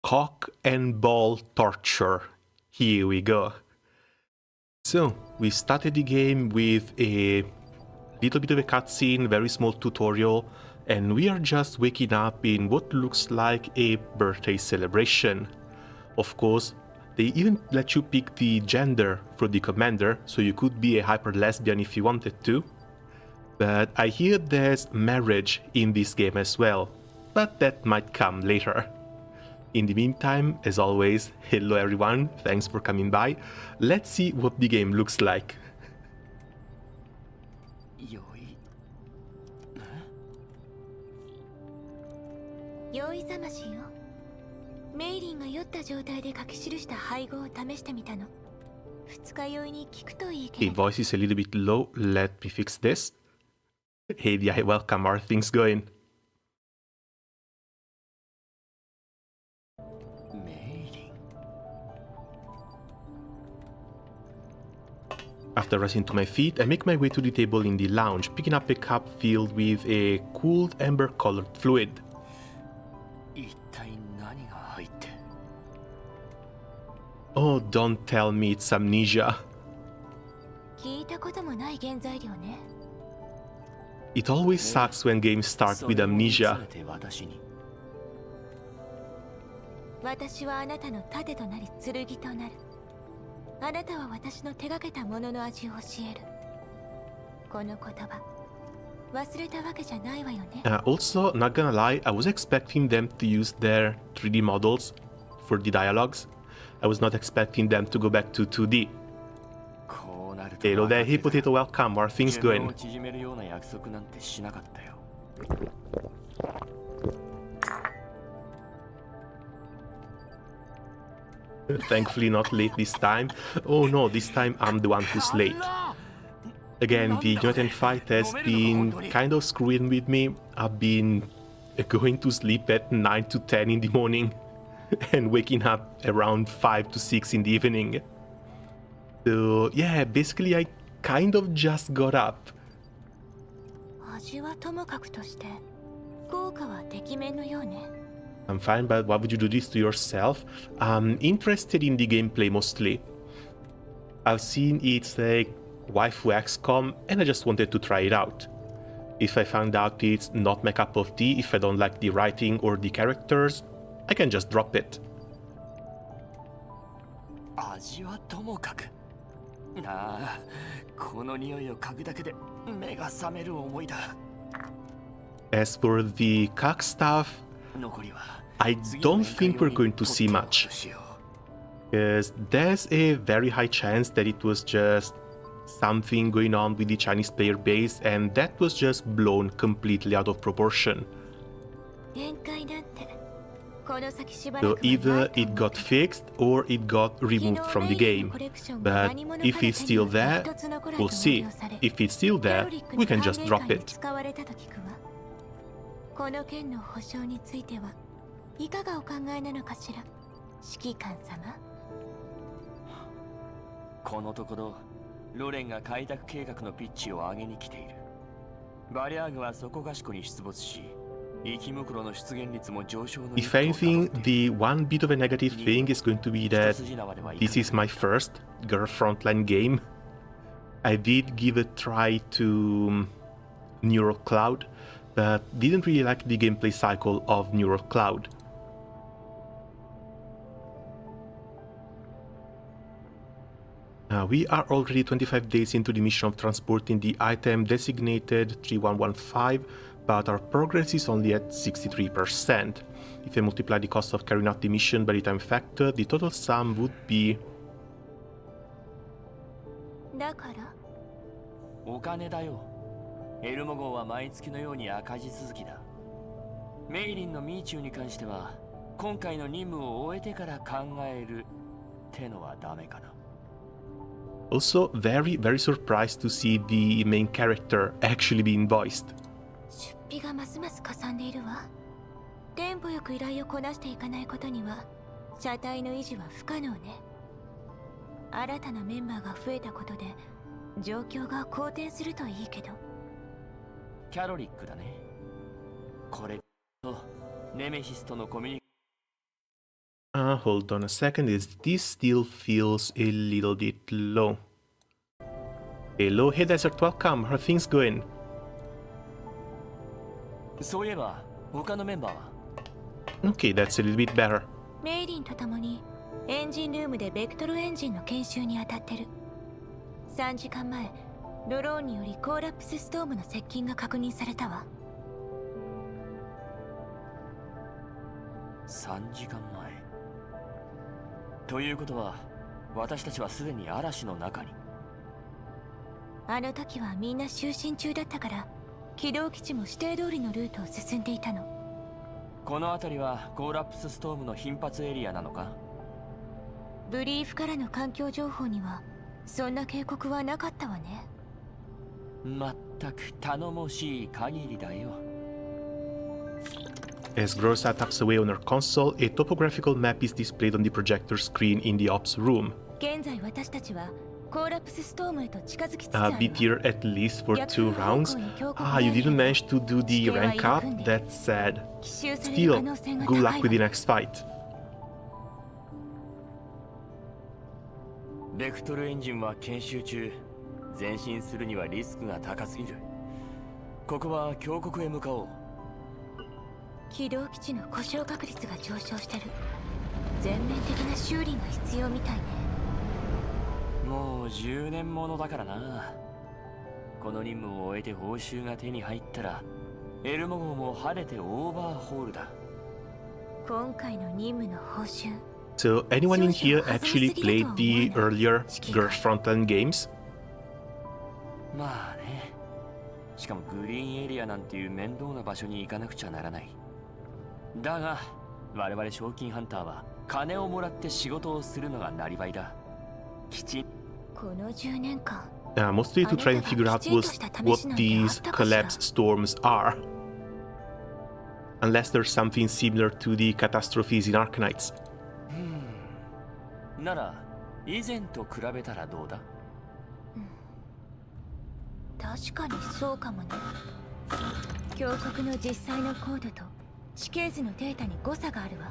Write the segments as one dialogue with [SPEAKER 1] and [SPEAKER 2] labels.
[SPEAKER 1] Cock and ball torture. Here we go. So, we started the game with a little bit of a cutscene, very small tutorial, and we are just waking up in what looks like a birthday celebration. Of course, they even let you pick the gender for the commander, so you could be a hyper lesbian if you wanted to. But I hear there's marriage in this game as well, but that might come later. In the meantime, as always, hello everyone, thanks for coming by. Let's see what the game looks like.
[SPEAKER 2] 用意覚ましよ。メイリンが酔った状態で書き記した配合を試してみたの。二日酔いに効くといいけど。
[SPEAKER 1] The voice is a little bit low, let me fix this. Hey, yeah, welcome, how are things going? After rising to my feet, I make my way to the table in the lounge, picking up a cup filled with a cooled amber-colored fluid. Oh, don't tell me it's amnesia. It always sucks when games start with amnesia.
[SPEAKER 2] 私はあなたの盾となり剣となる。あなたは私の手がけたものの味を教える。この言葉、忘れたわけじゃないわよね。
[SPEAKER 1] Also, not gonna lie, I was expecting them to use their 3D models for the dialogues. I was not expecting them to go back to 2D. Hello there, hey potato, welcome, how are things going? Thankfully not late this time. Oh no, this time I'm the one who's late. Again, the United fight has been kind of screwing with me. I've been going to sleep at 9 to 10 in the morning and waking up around 5 to 6 in the evening. So yeah, basically I kind of just got up. I'm fine, but why would you do this to yourself? I'm interested in the gameplay mostly. I've seen it's like waifu XCOM and I just wanted to try it out. If I found out it's not my cup of tea, if I don't like the writing or the characters, I can just drop it. As for the cock stuff, I don't think we're going to see much, because there's a very high chance that it was just something going on with the Chinese player base and that was just blown completely out of proportion. So either it got fixed or it got removed from the game, but if it's still there, we'll see. If it's still there, we can just drop it.
[SPEAKER 2] この件の保証についてはいかがお考えなのかしら、指揮官様。
[SPEAKER 3] このところロレンが開拓計画のピッチを上げに来ている。バリャーグはそこかしこに出没し、生きむくろの出現率も上昇の。
[SPEAKER 1] If anything, the one bit of a negative thing is going to be that this is my first girl Frontline game. I did give a try to Neural Cloud, but didn't really like the gameplay cycle of Neural Cloud. We are already 25 days into the mission of transporting the item designated 3115, but our progress is only at 63%. If I multiply the cost of carrying out the mission by the time factor, the total sum would be...
[SPEAKER 2] だから？
[SPEAKER 3] お金だよ。エルモ号は毎月のように赤字続きだ。メイリンのミーチューに関しては、今回の任務を終えてから考えるってのはダメかな。
[SPEAKER 1] Also, very surprised to see the main character actually being voiced.
[SPEAKER 2] 出費がますますかさんでいるわ。テンポよく依頼をこなしていかないことには、車体の維持は不可能ね。新たなメンバーが増えたことで、状況が好転するといいけど。
[SPEAKER 3] キャロリックだね。これとネメシスとのコミュニ
[SPEAKER 1] Hold on a second, this still feels a little bit low. Hello, hey Desert, welcome, how are things going?
[SPEAKER 3] そういえば他のメンバーは
[SPEAKER 1] Okay, that's a little bit better.
[SPEAKER 2] メイリンと共にエンジンルームでベクトルエンジンの研修に当たってる。3時間前、ドローンによりコーラプスストームの接近が確認されたわ。
[SPEAKER 3] 3時間前ということは私たちはすでに嵐の中に。
[SPEAKER 2] あの時はみんな就寝中だったから軌道基地も指定通りのルートを進んでいたの。
[SPEAKER 3] この辺りはコーラプスストームの頻発エリアなのか？
[SPEAKER 2] ブリーフからの環境情報にはそんな警告はなかったわね。
[SPEAKER 3] まったく頼もしい限りだよ。
[SPEAKER 1] As Grossa taps away on her console, a topographical map is displayed on the projector screen in the ops room.
[SPEAKER 2] 現在私たちはコーラプスストームへと近づきつつあるわ。
[SPEAKER 1] Beat here at least for 2 rounds. You didn't manage to do the rank up? That's sad.
[SPEAKER 2] 奇襲される
[SPEAKER 1] Still,
[SPEAKER 2] 可能性が
[SPEAKER 1] good
[SPEAKER 2] 高
[SPEAKER 1] luck
[SPEAKER 2] い
[SPEAKER 1] with the
[SPEAKER 2] わ。
[SPEAKER 1] next fight.
[SPEAKER 3] ベクトルエンジンは研修中、前進するにはリスクが高すぎる。ここは峡谷へ向かおう。
[SPEAKER 2] 軌道基地の故障確率が上昇してる。全面的な修理が必要みたいね。
[SPEAKER 3] もう10年ものだからな。この任務を終えて報酬が手に入ったらエルモ号も晴れてオーバーホールだ。
[SPEAKER 2] 今回の任務の報酬。
[SPEAKER 1] So, anyone in here actually played the earlier Girls Frontline games?
[SPEAKER 3] まあね。しかもグリーンエリアなんていう面倒な場所に行かなくちゃならない。だが我々賞金ハンターは金をもらって仕事をするのがなりわいだ。きちん
[SPEAKER 2] この10年間
[SPEAKER 1] Mostly to try and figure out what these collapse storms are. Unless there's something similar to the catastrophes in Arknights.
[SPEAKER 3] なら以前と比べたらどうだ？
[SPEAKER 2] 確かにそうかもね。峡谷の実際のコードと地形図のデータに誤差があるわ。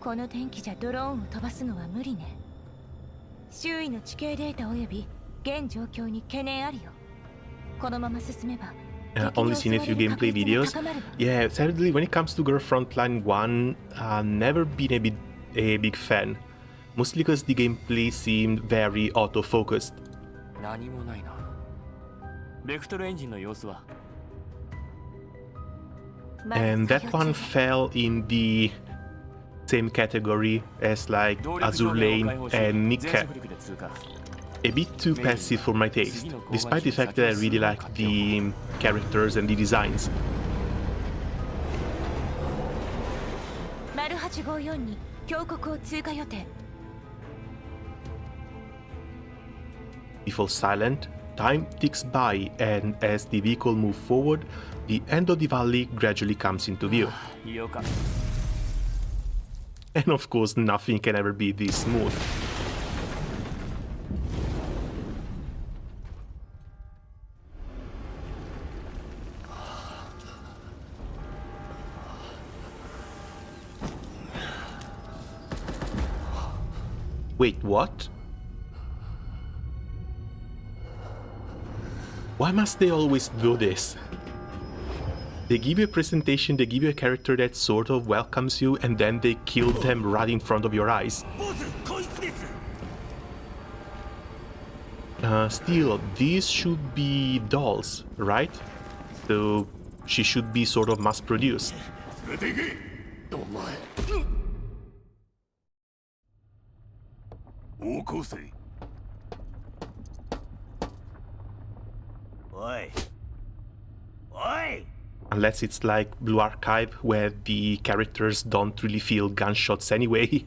[SPEAKER 2] この天気じゃドローンを飛ばすのは無理ね。周囲の地形データ及び現状況に懸念あるよ。このまま進めば
[SPEAKER 1] Only seen a few gameplay videos. Yeah, sadly, when it comes to Girl Frontline 1, never been a big fan. Mostly because the gameplay seemed very auto-focused.
[SPEAKER 3] 何もないな。ベクトルエンジンの様子は？
[SPEAKER 1] And that one fell in the same category as like Azur Lane and Nika. A bit too passive for my taste, despite the fact that I really like the characters and the designs.
[SPEAKER 2] 0854に峡谷を通過予定。
[SPEAKER 1] Default silent, time ticks by, and as the vehicle moves forward, the end of the valley gradually comes into view.
[SPEAKER 3] よか。
[SPEAKER 1] And of course, nothing can ever be this smooth. Wait, what? Why must they always do this? They give you a presentation, they give you a character that sort of welcomes you, and then they kill them right in front of your eyes. Still, these should be dolls, right? So she should be sort of mass-produced.
[SPEAKER 4] 高校生。おい。おい。
[SPEAKER 1] Unless it's like Blue Archive, where the characters don't really feel gunshots anyway.
[SPEAKER 4] 起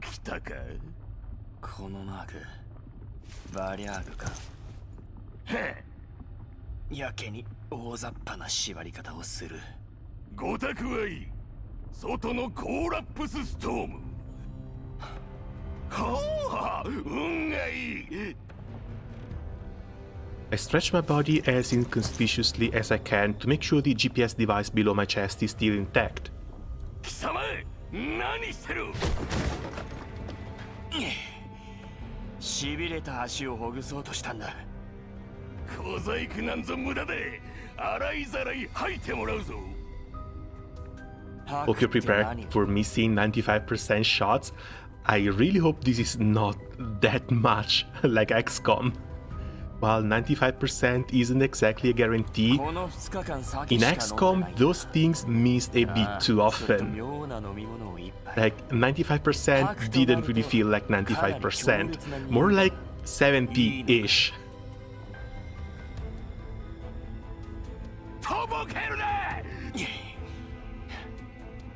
[SPEAKER 4] きたか？
[SPEAKER 3] このマーク、バリャーグか。やけに大雑把な縛り方をする。
[SPEAKER 4] ごたくはいい。外のコーラプスストーム。はあ、運がいい。
[SPEAKER 1] I stretch my body as inconspicuously as I can to make sure the GPS device below my chest is still intact.
[SPEAKER 4] 貴様何してる。
[SPEAKER 3] しびれた足をほぐそうとしたんだ。
[SPEAKER 4] 小細工なんぞ無駄で洗いざらい吐いてもらうぞ。
[SPEAKER 1] Hope you're prepared for missing 95% shots. I really hope this is not that much like XCOM. While 95% isn't exactly a guarantee, in XCOM those things missed a bit too often. Like 95% didn't really feel like 95%, more like 70-ish.
[SPEAKER 4] とぼけるな。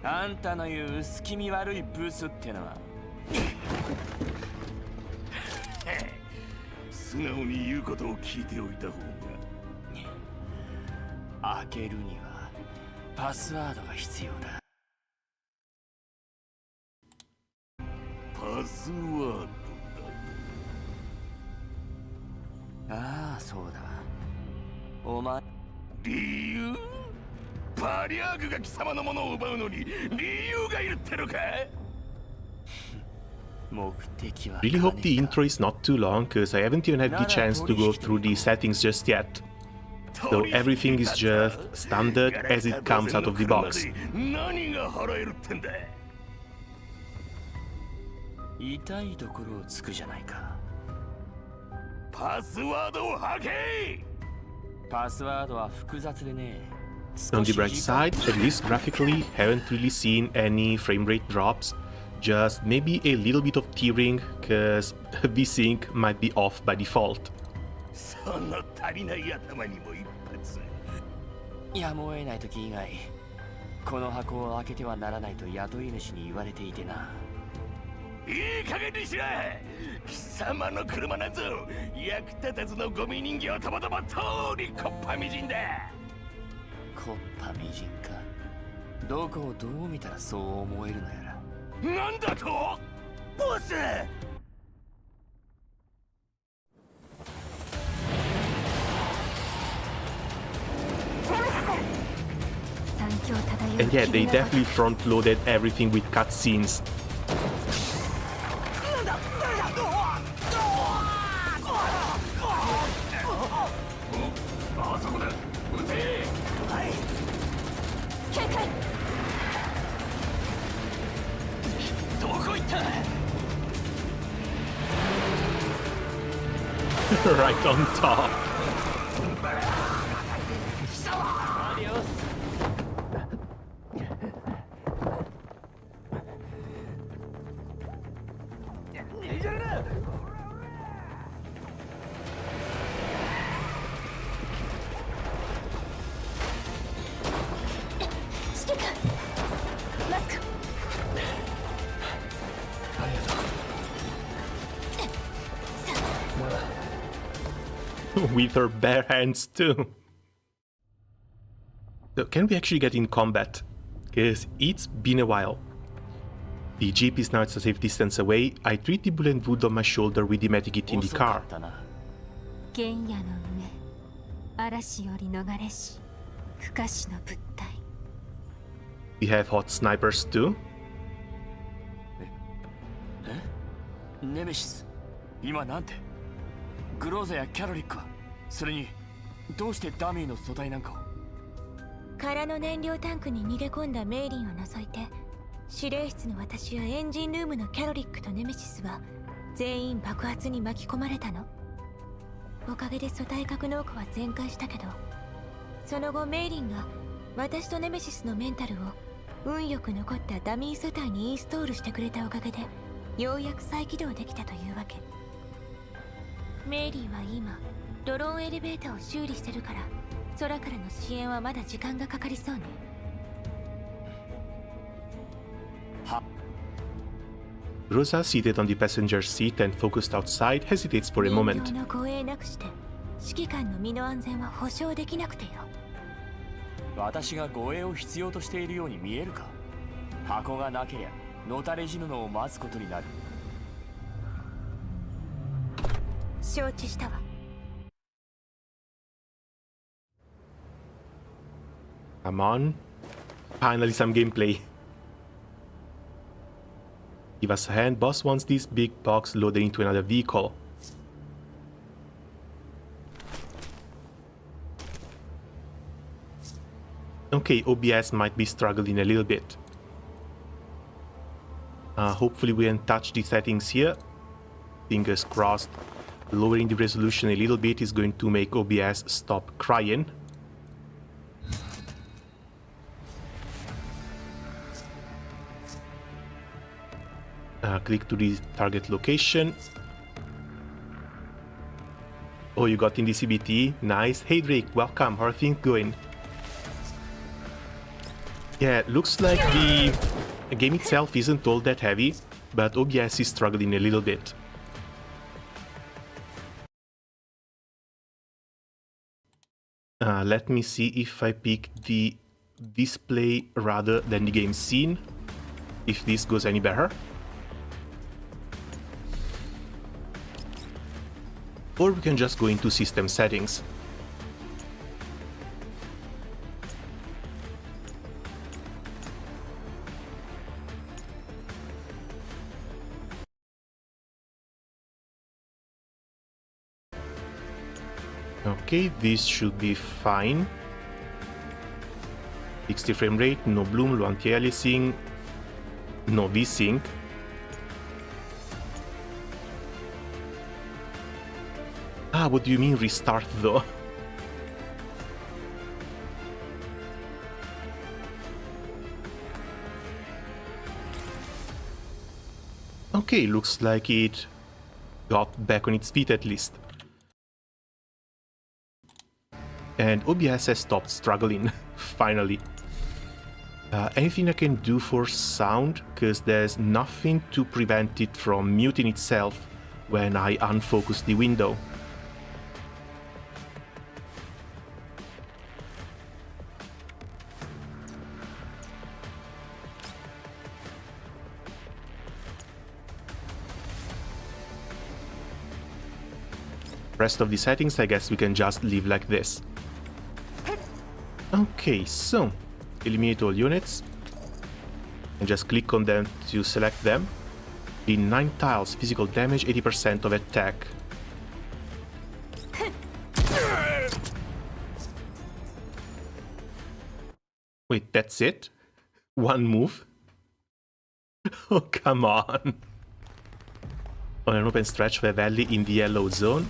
[SPEAKER 3] あんたの言う薄気味悪いブスってのは
[SPEAKER 4] 素直に言うことを聞いておいた方が。
[SPEAKER 3] 開けるにはパスワードが必要だ。
[SPEAKER 4] パスワードだ。
[SPEAKER 3] ああ、そうだ。お前
[SPEAKER 4] 理由？パリアーグが貴様のものを奪うのに理由がいるってのか。
[SPEAKER 1] Really hope the intro is not too long, cause I haven't even had the chance to go through the settings just yet. So everything is just standard as it comes out of the box.
[SPEAKER 4] 何が払えるってんだ。
[SPEAKER 3] 痛いところをつくじゃないか。
[SPEAKER 4] パスワードを吐け。
[SPEAKER 3] パスワードは複雑でね。
[SPEAKER 1] On the bright side, at least graphically, haven't really seen any frame rate drops. Just maybe a little bit of tearing, cause VSync might be off by default.
[SPEAKER 4] その足りない頭にも一発。
[SPEAKER 3] やむを得ない時以外、この箱を開けてはならないと雇い主に言われていてな。
[SPEAKER 4] いい加減にしろ。貴様の車なんぞ役立たずのゴミ人形ともとも通りこっぱみじんだ。
[SPEAKER 3] こっぱみじんか。どこをどう見たらそう思えるのやら。
[SPEAKER 4] なんだと？ボス！
[SPEAKER 1] And yeah, they definitely front-loaded everything with cutscenes.
[SPEAKER 4] あそこだ。撃て。はい。警戒。どこ行った？
[SPEAKER 1] Right on top. With her bare hands too. So can we actually get in combat? Because it's been a while. The jeep is now at a safe distance away. I treat the bullet wound on my shoulder with the medikit in the car. We have hot snipers too.
[SPEAKER 3] ネメシス、今なんてグローザやキャロリックは、それにどうしてダミーの素体なんかを。
[SPEAKER 2] 空の燃料タンクに逃げ込んだメイリンを除いて、司令室の私やエンジンルームのキャロリックとネメシスは全員爆発に巻き込まれたの。おかげで素体格納庫は全壊したけど、その後メイリンが私とネメシスのメンタルを運よく残ったダミー素体にインストールしてくれたおかげで、ようやく再起動できたというわけ。メイリーは今ドローンエレベーターを修理してるから、空からの支援はまだ時間がかかりそうね。
[SPEAKER 1] Rosa, seated on the passenger seat and focused outside, hesitates for a moment.
[SPEAKER 2] 人形の護衛なくして指揮官の身の安全は保証できなくてよ。
[SPEAKER 3] 私が護衛を必要としているように見えるか。箱がなけりゃのたれ死ぬのを待つことになる。
[SPEAKER 2] 承知したわ。
[SPEAKER 1] Come on. Finally some gameplay. Give us a hand. Boss wants this big box loaded into another vehicle. Okay, OBS might be struggling a little bit. Hopefully we can touch the settings here. Fingers crossed. Lowering the resolution a little bit is going to make OBS stop crying. Click to the target location. Oh, you got in the CBT? Nice. Hey Drake, welcome. How are things going? Yeah, looks like the game itself isn't all that heavy, but OBS is struggling a little bit. Let me see if I pick the display rather than the game scene, if this goes any better. Or we can just go into system settings. Okay, this should be fine. 60 frame rate, no bloom, low anti-aliasing, no V-Sync. Ah, what do you mean restart though? Okay, looks like it got back on its feet at least. And OBS has stopped struggling, finally. Anything I can do for sound? Because there's nothing to prevent it from muting itself when I unfocus the window. Rest of the settings, I guess we can just leave like this. Okay, so eliminate all units and just click on them to select them. The 9 tiles, physical damage, 80% of attack. Wait, that's it? One move? Oh, come on. On an open stretch of a valley in the yellow zone.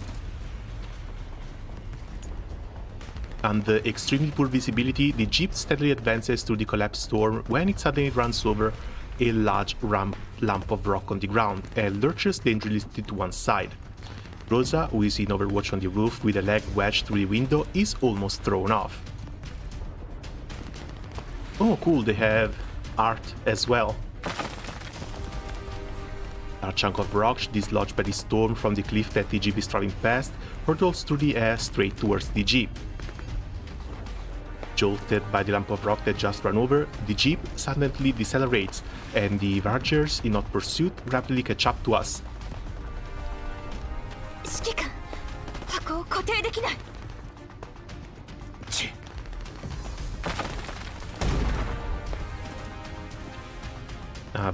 [SPEAKER 1] Under extremely poor visibility, the jeep steadily advances through the collapsed storm when it suddenly runs over a large lump of rock on the ground and lurches dangerously to one side. Rosa, who is in Overwatch on the roof with a leg wedged through the window, is almost thrown off. Oh cool, they have art as well. A chunk of rock dislodged by the storm from the cliff that the jeep is traveling past hurtles through the air straight towards the jeep. Jolted by the lump of rock that just ran over, the jeep suddenly decelerates, and the Vargers in hot pursuit rapidly catch up to us.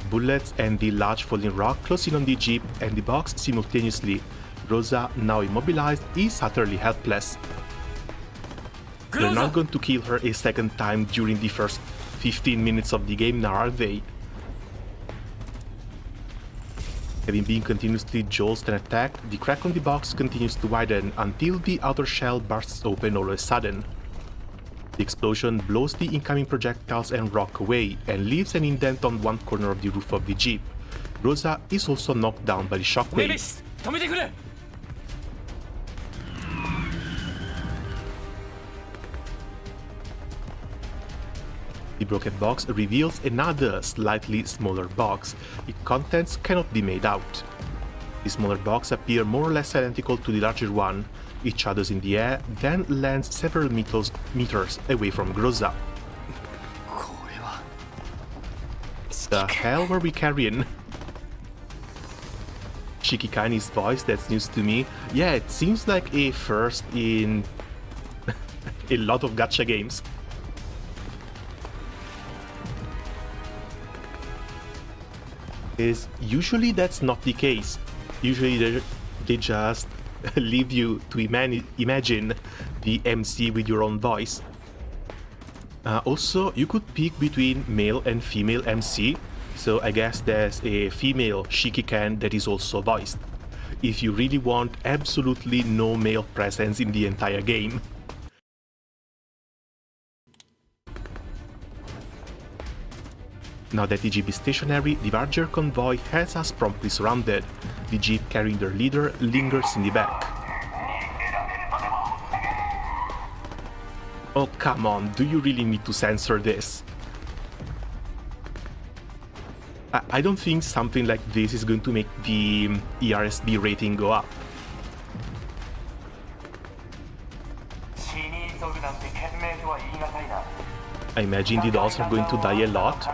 [SPEAKER 1] Bullets and the large falling rock close in on the jeep and the box simultaneously. Rosa, now immobilized, is utterly helpless. They're not going to kill her a second time during the first 15 minutes of the game now, are they? Having been continuously jolted and attacked, the crack on the box continues to widen until the outer shell bursts open all of a sudden. The explosion blows the incoming projectiles and rock away and leaves an indent on one corner of the roof of the jeep. Rosa is also knocked down by the shockwave. The broken box reveals another slightly smaller box. Its contents cannot be made out. The smaller box appear more or less identical to the larger one. It shadows in the air, then lands several meters away from Rosa. The hell were we carrying? Shikikani's voice, that's news to me. Yeah, it seems like a first in a lot of gacha games. is usually that's not the case. Usually they just leave you to imagine the MC with your own voice. Also, you could pick between male and female MC, so I guess there's a female Shikiken that is also voiced, if you really want absolutely no male presence in the entire game. Now that the jeep is stationary, the larger convoy has us promptly surrounded. The jeep carrying their leader lingers in the back. Oh come on, do you really need to censor this? I don't think something like this is going to make the ERSB rating go up. I imagine the dolls are going to die a lot.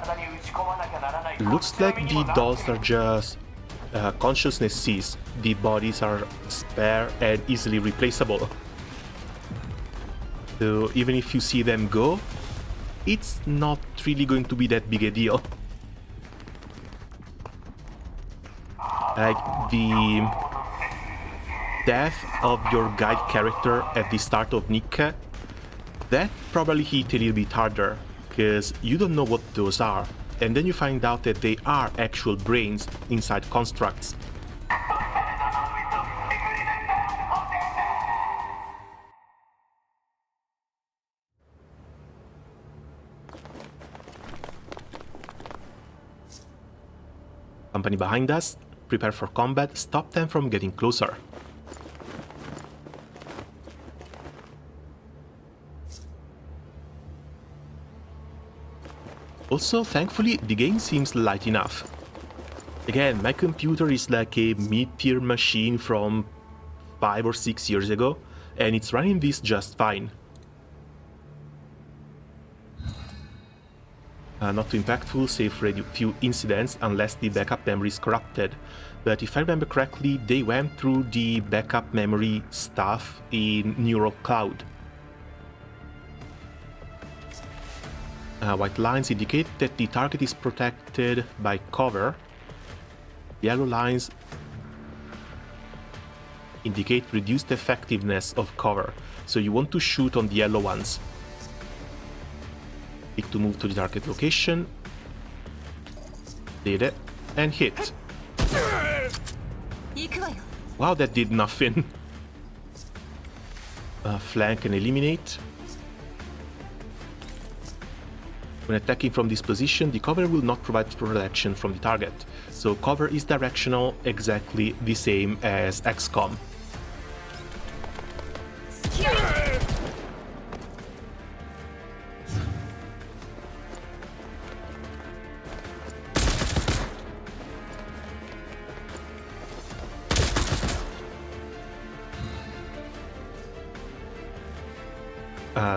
[SPEAKER 1] Looks like the dolls are just consciousness seized. The bodies are spare and easily replaceable. So even if you see them go, it's not really going to be that big a deal. Like the death of your guide character at the start of Nika, that probably hit a little bit harder, because you don't know what those are, and then you find out that they are actual brains inside constructs. Company behind us, prepare for combat, stop them from getting closer. Also, thankfully, the game seems light enough. Again, my computer is like a mid-tier machine from 5 or 6 years ago, and it's running this just fine. Not too impactful, save for a few incidents unless the backup memory is corrupted. But if I remember correctly, they went through the backup memory stuff in Neural Cloud. White lines indicate that the target is protected by cover. Yellow lines indicate reduced effectiveness of cover, so you want to shoot on the yellow ones. Click to move to the target location. Did it, and hit. Wow, that did nothing. Flank and eliminate. When attacking from this position, the cover will not provide protection from the target, so cover is directional, exactly the same as XCOM.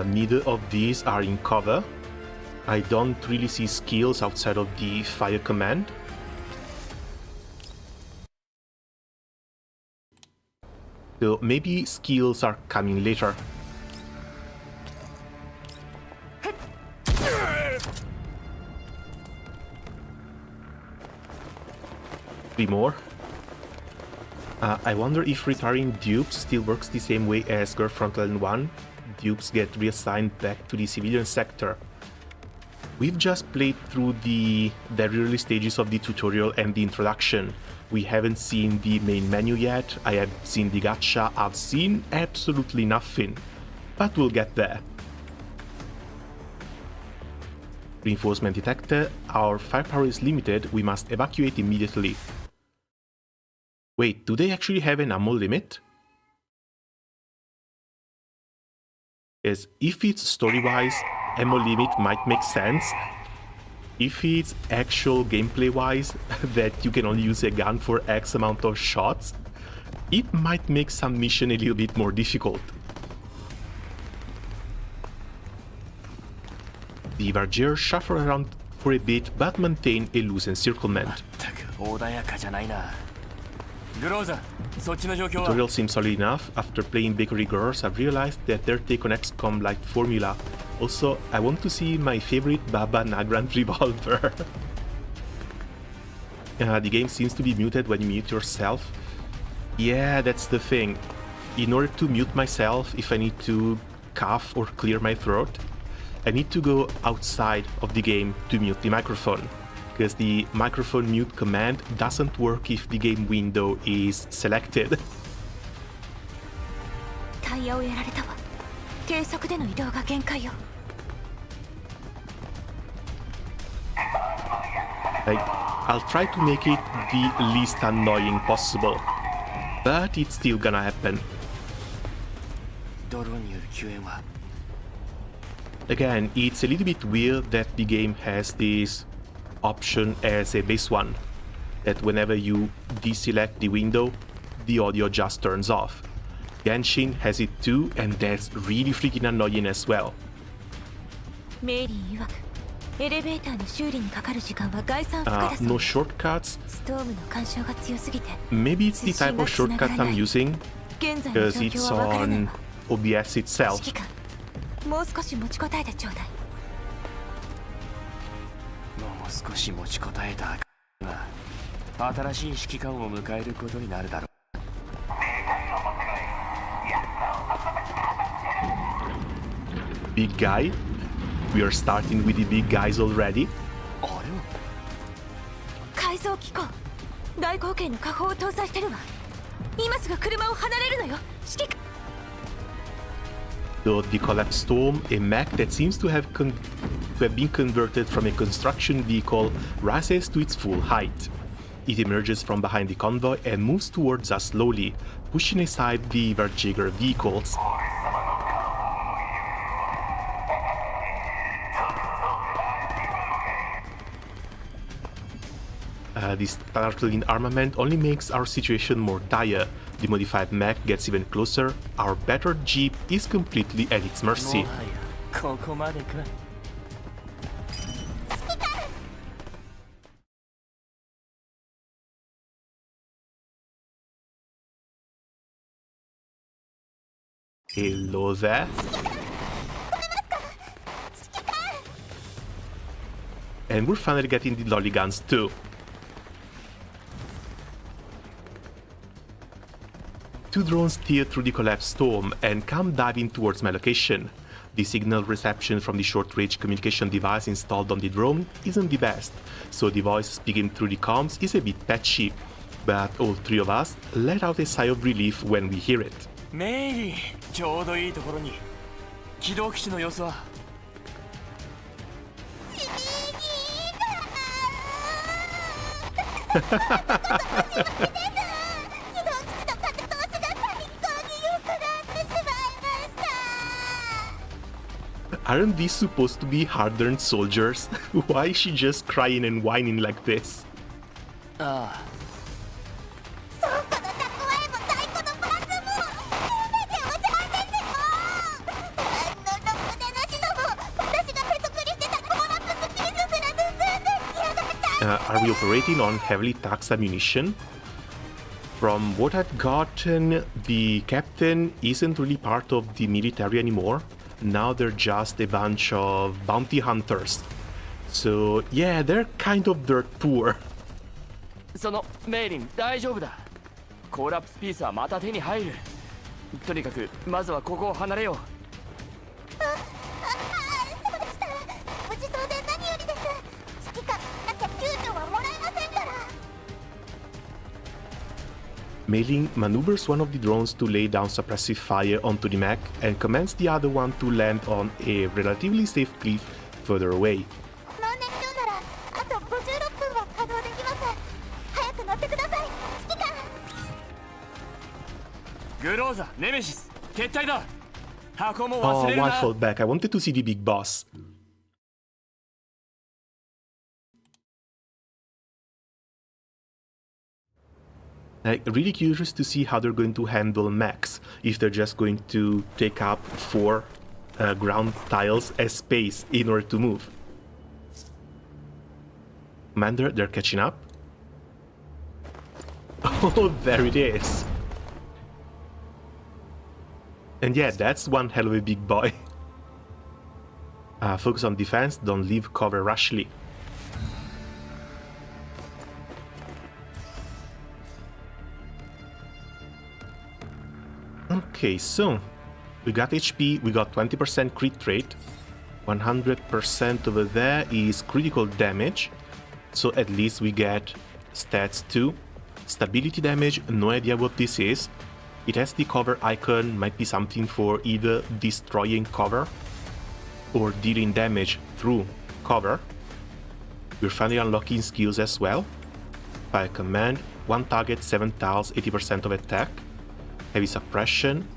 [SPEAKER 1] Neither of these are in cover. I don't really see skills outside of the fire command. So maybe skills are coming later. Three more. I wonder if retiring dupes still works the same way as Frontline 1. Dupes get reassigned back to the civilian sector. We've just played through the very early stages of the tutorial and the introduction. We haven't seen the main menu yet, I have seen the gacha, I've seen absolutely nothing. But we'll get there. Reinforcement detected, our firepower is limited, we must evacuate immediately. Wait, do they actually have an ammo limit? Yes, if it's story-wise, ammo limit might make sense. If it's actual gameplay-wise, that you can only use a gun for X amount of shots, it might make some mission a little bit more difficult. The Vargers shuffle around for a bit but maintain a loose encirclement. Tutorial seems solid enough. After playing Bakery Girls, I've realized that their take on XCOM liked formula. Also, I want to see my favorite Baba Nagrand revolver. The game seems to be muted when you mute yourself. Yeah, that's the thing. In order to mute myself, if I need to cough or clear my throat, I need to go outside of the game to mute the microphone, because the microphone mute command doesn't work if the game window is selected.
[SPEAKER 2] タイヤをやられたわ。低速での移動が限界よ。
[SPEAKER 1] I'll try to make it the least annoying possible, but it's still gonna happen.
[SPEAKER 3] ドローンによる救援は
[SPEAKER 1] Again, it's a little bit weird that the game has this option as a base one, that whenever you deselect the window, the audio just turns off. Genshin has it too, and that's really freaking annoying as well.
[SPEAKER 2] メイリン曰く、エレベーターの修理にかかる時間は概算不可だそう。
[SPEAKER 1] No shortcuts.
[SPEAKER 2] ストームの干渉が強すぎて。
[SPEAKER 1] Maybe it's the type of shortcut I'm using,
[SPEAKER 2] 現在の
[SPEAKER 1] because
[SPEAKER 2] 状況
[SPEAKER 1] it's
[SPEAKER 2] はわからない
[SPEAKER 1] on
[SPEAKER 2] わ。
[SPEAKER 1] OBS
[SPEAKER 2] 指
[SPEAKER 1] itself.
[SPEAKER 2] 揮官、もう少し持ちこたえてちょうだい。
[SPEAKER 3] もう少し持ちこたえたが新しい指揮官を迎えることになるだろう。
[SPEAKER 1] Big guy. We are starting with the big guys already.
[SPEAKER 3] あれは
[SPEAKER 2] 改造機構、大口径の火砲を搭載してるわ。今すぐ車を離れるのよ、指揮官。
[SPEAKER 1] So the collapse storm, a mech that seems to have been converted from a construction vehicle, rises to its full height. It emerges from behind the convoy and moves towards us slowly, pushing aside the Verjiger vehicles. This startling armament only makes our situation more dire. The modified mech gets even closer. Our battered jeep is completely at its
[SPEAKER 3] も
[SPEAKER 1] mercy.
[SPEAKER 3] はやここまでか。
[SPEAKER 1] Hello there. And we're finally getting the lolly guns too. Two drones steer through the collapsed storm and come diving towards my location. The signal reception from the short-range communication device installed on the drone isn't the best, so the voice speaking through the comms is a bit patchy, but all three of us let out a sigh of relief when we hear it.
[SPEAKER 3] メイリー、ちょうどいいところに。起動基地の様子は
[SPEAKER 1] Aren't these supposed to be hardened soldiers? Why is she just crying and whining like this?
[SPEAKER 3] ああ。
[SPEAKER 1] Are we operating on heavily taxed ammunition? From what I've gotten, the captain isn't really part of the military anymore. Now they're just a bunch of bounty hunters. So yeah, they're kind of dirt poor.
[SPEAKER 3] そのメイリン大丈夫だ。コーラプスピースはまた手に入る。とにかくまずはここを離れよう。
[SPEAKER 1] Mei-Ling maneuvers one of the drones to lay down suppressive fire onto the mech and commands the other one to land on a relatively safe cliff further away.
[SPEAKER 2] この燃料ならあと56分は稼働できます。早く乗ってください、指揮官。
[SPEAKER 3] グローザ、ネメシス、撤退だ。箱も
[SPEAKER 1] Oh,
[SPEAKER 3] 忘れる
[SPEAKER 1] why
[SPEAKER 3] な。
[SPEAKER 1] fall back? I wanted to see the big boss. Like, really curious to see how they're going to handle mechs. If they're just going to take up 4 ground tiles as space in order to move. Commander, they're catching up. Oh, there it is. And yeah, that's one hell of a big boy. Focus on defense, don't leave cover rashly. Okay, so we got HP, we got 20% crit rate, 100% over there is critical damage, so at least we get stats too. Stability damage, no idea what this is. It has the cover icon, might be something for either destroying cover or dealing damage through cover. We're finally unlocking skills as well. Fire command, one target, 7 tiles, 80% of attack. Heavy suppression,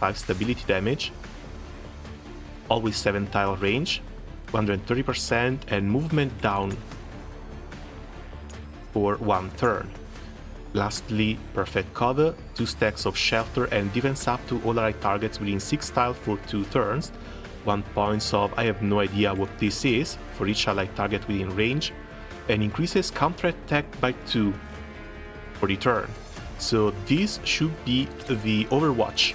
[SPEAKER 1] 5 stability damage. Always 7 tile range, 130%, and movement down for 1 turn. Lastly, perfect cover, 2 stacks of shelter and defense up to all allied targets within 6 tiles for 2 turns. 1 point of I have no idea what this is for each allied target within range, and increases counter attack by 2 for the turn. So this should be the Overwatch.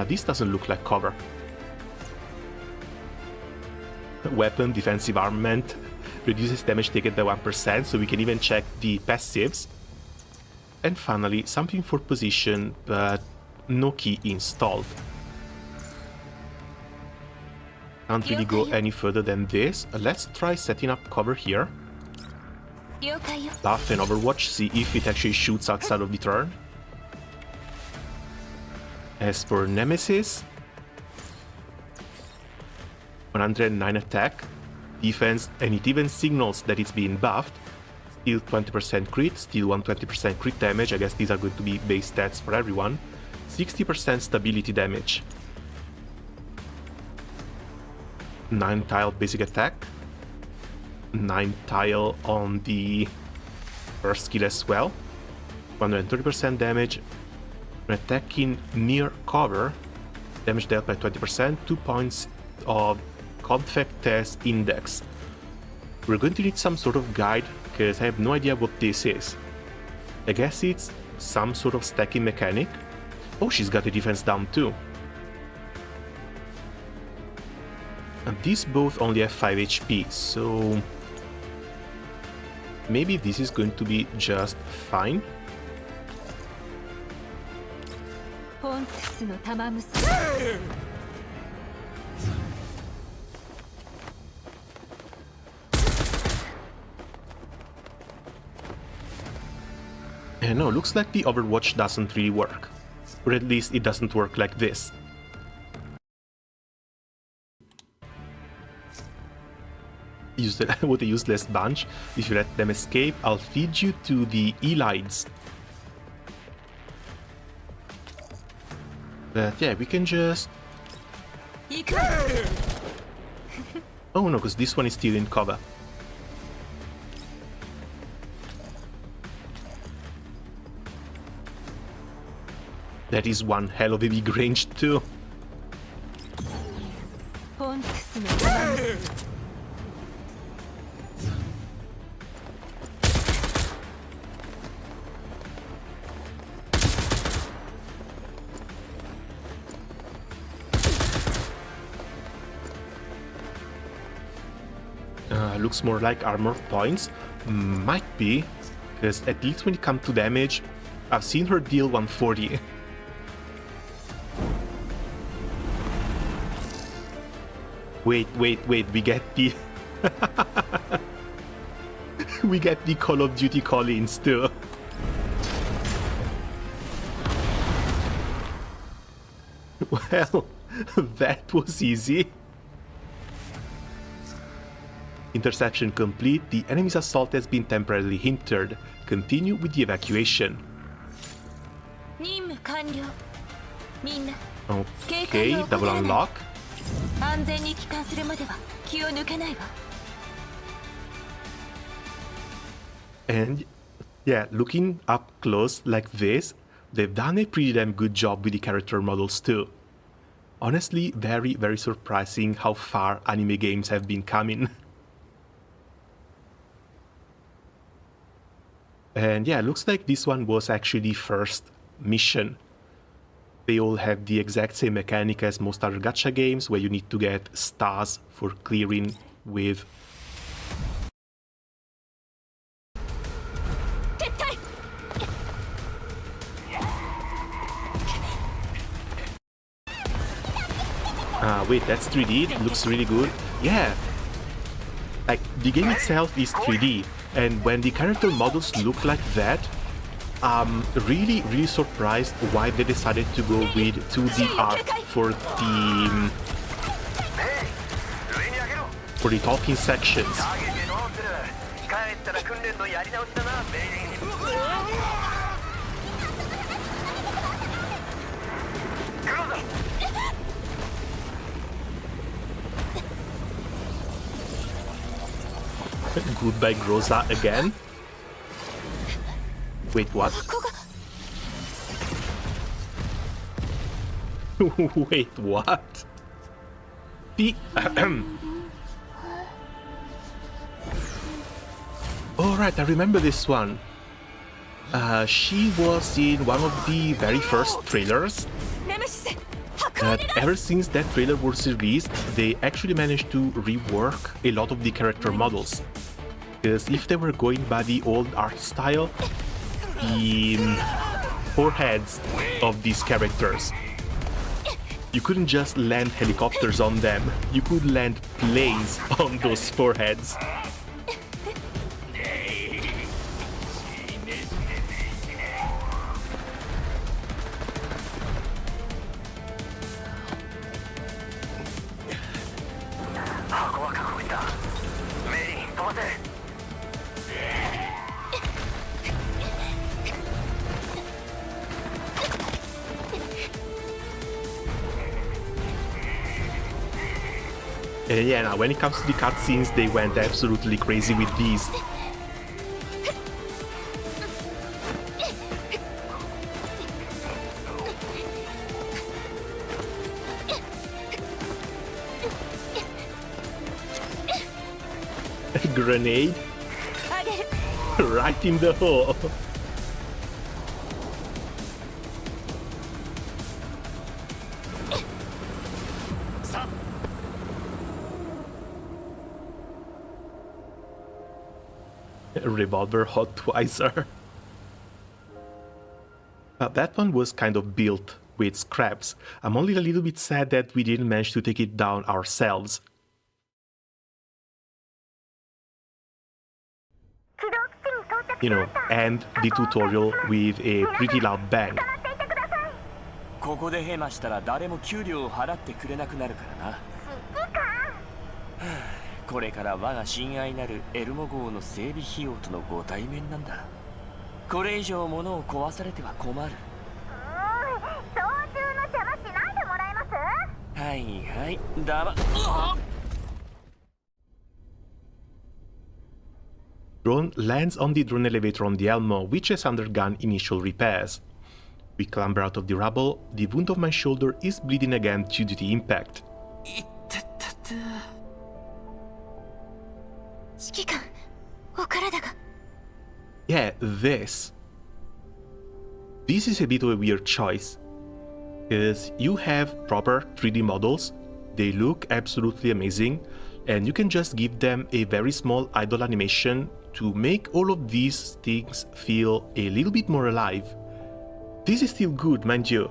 [SPEAKER 1] This doesn't look like cover. Weapon, defensive armament, reduces damage taken by 1%, so we can even check the passives. And finally, something for position, but no key installed. Can't really go any further than this. Let's try setting up cover here. Buff and Overwatch, see if it actually shoots outside of the turn. As for Nemesis, 109 attack, defense, and it even signals that it's being buffed. Still 20% crit, still 120% crit damage, I guess these are going to be base stats for everyone. 60% stability damage. 9 tile basic attack. 9 tile on the first skill as well. 130% damage. When attacking near cover, damage dealt by 20%, 2 points of Confect Test Index. We're going to need some sort of guide, because I have no idea what this is. I guess it's some sort of stacking mechanic. Oh, she's got the defense down too. And these both only have 5 HP, so maybe this is going to be just fine. And no, looks like the Overwatch doesn't really work. Or at least it doesn't work like this. What a useless bunch. If you let them escape, I'll feed you to the Elides. But yeah, we can just... Oh no, because this one is still in cover. That is one hell of a big range too. Looks more like armor points. Might be, because at least when it comes to damage, I've seen her deal 140. Wait, we get the... we get the Call of Duty call-ins too. Well, that was easy. Interception complete. The enemy's assault has been temporarily hindered. Continue with the evacuation. Okay, double unlock. And yeah, looking up close like this, they've done a pretty damn good job with the character models too. Honestly, very, very surprising how far anime games have been coming. And yeah, looks like this one was actually the first mission. They all have the exact same mechanic as most other gacha games, where you need to get stars for clearing with... Wait, that's 3D? It looks really good. Yeah. Like, the game itself is 3D, and when the character models look like that, I'm really surprised why they decided to go with 2D art for the talking sections. Goodbye Groza again? Wait, what? Wait, what? The... Oh right, I remember this one. She was in one of the very first trailers. But ever since that trailer was released, they actually managed to rework a lot of the character models. Because if they were going by the old art style, the foreheads of these characters, you couldn't just land helicopters on them, you could land planes on those foreheads. And yeah, now when it comes to the cutscenes, they went absolutely crazy with these. A grenade? Right in the hole. Revolver Hotwiser. But that one was kind of built with scraps. I'm only a little bit sad that we didn't manage to take it down ourselves. You know, end the tutorial with a pretty loud bang.
[SPEAKER 3] ここでヘマしたら誰も給料を払ってくれなくなるからな。これから我が親愛なるエルモ号の整備費用とのご対面なんだ。これ以上物を壊されては困る。
[SPEAKER 5] 操縦の邪魔しないでもらえます？
[SPEAKER 3] はいはい、だま。
[SPEAKER 1] Drone lands on the drone elevator on the Elmo, which has undergone initial repairs. We clamber out of the rubble. The wound of my shoulder is bleeding again due to the impact.
[SPEAKER 3] いったったった。
[SPEAKER 2] 指揮官、お体が。
[SPEAKER 1] Yeah, this. This is a bit of a weird choice. Because you have proper 3D models, they look absolutely amazing, and you can just give them a very small idle animation to make all of these things feel a little bit more alive. This is still good, mind you.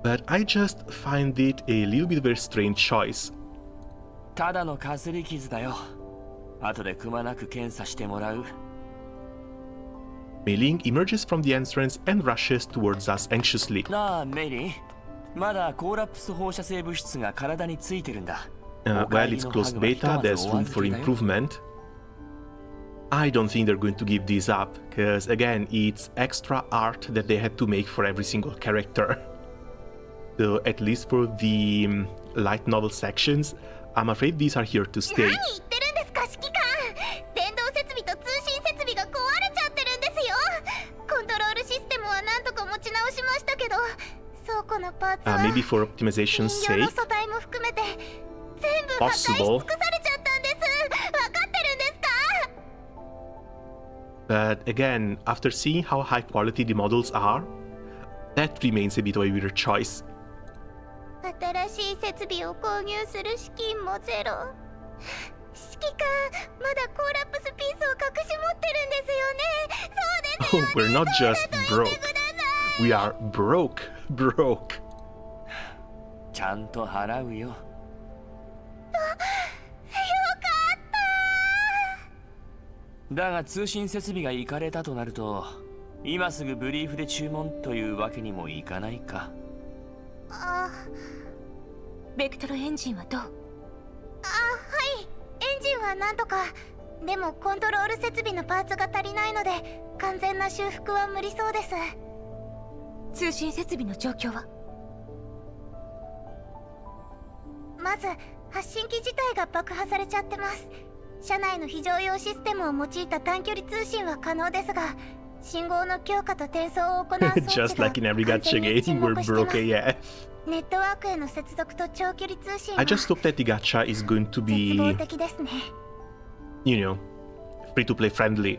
[SPEAKER 1] But I just find it a little bit of a strange choice.
[SPEAKER 3] ただのかすり傷だよ。後でくまなく検査してもらう。
[SPEAKER 1] Mei Ling emerges from the entrance and rushes towards us anxiously.
[SPEAKER 3] なあ、メイリン。まだコーラプス放射性物質が体についてるんだ。
[SPEAKER 1] While it's closed beta, there's room for improvement. I don't think they're going to give this up, because again, it's extra art that they had to make for every single character. So at least for the light novel sections, I'm afraid these are here to stay.
[SPEAKER 5] 何言ってるんですか、指揮官。電動設備と通信設備が壊れちゃってるんですよ。コントロールシステムは何とか持ち直しましたけど、倉庫のパーツは
[SPEAKER 1] Maybe for optimization's
[SPEAKER 5] 人形の
[SPEAKER 1] sake.
[SPEAKER 5] 素体も含めて全部破壊し尽くされちゃったんです。わかってるんですか？
[SPEAKER 1] But again, after seeing how high quality the models are, that remains a bit of a weird choice.
[SPEAKER 5] 新しい設備を購入する資金もゼロ。指揮官、まだコーラプスピースを隠し持ってるんですよね。そうですよね。
[SPEAKER 1] We're not just
[SPEAKER 5] それと言って
[SPEAKER 1] broke.
[SPEAKER 5] ください。
[SPEAKER 1] We are broke.
[SPEAKER 3] ちゃんと払うよ。だが通信設備がイカれたとなると、今すぐブリーフで注文というわけにもいかないか。
[SPEAKER 2] ベクトルエンジンはどう？
[SPEAKER 5] はい、エンジンはなんとか。でもコントロール設備のパーツが足りないので完全な修復は無理そうです。
[SPEAKER 2] 通信設備の状況は？
[SPEAKER 5] まず発信機自体が爆破されちゃってます。車内の非常用システムを用いた短距離通信は可能ですが、信号の強化と転送を行う装置
[SPEAKER 1] Just
[SPEAKER 5] が
[SPEAKER 1] like in every
[SPEAKER 5] 完
[SPEAKER 1] gacha
[SPEAKER 5] 全に
[SPEAKER 1] game,
[SPEAKER 5] 沈
[SPEAKER 1] we're
[SPEAKER 5] 黙してます。
[SPEAKER 1] broke AF.
[SPEAKER 5] ネットワークへの接続と長距離通信
[SPEAKER 1] I
[SPEAKER 5] は
[SPEAKER 1] just hope that the gacha is going to
[SPEAKER 5] 絶望
[SPEAKER 1] be,
[SPEAKER 5] 的ですね。
[SPEAKER 1] you know, free to play friendly.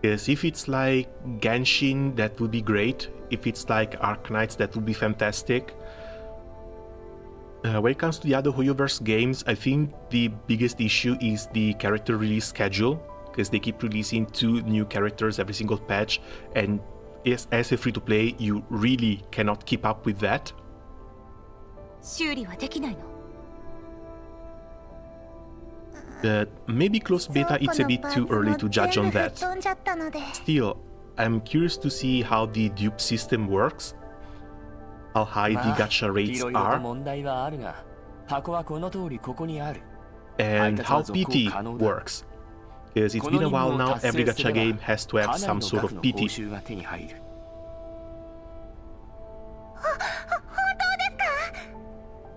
[SPEAKER 1] Because if it's like Genshin, that would be great. If it's like Arknights, that would be fantastic. When it comes to the other Hoyoverse games, I think the biggest issue is the character release schedule, because they keep releasing 2 new characters every single patch, and as a free-to-play, you really cannot keep up with that.
[SPEAKER 2] 修理はできないの？
[SPEAKER 1] But maybe closed beta, it's a bit too early to judge on that.
[SPEAKER 5] 飛んじゃったので
[SPEAKER 1] Still, I'm curious to see how the dupe system works, how high the gacha
[SPEAKER 3] い
[SPEAKER 1] rates
[SPEAKER 3] ろいろと
[SPEAKER 1] are,
[SPEAKER 3] 問題はあるが、箱はこの通りここにある。
[SPEAKER 1] and how PT works. Because it's been a while now, every gacha game has to have some sort of
[SPEAKER 3] 報
[SPEAKER 1] PT.
[SPEAKER 3] 酬が手に入る。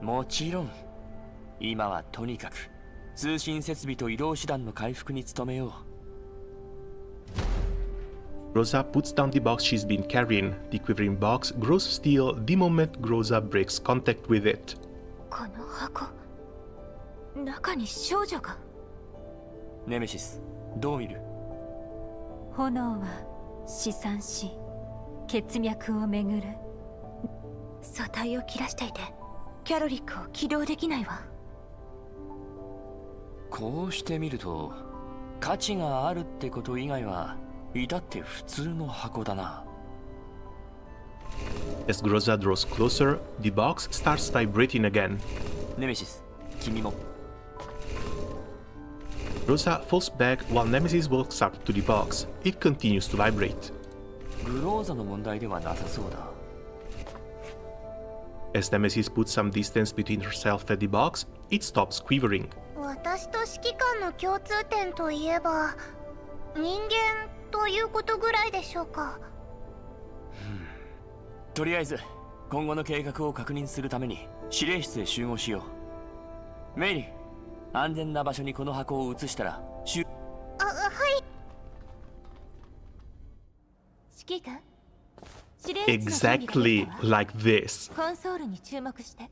[SPEAKER 3] もちろん。今はとにかく通信設備と移動手段の回復に努めよう。
[SPEAKER 1] Rosa puts down the box she's been carrying. The quivering box grows still the moment Rosa breaks contact with it.
[SPEAKER 2] この箱、中に少女が。
[SPEAKER 3] ネメシス、どう見る？
[SPEAKER 6] 炎は試算し血脈を巡る。
[SPEAKER 2] 素体を切らしていてキャロリックを起動できないわ。
[SPEAKER 3] こうしてみると価値があるってこと以外は至って普通の箱だな。
[SPEAKER 1] As Groza draws closer, the box starts vibrating again.
[SPEAKER 3] ネメシス、君も。
[SPEAKER 1] Groza falls back while Nemesis walks up to the box. It continues to vibrate.
[SPEAKER 3] グローザの問題ではなさそうだ。
[SPEAKER 1] As Nemesis puts some distance between herself and the box, it stops quivering.
[SPEAKER 5] 私と指揮官の共通点といえば人間ということぐらいでしょうか。
[SPEAKER 3] とりあえず今後の計画を確認するために司令室へ集合しよう。メイリー、安全な場所にこの箱を移したら
[SPEAKER 5] はい。
[SPEAKER 2] 指揮官、指令室の準備がで
[SPEAKER 1] Exactly
[SPEAKER 2] きたわ。
[SPEAKER 1] like this.
[SPEAKER 2] コンソールに注目して。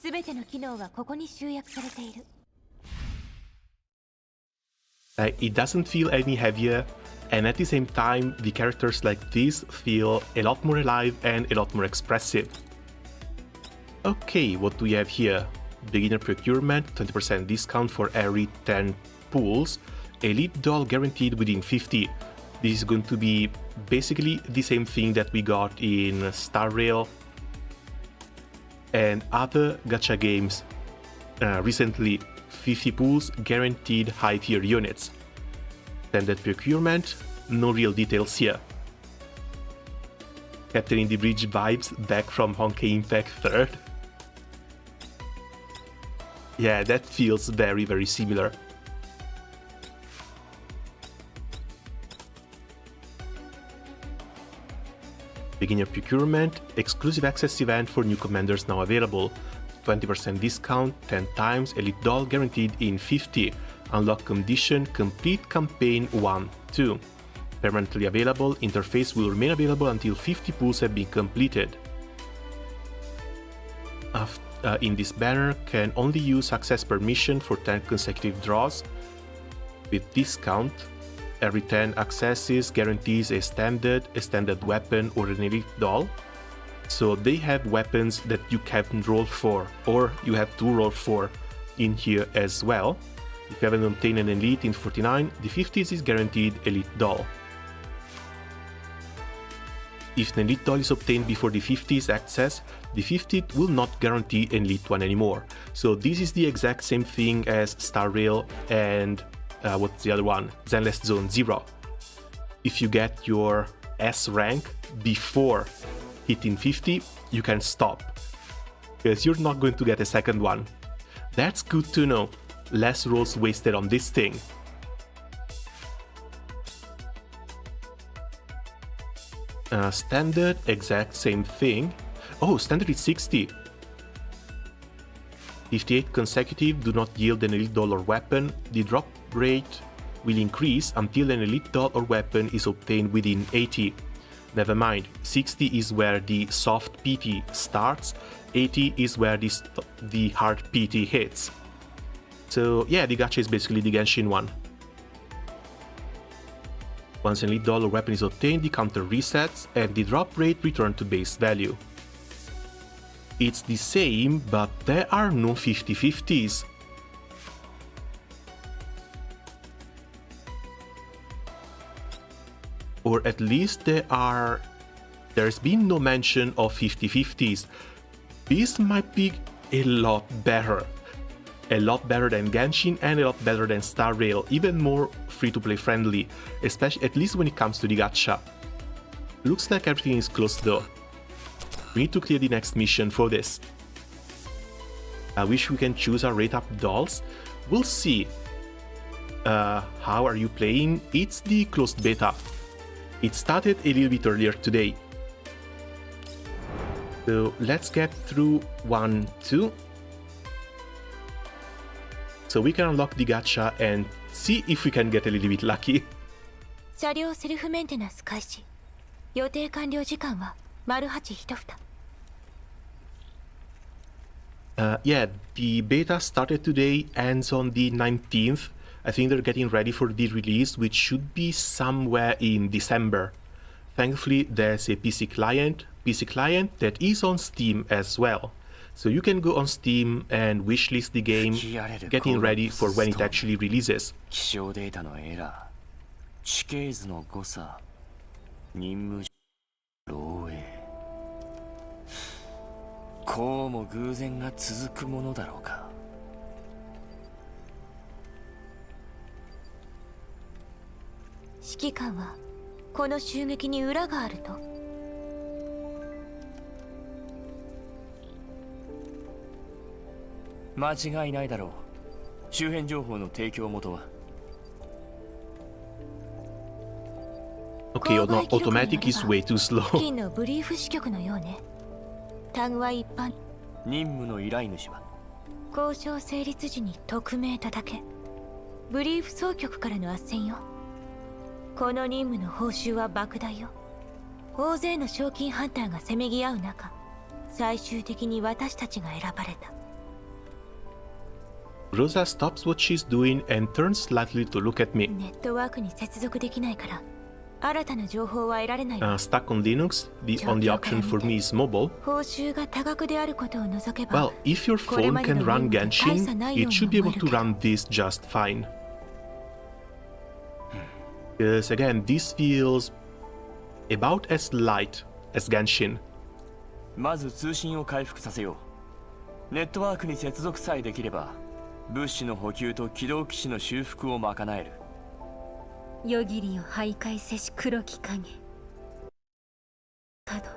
[SPEAKER 2] すべての機能はここに集約されている。
[SPEAKER 1] It doesn't feel any heavier, and at the same time, the characters like this feel a lot more alive and a lot more expressive. Okay, what do we have here? Beginner procurement, 20% discount for every 10 pulls, elite doll guaranteed within 50. This is going to be basically the same thing that we got in Star Rail and other gacha games recently. 50 pulls, guaranteed high tier units. Standard procurement, no real details here. Capturing the bridge vibes back from Honkai Impact 3rd. Yeah, that feels very, very similar. Beginner procurement, exclusive access event for new commanders now available. 20% discount, 10 times, elite doll guaranteed in 50. Unlock condition, complete campaign 1-2. Permanently available, interface will remain available until 50 pulls have been completed. In this banner, can only use access permission for 10 consecutive draws. With discount, every 10 accesses guarantees a standard weapon or an elite doll. So they have weapons that you can roll for, or you have to roll for in here as well. If you haven't obtained an elite in 49, the 50s is guaranteed elite doll. if an elite doll is obtained before the 50th access, the 50th will not guarantee an elite one anymore. So this is the exact same thing as Star Rail and what's the other one? Zenless Zone 0. If you get your S rank before hitting 50, you can stop, because you're not going to get a second one. That's good to know. Less rolls wasted on this thing. Standard, exact same thing. Oh, standard is 60. 58 consecutive do not yield an elite doll or weapon. The drop rate will increase until an elite doll or weapon is obtained within 80. Never mind, 60 is where the soft PT starts, 80 is where the hard PT hits. So yeah, the gacha is basically the Genshin one. Once an elite doll or weapon is obtained, the counter resets and the drop rate returns to base value. It's the same, but there are no 50/50s. Or at least there's been no mention of 50/50s. This might be a lot better. A lot better than Genshin and a lot better than Star Rail, even more free-to-play friendly, especially at least when it comes to the gacha. Looks like everything is closed though. We need to clear the next mission for this. I wish we can choose our rate up dolls. We'll see. How are you playing? It's the closed beta. It started a little bit earlier today. So let's get through 1, 2. So we can unlock the gacha and see if we can get a little bit lucky.
[SPEAKER 2] 車両セルフメンテナンス開始。予定完了時間は丸8一蓋。
[SPEAKER 1] Yeah, the beta started today, ends on the 19th. I think they're getting ready for the release, which should be somewhere in December. Thankfully, there's a PC client that is on Steam as well. So you can go on Steam and wishlist the game, getting ready for when it actually releases.
[SPEAKER 3] 気象データのエラー、地形図の誤差、任務漏洩。こうも偶然が続くものだろうか。
[SPEAKER 2] 指揮官はこの襲撃に裏があると。
[SPEAKER 3] 間違いないだろう。周辺情報の提供元は。
[SPEAKER 1] Okay, automatic is way too slow.
[SPEAKER 2] 付近のブリーフ支局のようね。タグは一般。
[SPEAKER 3] 任務の依頼主は
[SPEAKER 2] 交渉成立時に匿名叩け。ブリーフ総局からの斡旋よ。この任務の報酬は莫大よ。大勢の賞金ハンターがせめぎ合う中、最終的に私たちが選ばれた。
[SPEAKER 1] Rosa stops what she's doing and turns slightly to look at me.
[SPEAKER 2] ネットワークに接続できないから、新たな情報は得られないわ。
[SPEAKER 1] Stuck on Linux, the only option for me is mobile.
[SPEAKER 2] 報酬が多額であることを除けば、
[SPEAKER 1] Well, if your phone can run Genshin, it should be able to run this just fine. Because again, this feels about as light as Genshin.
[SPEAKER 3] まず通信を回復させよう。ネットワークに接続さえできれば、物資の補給と起動機種の修復を賄える。
[SPEAKER 6] 夜霧を徘徊せし黒き影。角。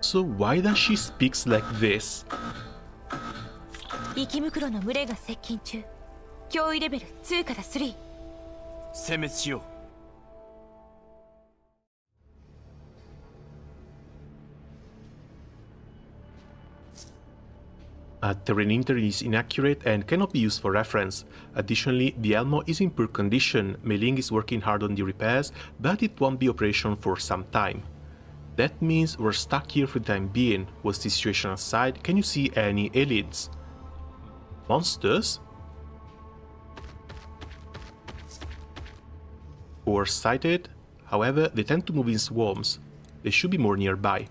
[SPEAKER 1] So why does she speaks like this?
[SPEAKER 2] 生き袋の群れが接近中。脅威レベル2から3。
[SPEAKER 3] 殲滅しよう。
[SPEAKER 1] Terrain inventory is inaccurate and cannot be used for reference. Additionally, the Elmo is in poor condition. Mei-Ling is working hard on the repairs, but it won't be operational for some time. That means we're stuck here for the time being. Was the situation aside? Can you see any elites? Monsters? Or sighted? However, they tend to move in swarms. They should be more nearby.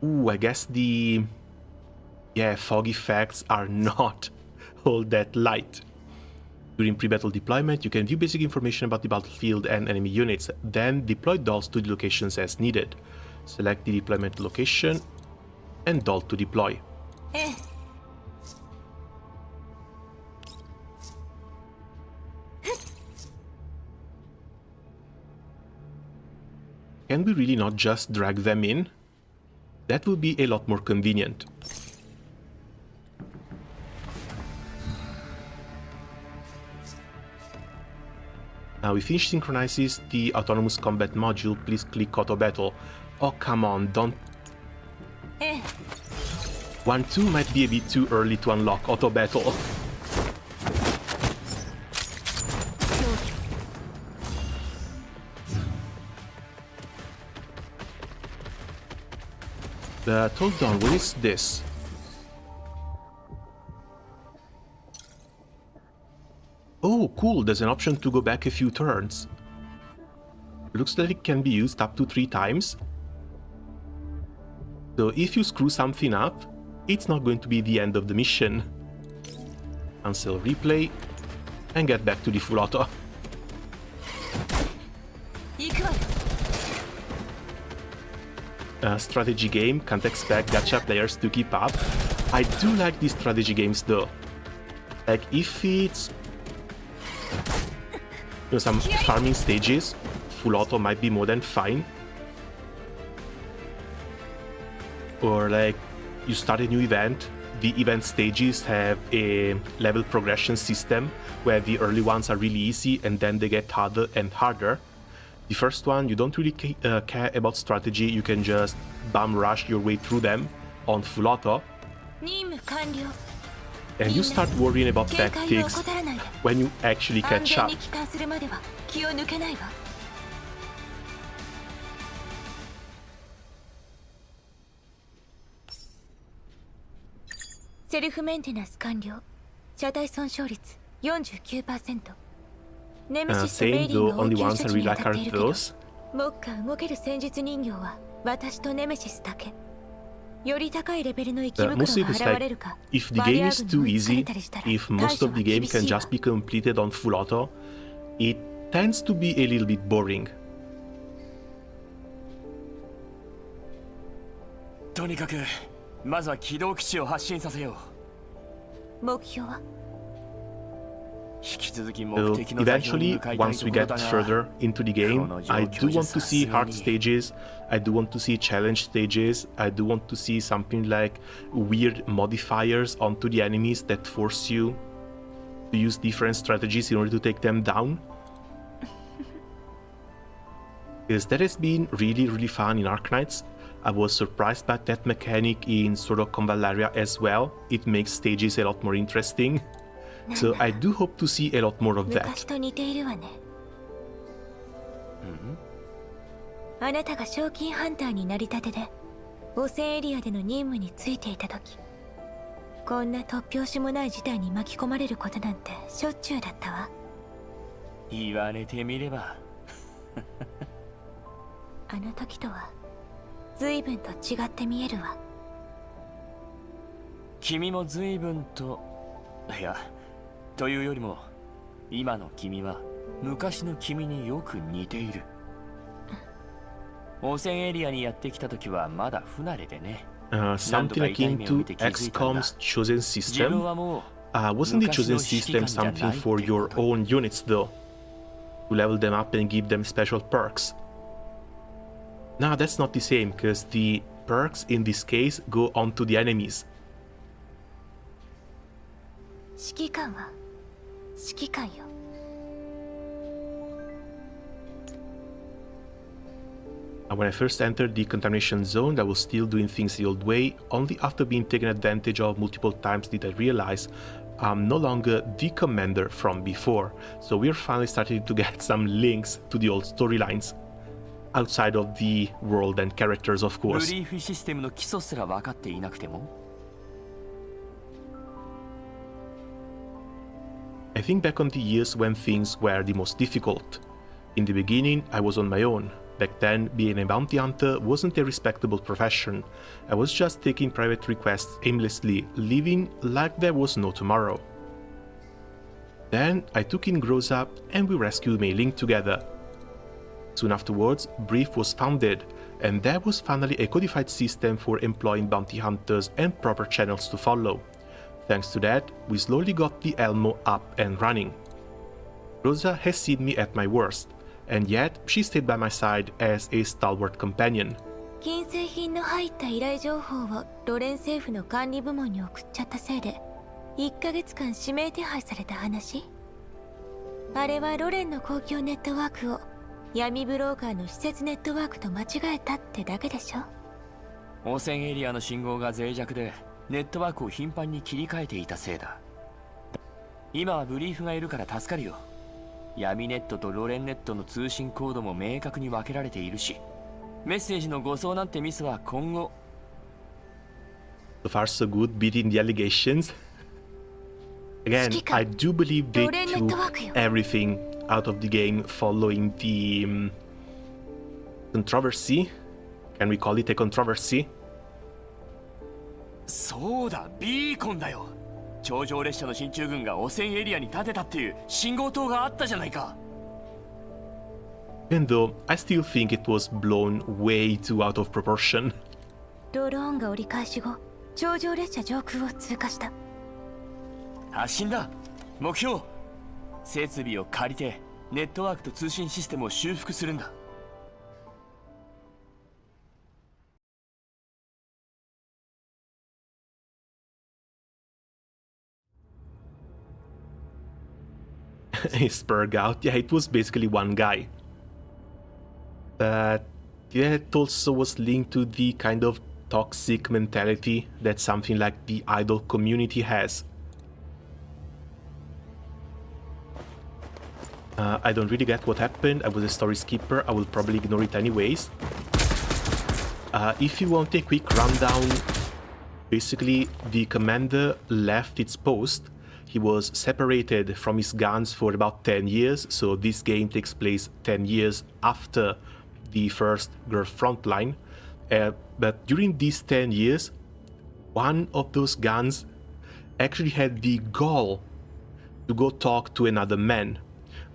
[SPEAKER 1] Ooh, I guess the yeah, fog effects are not all that light. During pre-battle deployment, you can view basic information about the battlefield and enemy units, then deploy dolls to the locations as needed. Select the deployment location and doll to deploy. Can we really not just drag them in? That would be a lot more convenient. Now, if Finish synchronizes the autonomous combat module, please click Auto Battle. Oh, come on, don't... 1-2 might be a bit too early to unlock Auto Battle. But hold on, what is this? Oh, cool, there's an option to go back a few turns. Looks like it can be used up to 3 times. So if you screw something up, it's not going to be the end of the mission. Cancel replay and get back to the full auto. A strategy game, can't expect gacha players to keep up. I do like these strategy games though. Like if it's some farming stages, full auto might be more than fine. Or like you start a new event, the event stages have a level progression system where the early ones are really easy and then they get harder and harder. The first one, you don't really care about strategy, you can just bum rush your way through them on full auto. And you start worrying about tactics when you actually catch up.
[SPEAKER 2] Self maintenance 完了。車体損傷率 49%。ネメシスとメイリンが応急処置に当たっているけど、目下動ける戦術人形は私とネメシスだけ。より高いレベルの生き袋が現れるか、
[SPEAKER 1] if the game is too easy, if most of the game can just be completed on full auto, it tends to be a little bit boring.
[SPEAKER 3] とにかくまずは起動基地を発進させよう。
[SPEAKER 2] 目標は
[SPEAKER 1] So eventually, once we get further into the game, I do want to see hard stages, I do want to see challenge stages, I do want to see something like weird modifiers onto the enemies that force you to use different strategies in order to take them down. Because that has been really fun in Arknights. I was surprised by that mechanic in Sword of Convallaria as well. It makes stages a lot more interesting. So I do hope to see a lot more of that.
[SPEAKER 2] あなたが賞金ハンターになりたてで汚染エリアでの任務についていた時、こんな突拍子もない事態に巻き込まれることなんてしょっちゅうだったわ。
[SPEAKER 3] 言われてみれば
[SPEAKER 2] あの時とは随分と違って見えるわ。
[SPEAKER 3] 君も随分と、いや、というよりも今の君は昔の君によく似ている。汚染エリアにやってきた時はまだ不慣れでね。
[SPEAKER 1] Something akin to XCOM's chosen system. Wasn't the chosen system something for your own units though? To level them up and give them special perks. No, that's not the same, because the perks in this case go onto the enemies.
[SPEAKER 2] 指揮官は指揮官よ。
[SPEAKER 1] When I first entered the contamination zone, I was still doing things the old way. Only after being taken advantage of multiple times did I realize I'm no longer the commander from before. So we're finally starting to get some links to the old storylines. Outside of the world and characters, of course.
[SPEAKER 3] ブリーフシステムの基礎すら分かっていなくても
[SPEAKER 1] I think back on the years when things were the most difficult. In the beginning, I was on my own. Back then, being a bounty hunter wasn't a respectable profession. I was just taking private requests aimlessly, living like there was no tomorrow. Then I took in Groza and we rescued Mei Ling together. Soon afterwards, Brief was founded, and there was finally a codified system for employing bounty hunters and proper channels to follow. Thanks to that, we slowly got the Elmo up and running. Rosa has seen me at my worst, and yet she stayed by my side as a stalwart companion.
[SPEAKER 2] 金製品の入った依頼情報をロレン政府の管理部門に送っちゃったせいで1ヶ月間指名手配された話。あれはロレンの公共ネットワークを闇ブローカーの施設ネットワークと間違えたってだけでしょ。
[SPEAKER 3] 汚染エリアの信号が脆弱でネットワークを頻繁に切り替えていたせいだ。今はブリーフがいるから助かるよ。闇ネットとロレンネットの通信コードも明確に分けられているし、メッセージの誤送なんてミスは今後。
[SPEAKER 1] So far so good, beating the allegations. Again, I do believe they took everything out of the game following the controversy. Can we call it a controversy?
[SPEAKER 3] そうだ、ビーコンだよ。頂上列車の進駐軍が汚染エリアに建てたっていう信号塔があったじゃないか。
[SPEAKER 1] Even though I still think it was blown way too out of proportion.
[SPEAKER 2] ドローンが折り返し後、頂上列車上空を通過した。
[SPEAKER 3] 発進だ。目標。設備を借りてネットワークと通信システムを修復するんだ。
[SPEAKER 1] A spurg out, yeah, it was basically one guy. But yeah, it also was linked to the kind of toxic mentality that something like the idol community has. I don't really get what happened. I was a story skipper. I will probably ignore it anyways. If you want a quick rundown, basically the commander left its post. He was separated from his guns for about 10 years, so this game takes place 10 years after the first girl Frontline. But during these 10 years, one of those guns actually had the gall to go talk to another man.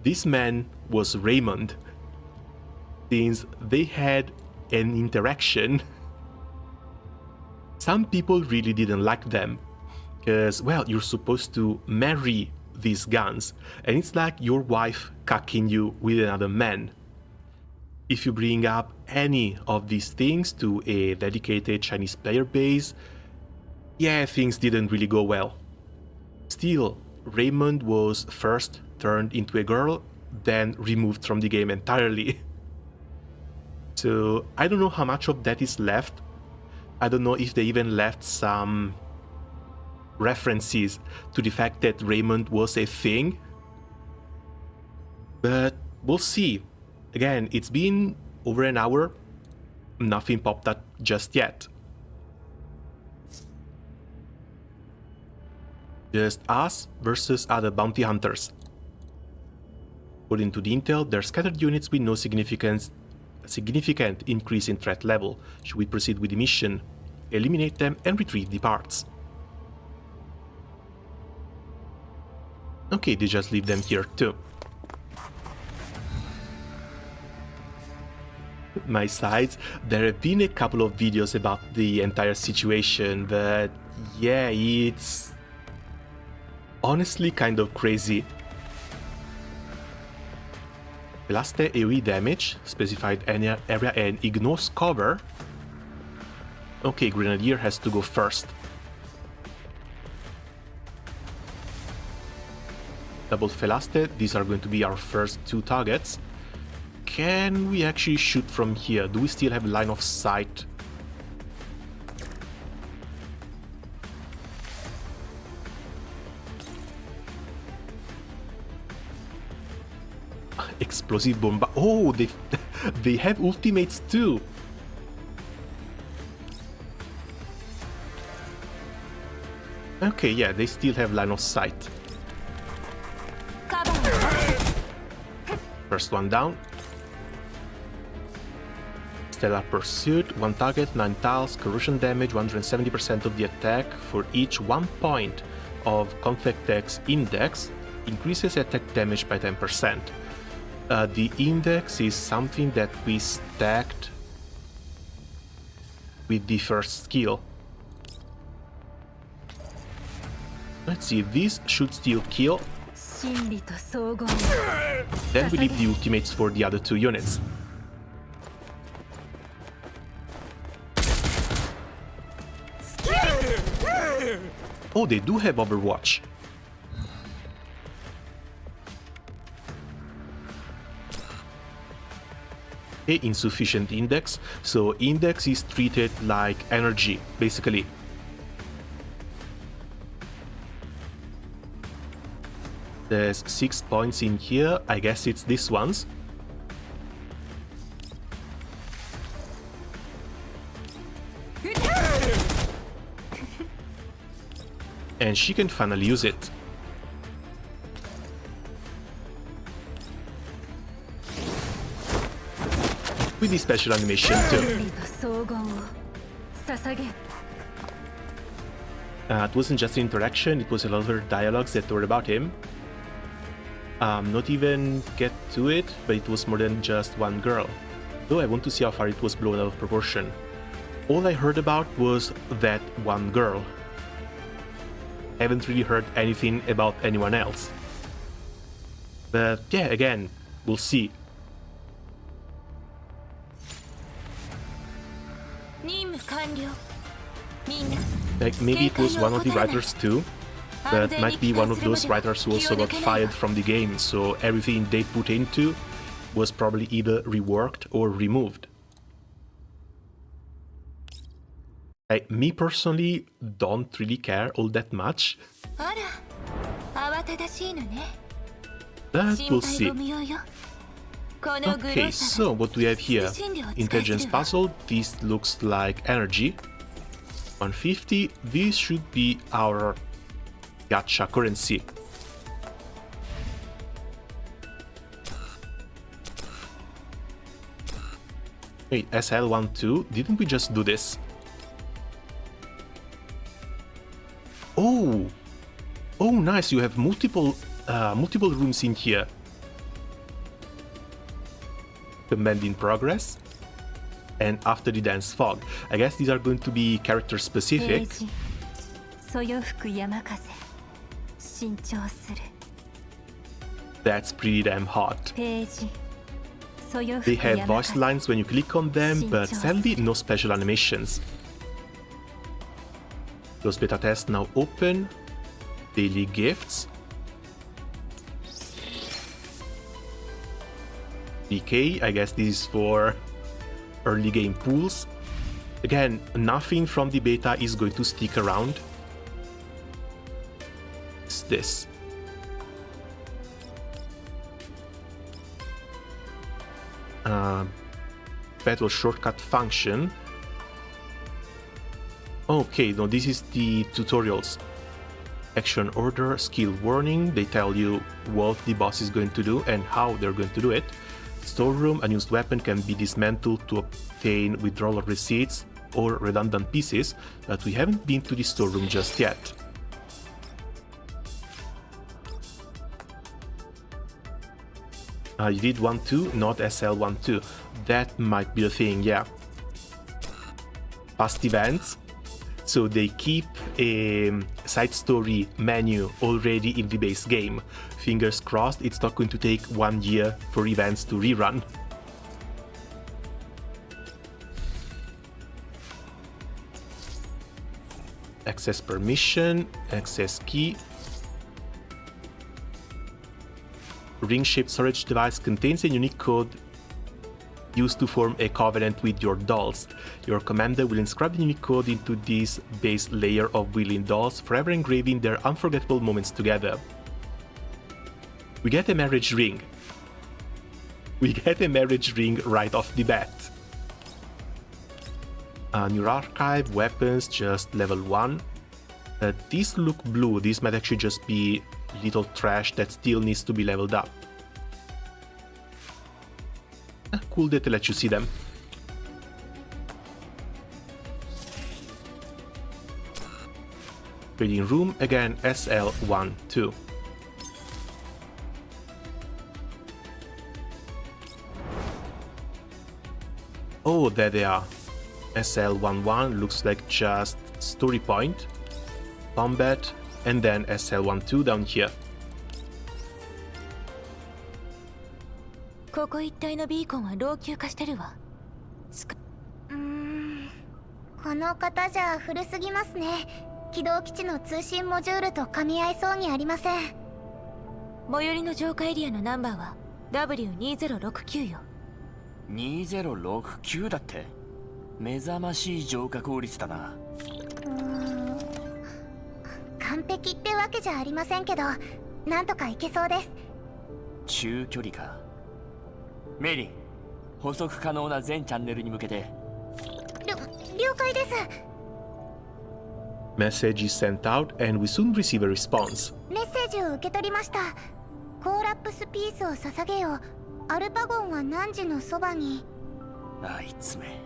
[SPEAKER 1] This man was Raymond. Since they had an interaction, some people really didn't like them. Because, well, you're supposed to marry these guns, and it's like your wife cucking you with another man. If you bring up any of these things to a dedicated Chinese player base, yeah, things didn't really go well. Still, Raymond was first turned into a girl, then removed from the game entirely. So, I don't know how much of that is left. I don't know if they even left some references to the fact that Raymond was a thing, but we'll see. Again, it's been over an hour, nothing popped up just yet. Just us versus other bounty hunters. According to the intel, they're scattered units with no significant increase in threat level. Should we proceed with the mission? Eliminate them and retrieve the parts. Okay, they just leave them here too. My sides, there have been a couple of videos about the entire situation, but yeah, it's honestly kind of crazy. Blaster AoE damage, specified area and ignores cover. Okay, Grenadier has to go first. Double Felaste, these are going to be our first two targets. Can we actually shoot from here? Do we still have line of sight? Explosive bomba. Oh, they have ultimates too. Okay, yeah, they still have line of sight. First one down. Stellar Pursuit, 1 target, 9 tiles, corrosion damage, 170% of the attack. For each 1 point of Conflict X index, increases attack damage by 10%. The index is something that we stacked with the first skill. Let's see, this should still kill. Then we leave the ultimates for the other 2 units. Oh, they do have Overwatch. Okay, insufficient index. So index is treated like energy, basically. There's 6 points in here. I guess it's this one's. And she can finally use it. With the special animation too. It wasn't just an interaction, it was a lot of other dialogues that were about him. Not even get to it, but it was more than just one girl. Though I want to see how far it was blown out of proportion. All I heard about was that one girl. Haven't really heard anything about anyone else. But yeah, again, we'll see. Like, maybe it was one of the writers too, but might be one of those writers who also got fired from the game, so everything they put into was probably either reworked or removed. Me personally don't really care all that much, but we'll see. Okay, so what do we have here? Intelligence puzzle, this looks like energy. 150, this should be our gacha currency. Wait, SL12, didn't we just do this? Oh! Oh, nice, you have multiple rooms in here. Command in progress. And after the dance fog. I guess these are going to be character specific. That's pretty damn hot. They have voice lines when you click on them, but sadly no special animations. Those beta tests now open. Daily gifts. DK, I guess this is for early game pools. Again, nothing from the beta is going to stick around. It's this. Battle shortcut function. Okay, no, this is the tutorials. Action order, skill warning, they tell you what the boss is going to do and how they're going to do it. Storeroom, unused weapon can be dismantled to obtain withdrawal receipts or redundant pieces, but we haven't been to the storeroom just yet. You did 1-2, not SL12. That might be the thing, yeah. Past events. So they keep a side story menu already in the base game. Fingers crossed it's not going to take 1 year for events to rerun. Access permission, access key. Ring-shaped storage device contains a unique code used to form a covenant with your dolls. Your commander will inscribe the unique code into this base layer of willing dolls, forever engraving their unforgettable moments together. We get a marriage ring. We get a marriage ring right off the bat. New archive, weapons, just level 1. These look blue, these might actually just be little trash that still needs to be leveled up. Cool that they let you see them. Reading room, again SL12. Oh, there they are. SL11 looks like just story point, combat, and then SL12 down here.
[SPEAKER 2] ここ一帯のビーコンは老朽化してるわ。
[SPEAKER 5] この方じゃ古すぎますね。軌道基地の通信モジュールと噛み合いそうにありません。
[SPEAKER 2] 最寄りの浄化エリアのナンバーは W2069 よ。
[SPEAKER 3] 2069だって。目覚ましい浄化効率だな。
[SPEAKER 5] 完璧ってわけじゃありませんけど、なんとかいけそうです。
[SPEAKER 3] 中距離か。メイリン、補足可能な全チャンネルに向けて。
[SPEAKER 5] 了解です。
[SPEAKER 1] Message is sent out and we soon receive a response.
[SPEAKER 5] メッセージを受け取りました。コーラップスピースを捧げよ。アルパゴンは汝のそばに。
[SPEAKER 3] あいつめ。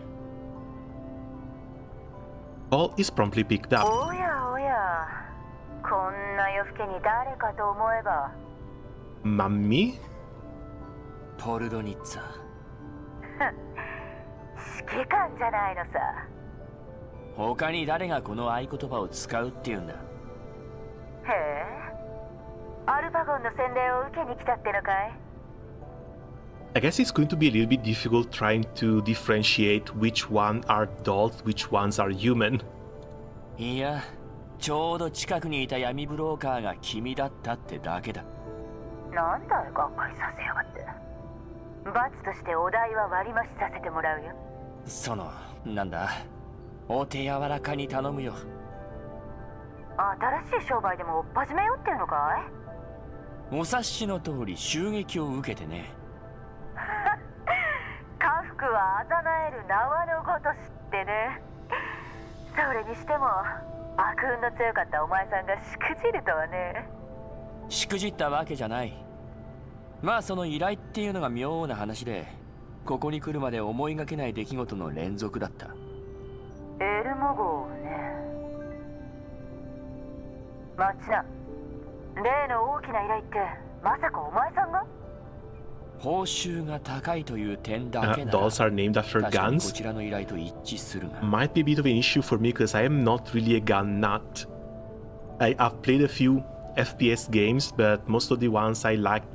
[SPEAKER 1] Call is promptly picked up.
[SPEAKER 7] おやおや、こんな夜更けに誰かと思えば。
[SPEAKER 1] Mammi?
[SPEAKER 3] ポルドニッツァ。
[SPEAKER 7] 指揮官じゃないのさ。
[SPEAKER 3] 他に誰がこの合言葉を使うっていうんだ。
[SPEAKER 7] へえ、アルパゴンの洗礼を受けに来たってのかい？
[SPEAKER 1] I guess it's going to be a little bit difficult trying to differentiate which one are dolls, which ones are human.
[SPEAKER 3] いや、ちょうど近くにいた闇ブローカーが君だったってだけだ。
[SPEAKER 7] なんだい、がっかりさせやがって。罰としてお代は割増しさせてもらうよ。
[SPEAKER 3] なんだ、お手柔らかに頼むよ。
[SPEAKER 7] 新しい商売でも追っ始めようっていうのかい？
[SPEAKER 3] お察しの通り襲撃を受けてね。
[SPEAKER 7] 家福はあざなえる縄のごとしってね。それにしても悪運の強かったお前さんがしくじるとはね。
[SPEAKER 3] しくじったわけじゃない。まあその依頼っていうのが妙な話で、ここに来るまで思いがけない出来事の連続だった。
[SPEAKER 7] エルモ号ね。待ちな。例の大きな依頼ってまさかお前さんが？
[SPEAKER 3] 報酬が高いという点だけなら、
[SPEAKER 1] Dolls are named after
[SPEAKER 3] 確かにこ
[SPEAKER 1] guns.
[SPEAKER 3] ちらの依頼と一致するが。
[SPEAKER 1] Might be a bit of an issue for me because I am not really a gun nut. I've played a few FPS games, but most of the ones I liked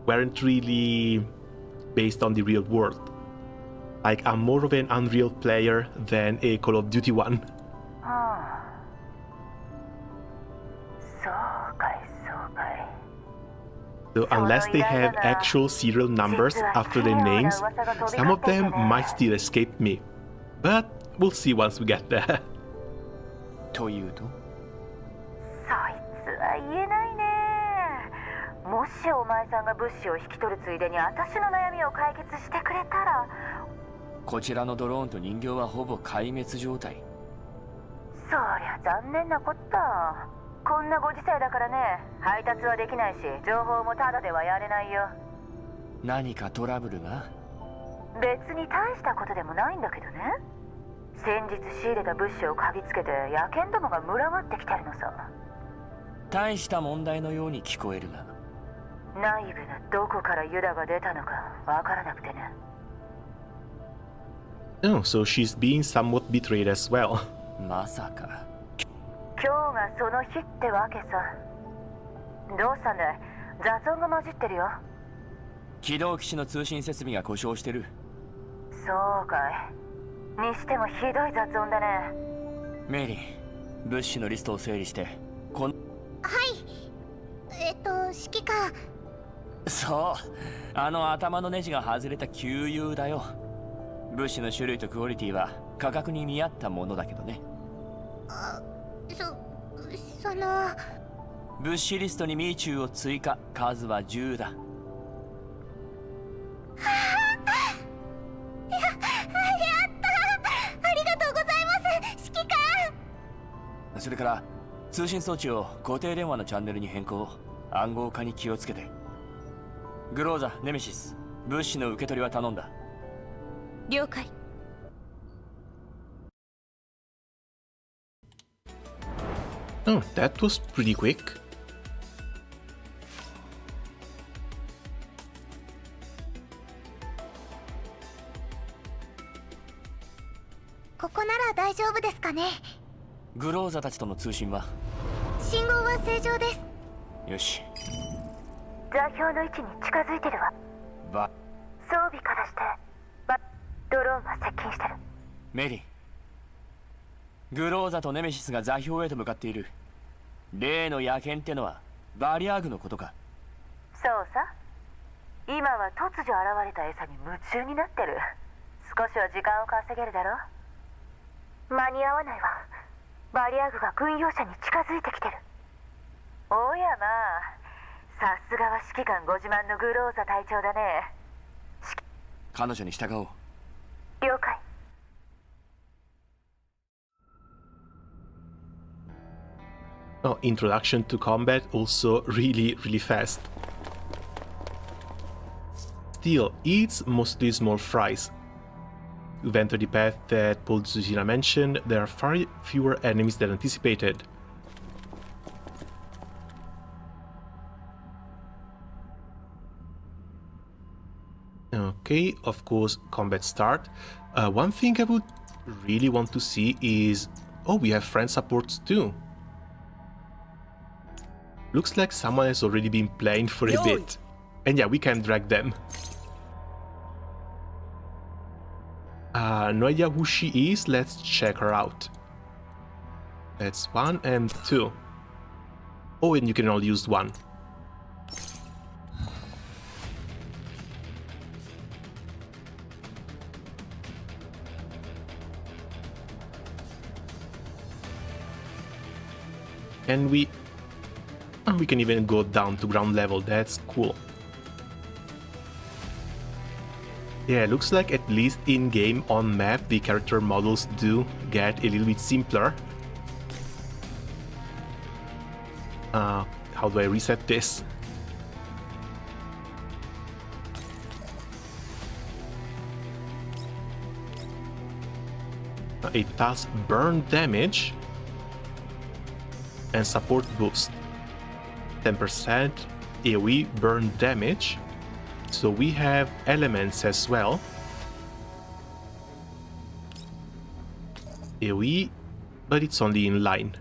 [SPEAKER 1] weren't really based on the real world. Like, I'm more of an Unreal player than a Call of Duty one.
[SPEAKER 7] はあ。そうかいそうかい。
[SPEAKER 1] So unless they have actual serial numbers after their names, some of them might still escape me. But we'll see once we get there.
[SPEAKER 3] というと？
[SPEAKER 7] そいつは言えないね。もしお前さんが物資を引き取るついでに私の悩みを解決してくれたら。
[SPEAKER 3] こちらのドローンと人形はほぼ壊滅状態。
[SPEAKER 7] そりゃ残念なこった。こんなご時世だからね、配達はできないし情報もタダではやれないよ。
[SPEAKER 3] 何かトラブルが？
[SPEAKER 7] 別に大したことでもないんだけどね。先日仕入れた物資を嗅ぎつけて野犬どもが群がってきてるのさ。
[SPEAKER 3] 大した問題のように聞こえるが。
[SPEAKER 7] 内部のどこからユダが出たのかわからなくてね。
[SPEAKER 1] Oh, so she's being somewhat betrayed as well.
[SPEAKER 3] まさか。
[SPEAKER 7] 今日がその日ってわけさ。どうしたんだい？雑音が混じってるよ。
[SPEAKER 3] 起動機種の通信設備が故障してる。
[SPEAKER 7] そうかい。にしてもひどい雑音だね。
[SPEAKER 3] メイリン、物資のリストを整理して。
[SPEAKER 5] はい。指揮官。
[SPEAKER 3] そう、あの頭のネジが外れた給油だよ。物資の種類とクオリティは価格に見合ったものだけどね。
[SPEAKER 5] その
[SPEAKER 3] 物資リストにミーチューを追加、数は10だ。
[SPEAKER 5] やったありがとうございます指揮官。
[SPEAKER 3] それから通信装置を固定電話のチャンネルに変更、暗号化に気をつけて。グローザ、ネメシス、物資の受け取りは頼んだ。
[SPEAKER 2] 了解。
[SPEAKER 1] Oh, that was pretty quick.
[SPEAKER 5] ここなら大丈夫ですかね。
[SPEAKER 3] グローザたちとの通信は？
[SPEAKER 5] 信号は正常です。
[SPEAKER 3] よし。
[SPEAKER 7] 座標の位置に近づいてるわ。装備からしてドローンが接近してる。
[SPEAKER 3] メリー、グローザとネメシスが座標へと向かっている。例の野犬ってのはバリアーグのことか？
[SPEAKER 7] そうさ、今は突如現れた餌に夢中になってる。少しは時間を稼げるだろ。間に合わないわ。バリアーグが軍用車に近づいてきてる。おやまあ、さすがは指揮官ご自慢のグローザ隊長だね。
[SPEAKER 3] 彼女に従おう。
[SPEAKER 7] 了解。
[SPEAKER 1] Oh, introduction to combat also really fast. Still, it's mostly small fries. To enter the path that Paul Susina mentioned, there are far fewer enemies than anticipated. Okay, of course, combat start. One thing I would really want to see is... Oh, we have friend supports too. Looks like someone has already been playing for a bit. And yeah, we can drag them. No idea who she is, let's check her out. That's 1 and 2. Oh, and you can only use 1. And we can even go down to ground level, that's cool. Yeah, looks like at least in-game on map the character models do get a little bit simpler. How do I reset this? It does burn damage and support boost. 10% AoE burn damage. So we have elements as well. AoE, but it's only in line.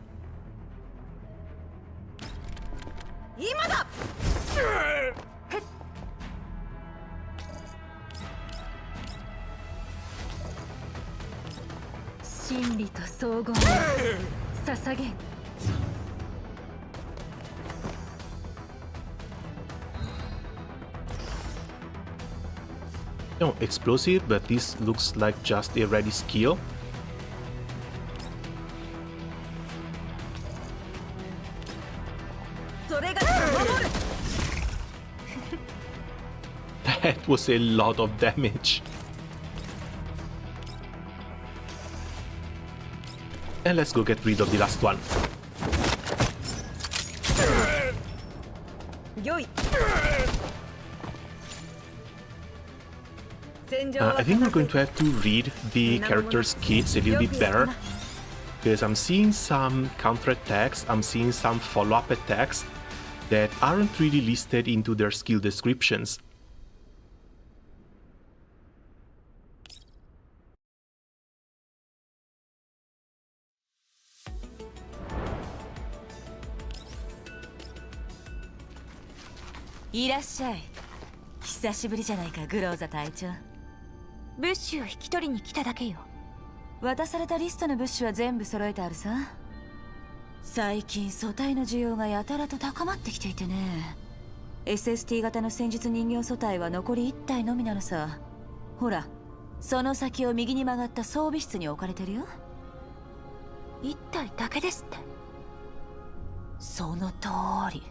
[SPEAKER 1] No, explosive, but this looks like just a ready skill. That was a lot of damage. And let's go get rid of the last one. I think we're going to have to read the characters' kits a little bit better, because I'm seeing some counter-attacks, I'm seeing some follow-up attacks that aren't really listed into their skill descriptions.
[SPEAKER 6] Irashai. 久しぶりじゃないか、グローザ隊長。
[SPEAKER 2] 物資を引き取りに来ただけよ。
[SPEAKER 6] 渡されたリストの物資は全部揃えてあるさ。最近素体の需要がやたらと高まってきていてね。SST 型の戦術人形素体は残り1体のみなのさ。ほら、その先を右に曲がった装備室に置かれてるよ。
[SPEAKER 2] 1体だけですって。
[SPEAKER 6] その通り。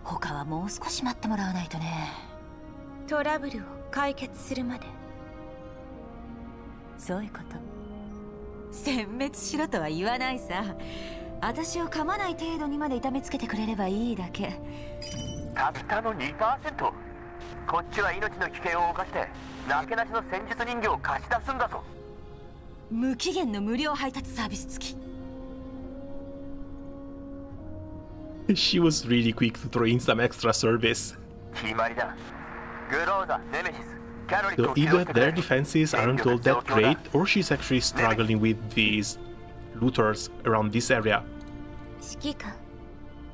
[SPEAKER 6] 他はもう少し待ってもらわないとね。
[SPEAKER 2] トラブルを解決するまで。
[SPEAKER 6] そういうこと。殲滅しろとは言わないさ。私を噛まない程度にまで痛めつけてくれればいいだけ。
[SPEAKER 4] たったの 2%。 こっちは命の危険を冒してなけなしの戦術人形を貸し出すんだぞ。
[SPEAKER 6] 無期限の無料配達サービス付き。
[SPEAKER 1] She was really quick to throw in some extra service.
[SPEAKER 4] 決まりだ。グローザ、ネメシス、キャロリッ
[SPEAKER 1] So
[SPEAKER 4] クを起用
[SPEAKER 1] either
[SPEAKER 4] してくれ。
[SPEAKER 1] their defenses aren't all that great, or she's actually struggling with these looters around this area.
[SPEAKER 2] 指揮官、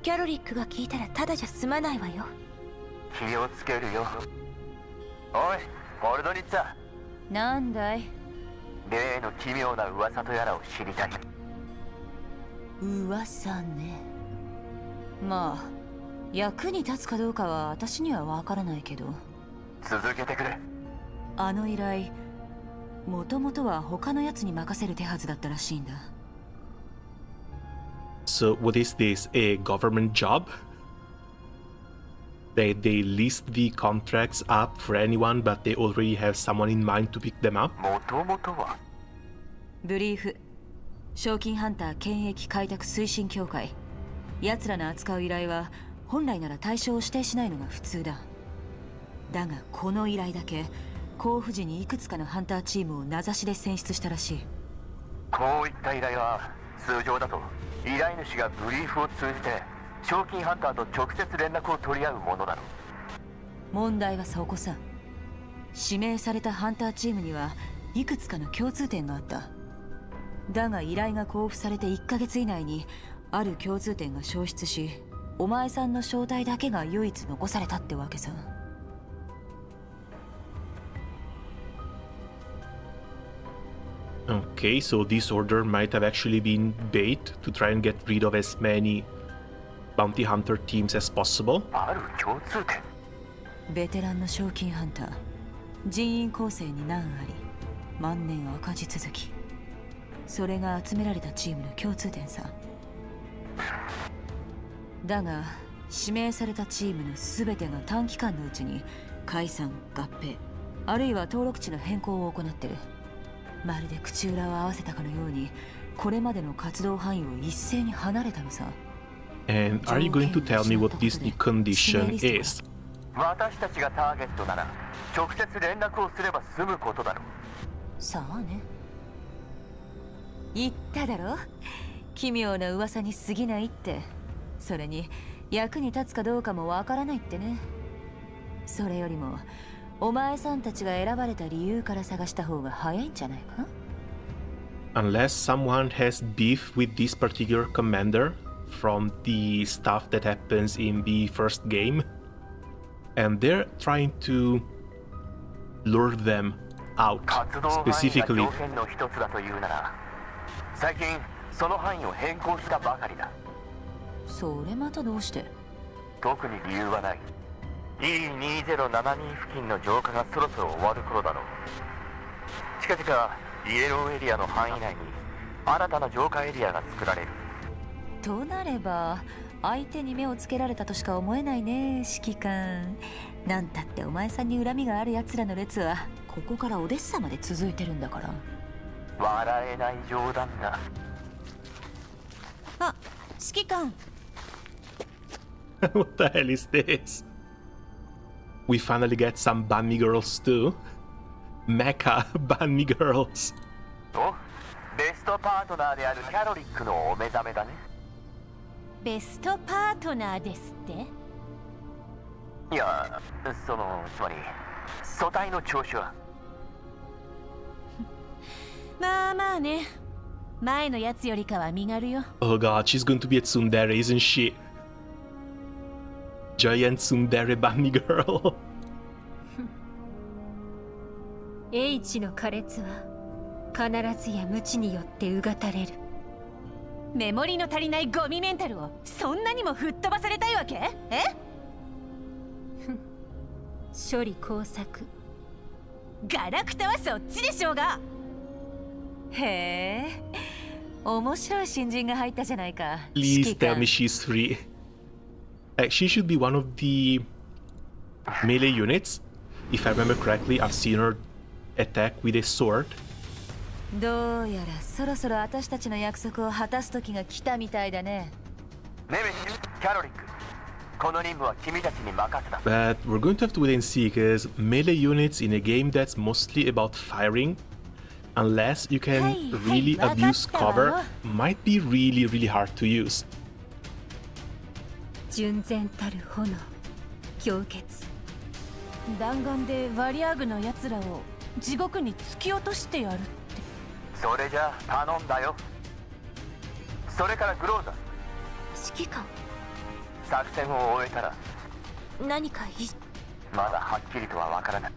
[SPEAKER 2] キャロリックが聞いたらただじゃ済まないわよ。
[SPEAKER 4] 気をつけるよ。おい、ボルドニッツァ。
[SPEAKER 6] なんだい？
[SPEAKER 4] 例の奇妙な噂とやらを知りたい。
[SPEAKER 6] 噂ね。まあ役に立つかどうかは私にはわからないけど。
[SPEAKER 4] 続けてくれ。
[SPEAKER 6] あの依頼、もともとは他のやつに任せる手はずだったらしいんだ。
[SPEAKER 1] So what is this? A government job? They list the contracts up for anyone, but they already have someone in mind to pick them up?
[SPEAKER 4] もともとは
[SPEAKER 6] ブリーフ、賞金ハンター権益開拓推進協会。奴らの扱う依頼は本来なら対象を指定しないのが普通だ。だがこの依頼だけ交付時にいくつかのハンターチームを名指しで選出したらしい。
[SPEAKER 4] こういった依頼は通常だと依頼主がブリーフを通じて賞金ハンターと直接連絡を取り合うものだろう。
[SPEAKER 6] 問題はそこさ。指名されたハンターチームにはいくつかの共通点があった。だが依頼が交付されて1ヶ月以内にある共通点が消失し、お前さんの正体だけが唯一残されたってわけさ。
[SPEAKER 1] Okay, so this order might have actually been bait to try and get rid of as many bounty hunter teams as possible.
[SPEAKER 4] ある共通点。
[SPEAKER 6] ベテランの賞金ハンター、人員構成に難あり、万年赤字続き。それが集められたチームの共通点さ。だが指名されたチームの全てが短期間のうちに解散、合併、あるいは登録地の変更を行ってる。まるで口裏を合わせたかのようにこれまでの活動範囲を一斉に離れたのさ。
[SPEAKER 1] And are you going to tell me what this new condition is?
[SPEAKER 4] 私たちがターゲットなら直接連絡をすれば済むことだろう。
[SPEAKER 6] さあね。言っただろ、奇妙な噂に過ぎないって。それに役に立つかどうかもわからないってね。それよりもお前さんたちが選ばれた理由から探した方が早いんじゃないか。
[SPEAKER 1] Unless someone has beef with this particular commander from the stuff that happens in the first game, and they're trying to lure them out
[SPEAKER 4] 活動範囲が
[SPEAKER 1] specifically.
[SPEAKER 4] 条件の一つだというなら、最近その範囲を変更したばかりだ。
[SPEAKER 6] それまたどうして？
[SPEAKER 4] 特に理由はない。E2072 付近の浄化がそろそろ終わる頃だろう。近々イエローエリアの範囲内に新たな浄化エリアが作られる。
[SPEAKER 6] となれば相手に目をつけられたとしか思えないね、指揮官。なんたってお前さんに恨みがある奴らの列はここからオデッサまで続いてるんだから。
[SPEAKER 4] 笑えない冗談だ。
[SPEAKER 6] あ、指揮官。
[SPEAKER 1] What the hell is this? We finally get some bunny girls too. Mecha bunny girls.
[SPEAKER 4] お、ベストパートナーであるキャロリックのお目覚めだね。
[SPEAKER 2] ベストパートナーですって？
[SPEAKER 4] いや、つまり素体の調子は。
[SPEAKER 2] まあまあね。前のやつよりかは身軽よ。
[SPEAKER 1] Oh god, she's going to be a tsundere, isn't she? Giant tsundere bunny girl.
[SPEAKER 2] H の苛烈は必ずや無知によってうがたれる。メモリの足りないゴミメンタルをそんなにも吹っ飛ばされたいわけ？え？処理工作。ガラクタはそっちでしょうが。
[SPEAKER 6] へえ、面白い新人が入ったじゃないか。
[SPEAKER 1] Please
[SPEAKER 6] 指揮
[SPEAKER 1] tell
[SPEAKER 6] 官。
[SPEAKER 1] me she's free. She should be one of the melee units. If I remember correctly, I've seen her attack with a sword.
[SPEAKER 6] どうやらそろそろ私たちの約束を果たす時が来たみたいだね。
[SPEAKER 4] ネメシス、キャロリック、この任務は君たちに任せた。
[SPEAKER 1] But we're going to have to wait and see, because melee units in a game that's mostly about firing, unless you can really abuse cover, might be really hard to use.
[SPEAKER 6] 純然たる炎氷結弾丸でワリアーグのやつらを地獄に突き落としてやるって。
[SPEAKER 4] それじゃあ頼んだよ。それからグローザ、
[SPEAKER 2] 指揮官、
[SPEAKER 4] 作戦を終えたら
[SPEAKER 2] 何か
[SPEAKER 4] まだはっきりとはわからない。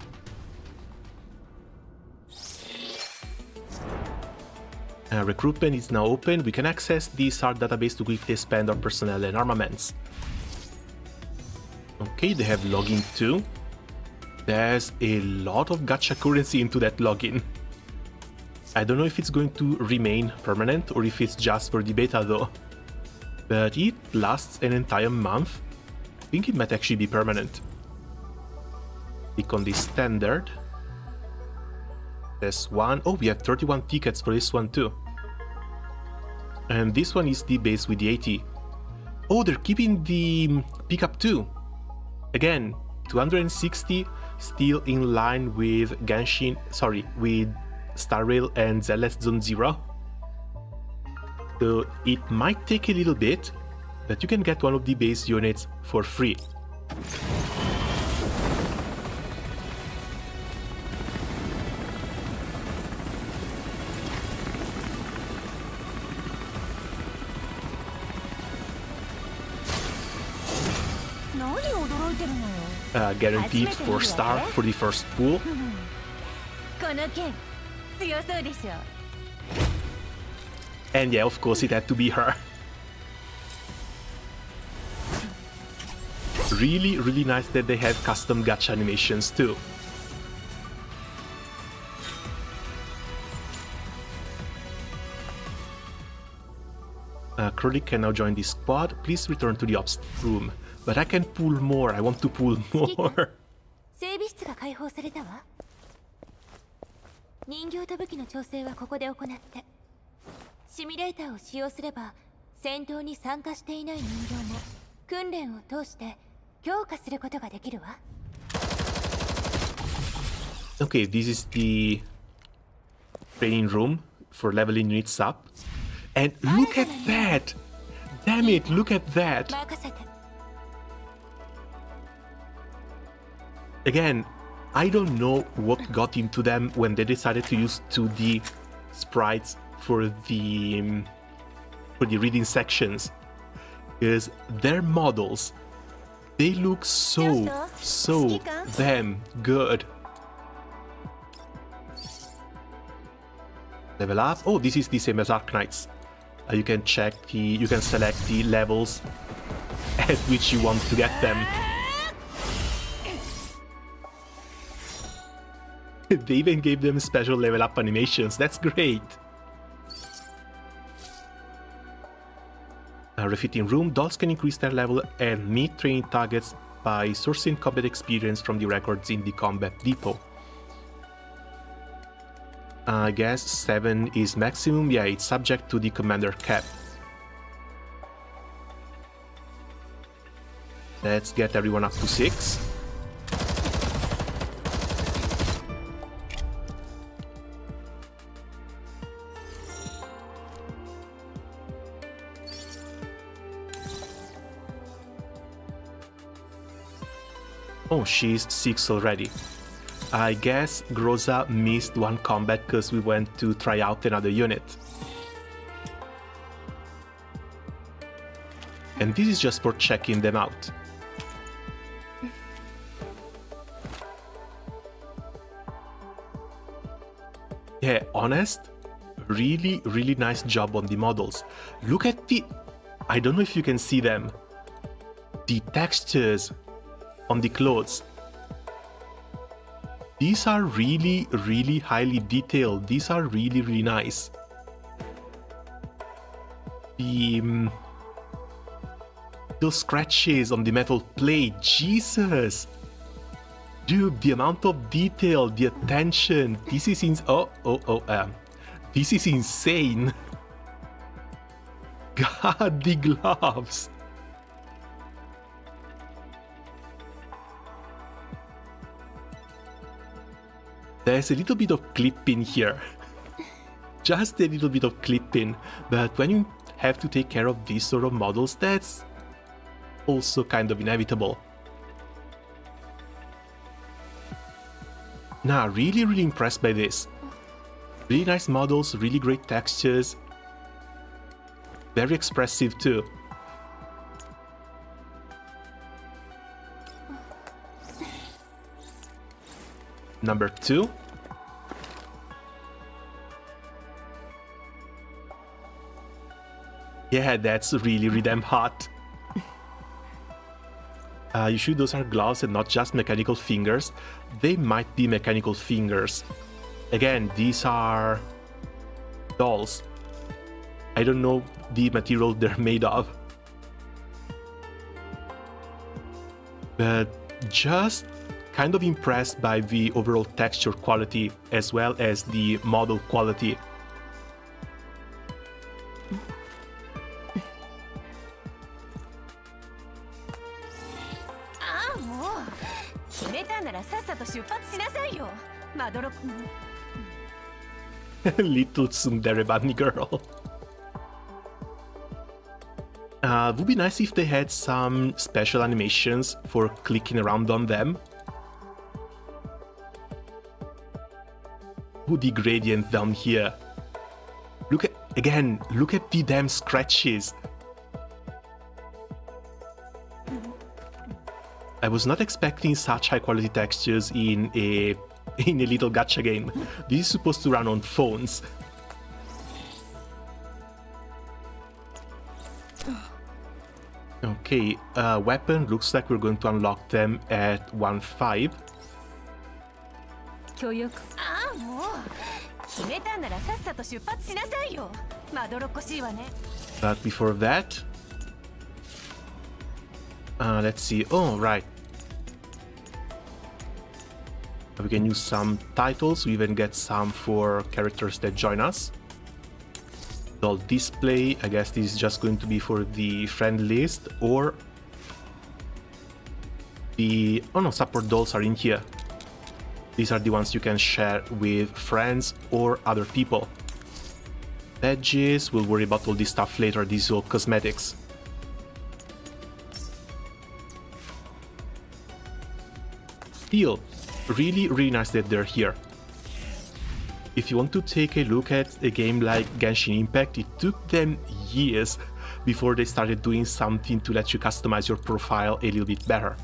[SPEAKER 1] Recruitment is now open. We can access the SAR database to quickly expand our personnel and armaments. Okay, they have login too. There's a lot of gacha currency into that login. I don't know if it's going to remain permanent or if it's just for the beta though. But it lasts an entire month. I think it might actually be permanent. Click on the standard. There's one. Oh, we have 31 tickets for this one too. And this one is the base with the 80. Oh, they're keeping the pickup too. Again, 260, still in line with Genshin, sorry, with Star Rail and Zelest Zone Zero. So it might take a little bit, but you can get one of the base units for free. Guaranteed 4-star for the first pool. And yeah, of course it had to be her. Really, really nice that they have custom gacha animations too. Curly can now join the squad. Please return to the ops room. But I can pull more. I want to pull more.
[SPEAKER 2] 整備室が開放されたわ。人形と武器の調整はここで行って、シミュレーターを使用すれば戦闘に参加していない人形も訓練を通して強化することができるわ。
[SPEAKER 1] Okay, this is the training room for leveling units up. And look at that! Damn it, look at that! Again, I don't know what got into them when they decided to use 2D sprites for the reading sections, because their models, they look so damn good. Level up. Oh, this is the same as Arc-Knights. You can select the levels at which you want to get them. They even gave them special level up animations. That's great. Refitting room. Dolls can increase their level and meet training targets by sourcing combat experience from the records in the combat depot. I guess 7 is maximum. Yeah, it's subject to the commander cap. Let's get everyone up to 6. Oh, she's 6 already. I guess Groza missed one combat because we went to try out another unit. And this is just for checking them out. Yeah, honest, really, really nice job on the models. Look at the... I don't know if you can see them. The textures on the clothes. These are really, really highly detailed. These are really, really nice. The those scratches on the metal plate, Jesus! Dude, the amount of detail, the attention. This is this is insane. God, the gloves. There's a little bit of clipping here. Just a little bit of clipping. But when you have to take care of these sort of models, that's also kind of inevitable. Nah, really impressed by this. Really nice models, really great textures. Very expressive too. Number 2. Yeah, that's really damn hot. You sure those are gloves and not just mechanical fingers? They might be mechanical fingers. Again, these are dolls. I don't know the material they're made of. But just kind of impressed by the overall texture quality as well as the model quality. Little tsundere bunny girl. Would be nice if they had some special animations for clicking around on them. Ooh, the gradient down here. Look at the damn scratches. I was not expecting such high quality textures in a little gacha game. This is supposed to run on phones. Okay, weapon, looks like we're going to unlock them at 1.5. But before that, let's see. Oh, right. We can use some titles. We even get some for characters that join us. Doll display. I guess this is just going to be for the friend list, or the... Oh no, support dolls are in here. These are the ones you can share with friends or other people. Badges, we'll worry about all this stuff later. These are all cosmetics. Still, really nice that they're here. If you want to take a look at a game like Genshin Impact, it took them years before they started doing something to let you customize your profile a little bit better.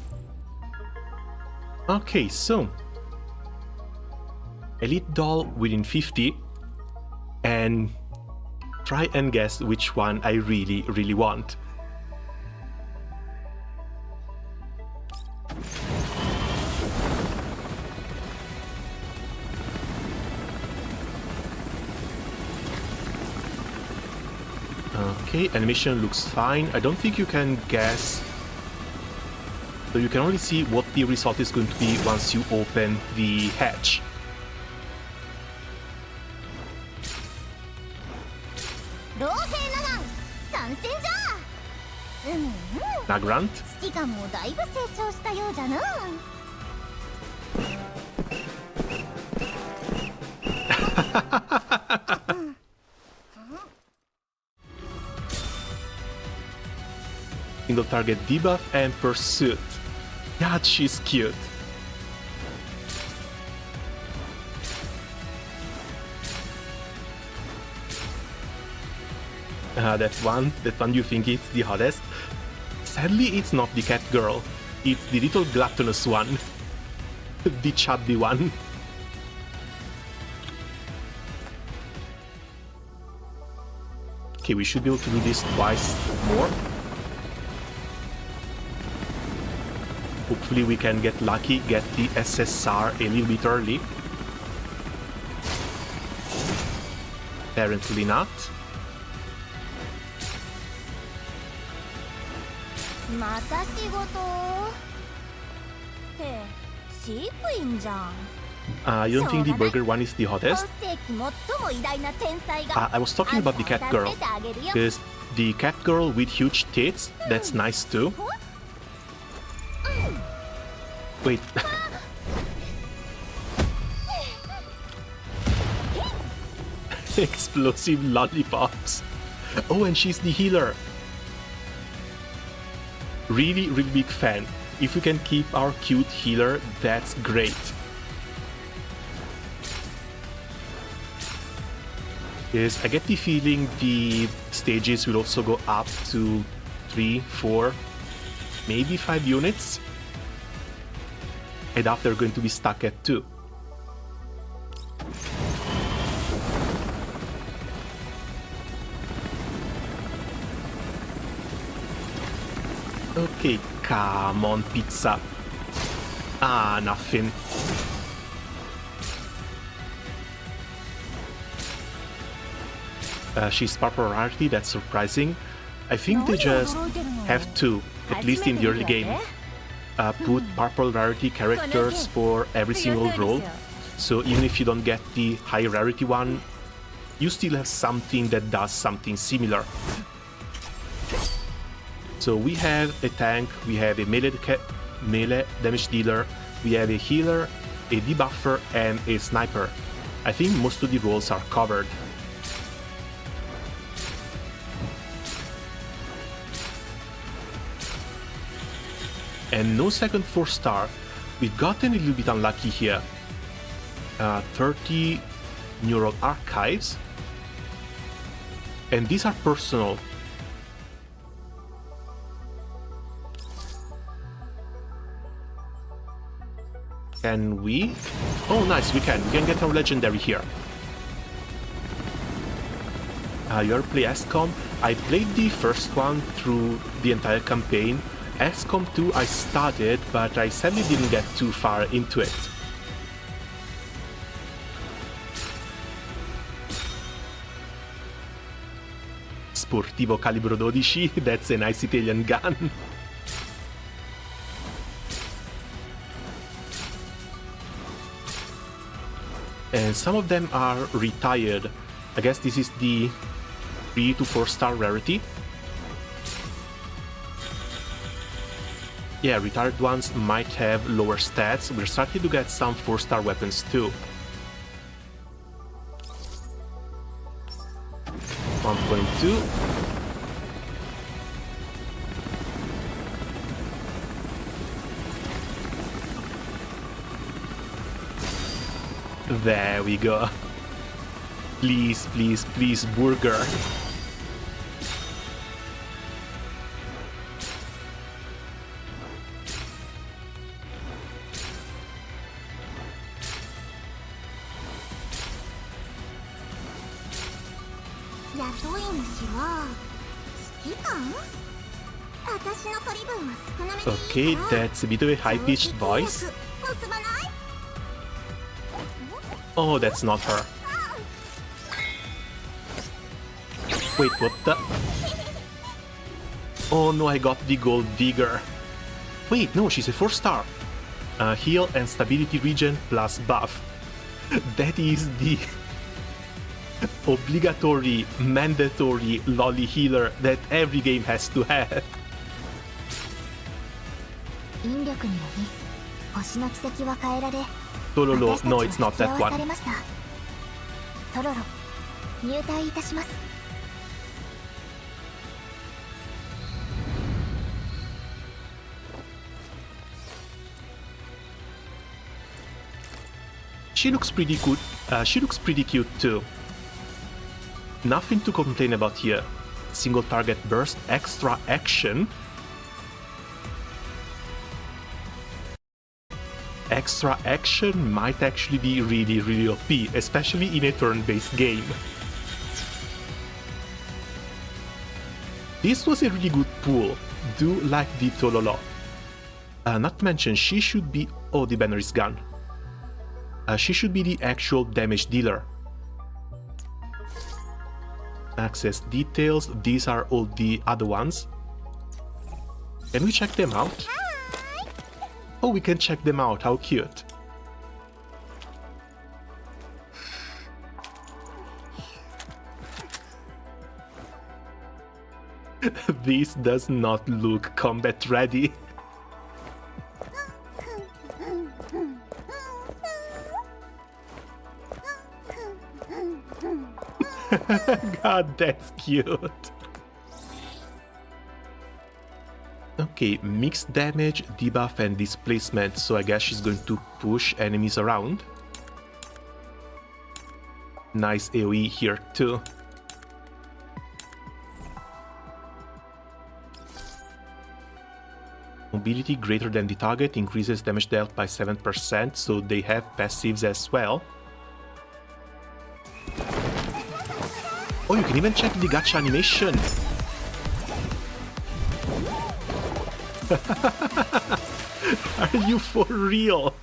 [SPEAKER 1] Okay, so Elite doll within 50, and try and guess which one I really want. Okay, animation looks fine. I don't think you can guess. So you can only see what the result is going to be once you open the hatch. Nagrant. Single target debuff and pursuit. God, she's cute. That one you think it's the hottest? Sadly, it's not the cat girl. It's the little gluttonous one. The chubby one. Okay, we should be able to do this twice more. Hopefully we can get lucky, get the SSR a little bit early. Apparently not. You don't think the burger one is the hottest? I was talking about the cat girl. Because the cat girl with huge tits, that's nice too. Wait. Explosive lollipops. Oh, and she's the healer. Really, really big fan. If we can keep our cute healer, that's great. Yes, I get the feeling the stages will also go up to 3, 4, maybe 5 units. And after going to be stuck at 2. Okay, come on, pizza. Ah, nothing. She's purple rarity, that's surprising. I think they just have to, at least in the early game, put purple rarity characters for every single role. So even if you don't get the high rarity one, you still have something that does something similar. So we have a tank, we have a melee damage dealer, we have a healer, a debuffer, and a sniper. I think most of the roles are covered. And no second 4-star. We've gotten a little bit unlucky here. 30 neural archives. And these are personal. Can we? Oh, nice, we can. We can get our legendary here. Your play XCOM. I played the first one through the entire campaign. XCOM 2 I started, but I sadly didn't get too far into it. Sportivo calibro 12, that's a nice Italian gun. And some of them are retired. I guess this is the 3 to 4-star rarity. Yeah, retired ones might have lower stats. We're starting to get some 4-star weapons too. 1.2. There we go. Please, please, please, burger. Okay, that's a bit of a high-pitched voice. Oh, that's not her. Wait, what the? Oh no, I got the gold digger. Wait, no, she's a 4-star. Heal and stability regen plus buff. That is the obligatory, mandatory lolly healer that every game has to have. Tololo, no, it's not that one. She looks pretty good. She looks pretty cute too. Nothing to complain about here. Single target burst, extra action. Extra action might actually be really, really OP, especially in a turn-based game. This was a really good pull. Do like the Tololo. Not to mention, she should be... Oh, the banner is gone. She should be the actual damage dealer. Access details. These are all the other ones. Can we check them out? Oh, we can check them out. How cute. This does not look combat ready. God, that's cute. Okay, mixed damage, debuff, and displacement. So I guess she's going to push enemies around. Nice AoE here too. Mobility greater than the target increases damage dealt by 7%, so they have passives as well. Oh, you can even check the gacha animation! Are you for real?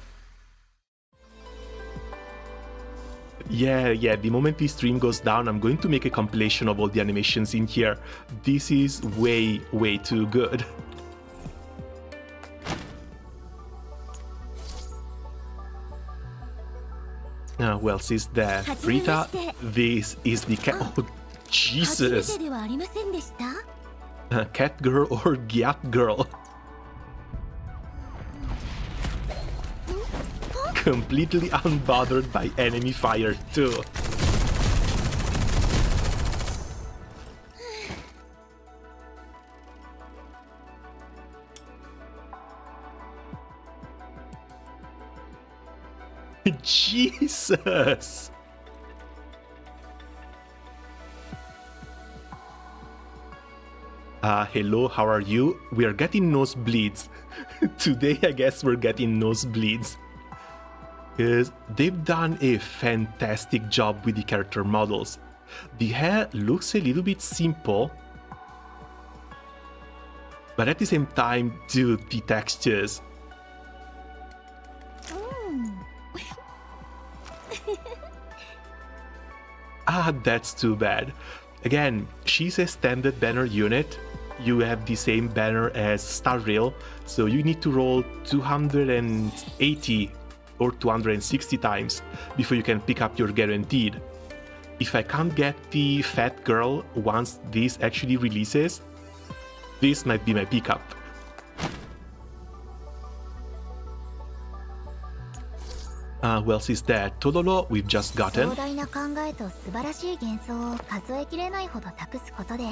[SPEAKER 1] Yeah, the moment this stream goes down, I'm going to make a compilation of all the animations in here. This is way too good. Who else is there? Rita, this is the cat. Oh, Jesus! Cat girl or Gyat girl? Completely unbothered by enemy fire too. Jesus! Hello, how are you? We are getting nosebleeds. Today, I guess we're getting nosebleeds. Because they've done a fantastic job with the character models. The hair looks a little bit simple, but at the same time, dude, the textures. That's too bad. Again, she's a standard banner unit. You have the same banner as Star Rail, so you need to roll 280 or 260 times before you can pick up your guaranteed. If I can't get the fat girl once this actually releases, this might be my pickup. Who else is there? Todolo, we've just gotten.
[SPEAKER 5] 壮大な考えと素晴らしい幻想を数えきれないほど託すことで、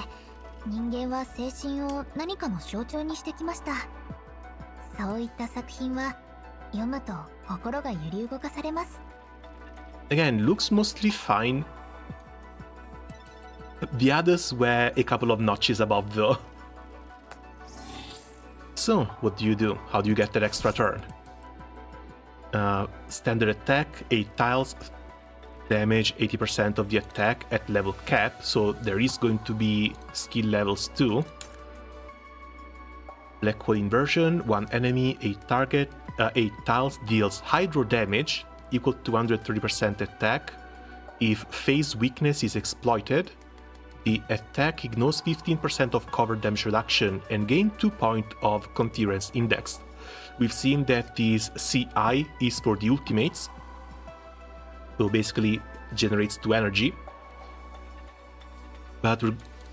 [SPEAKER 5] 人間は精神を何かの象徴にしてきました。そういった作品は読むと心が揺り動かされます。
[SPEAKER 1] Again, looks mostly fine. The others were a couple of notches above though. So, what do you do? How do you get that extra turn? Standard attack, 8 tiles, damage 80% of the attack at level cap, so there is going to be skill levels too. Black hole inversion, 1 enemy, 8 target, 8 tiles deals hydro damage equal to 230% attack. If phase weakness is exploited, the attack ignores 15% of cover damage reduction and gain 2 points of coherence index. We've seen that this CI is for the ultimates, so basically generates 2 energy. But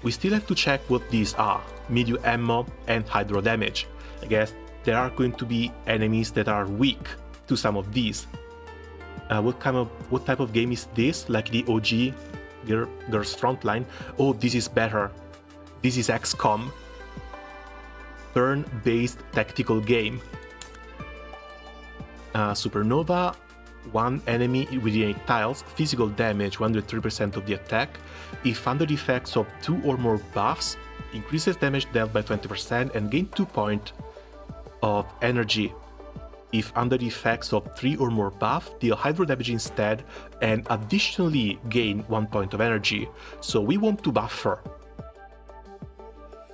[SPEAKER 1] we still have to check what these are: medium ammo and hydro damage. I guess there are going to be enemies that are weak to some of these. What type of game is this? Like the OG Girls Frontline? Oh, this is better. This is XCOM. Turn-based tactical game. Supernova, 1 enemy within 8 tiles, physical damage 103% of the attack. If under the effects of 2 or more buffs, increases damage dealt by 20% and gain 2 points of energy. If under the effects of 3 or more buff, deal hydro damage instead and additionally gain 1 point of energy. So we want to buff her.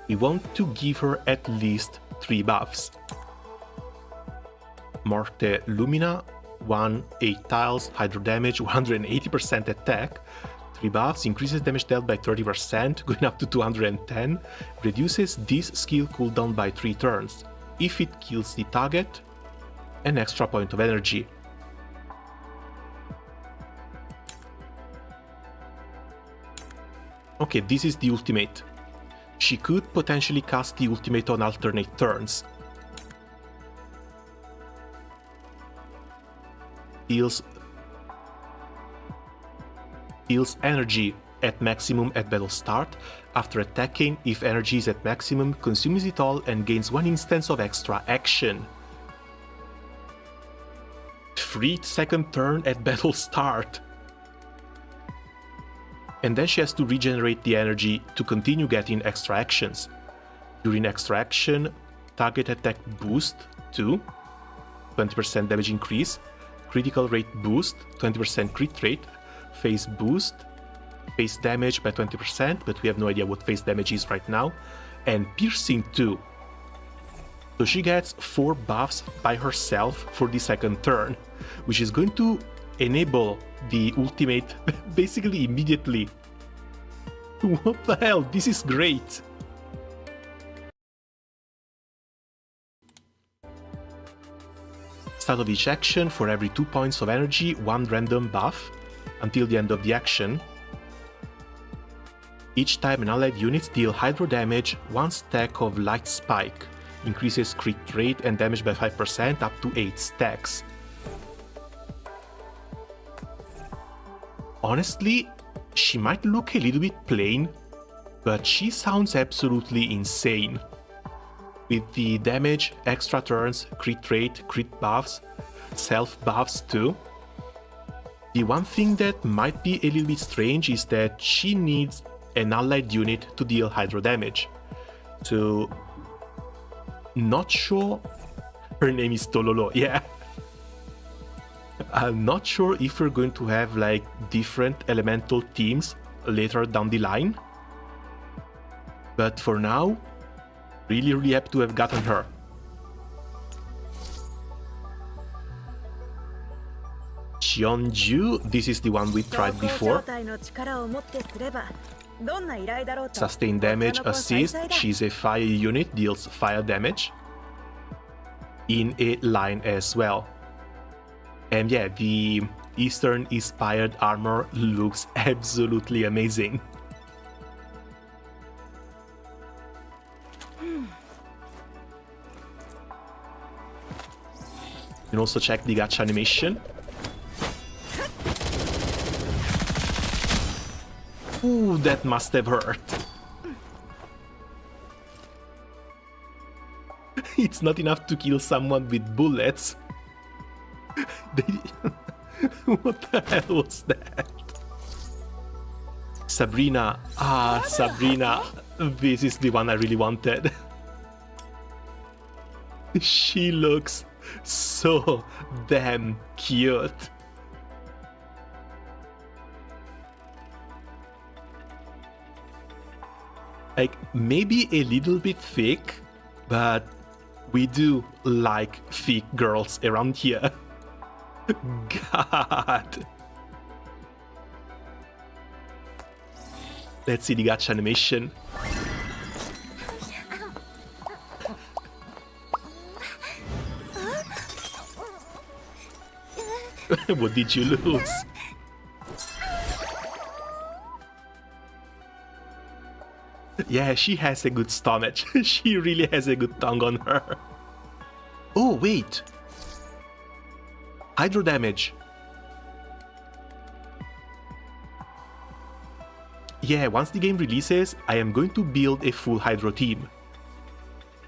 [SPEAKER 1] We want to give her at least 3 buffs. Morte Lumina, 1, 8 tiles, hydro damage, 180% attack, 3 buffs, increases damage dealt by 30%, going up to 210, reduces this skill cooldown by 3 turns. If it kills the target, an extra point of energy. Okay, this is the ultimate. She could potentially cast the ultimate on alternate turns. Heals energy at maximum at battle start. After attacking, if energy is at maximum, consumes it all and gains 1 instance of extra action. 3-second turn at battle start. And then she has to regenerate the energy to continue getting extra actions. During extra action, target attack boost 2, 20% damage increase, critical rate boost, 20% crit rate, phase boost, phase damage by 20%, but we have no idea what phase damage is right now, and piercing 2. So she gets 4 buffs by herself for the second turn, which is going to enable the ultimate basically immediately. What the hell? This is great! Start of each action, for every 2 points of energy, 1 random buff until the end of the action. Each time an allied unit deals hydro damage, 1 stack of light spike increases crit rate and damage by 5% up to 8 stacks. Honestly, she might look a little bit plain, but she sounds absolutely insane. With the damage, extra turns, crit rate, crit buffs, self buffs too. The one thing that might be a little bit strange is that she needs an allied unit to deal hydro damage. So, not sure. Her name is Tololo, yeah. I'm not sure if we're going to have like different elemental teams later down the line. But for now, really happy to have gotten her. Cheonju, this is the one we tried before. Sustain damage assist, she's a fire unit, deals fire damage. In a line as well. And yeah, the Eastern inspired armor looks absolutely amazing. You can also check the gacha animation. Ooh, that must have hurt. It's not enough to kill someone with bullets. What the hell was that? Sabrina. Ah, Sabrina. This is the one I really wanted. She looks so damn cute. Like, maybe a little bit thick, but we do like thick girls around here. God. Let's see the gacha animation. What did you lose? Yeah, she has a good stomach. She really has a good tongue on her. Oh, wait. Hydro damage. Yeah, once the game releases, I am going to build a full hydro team.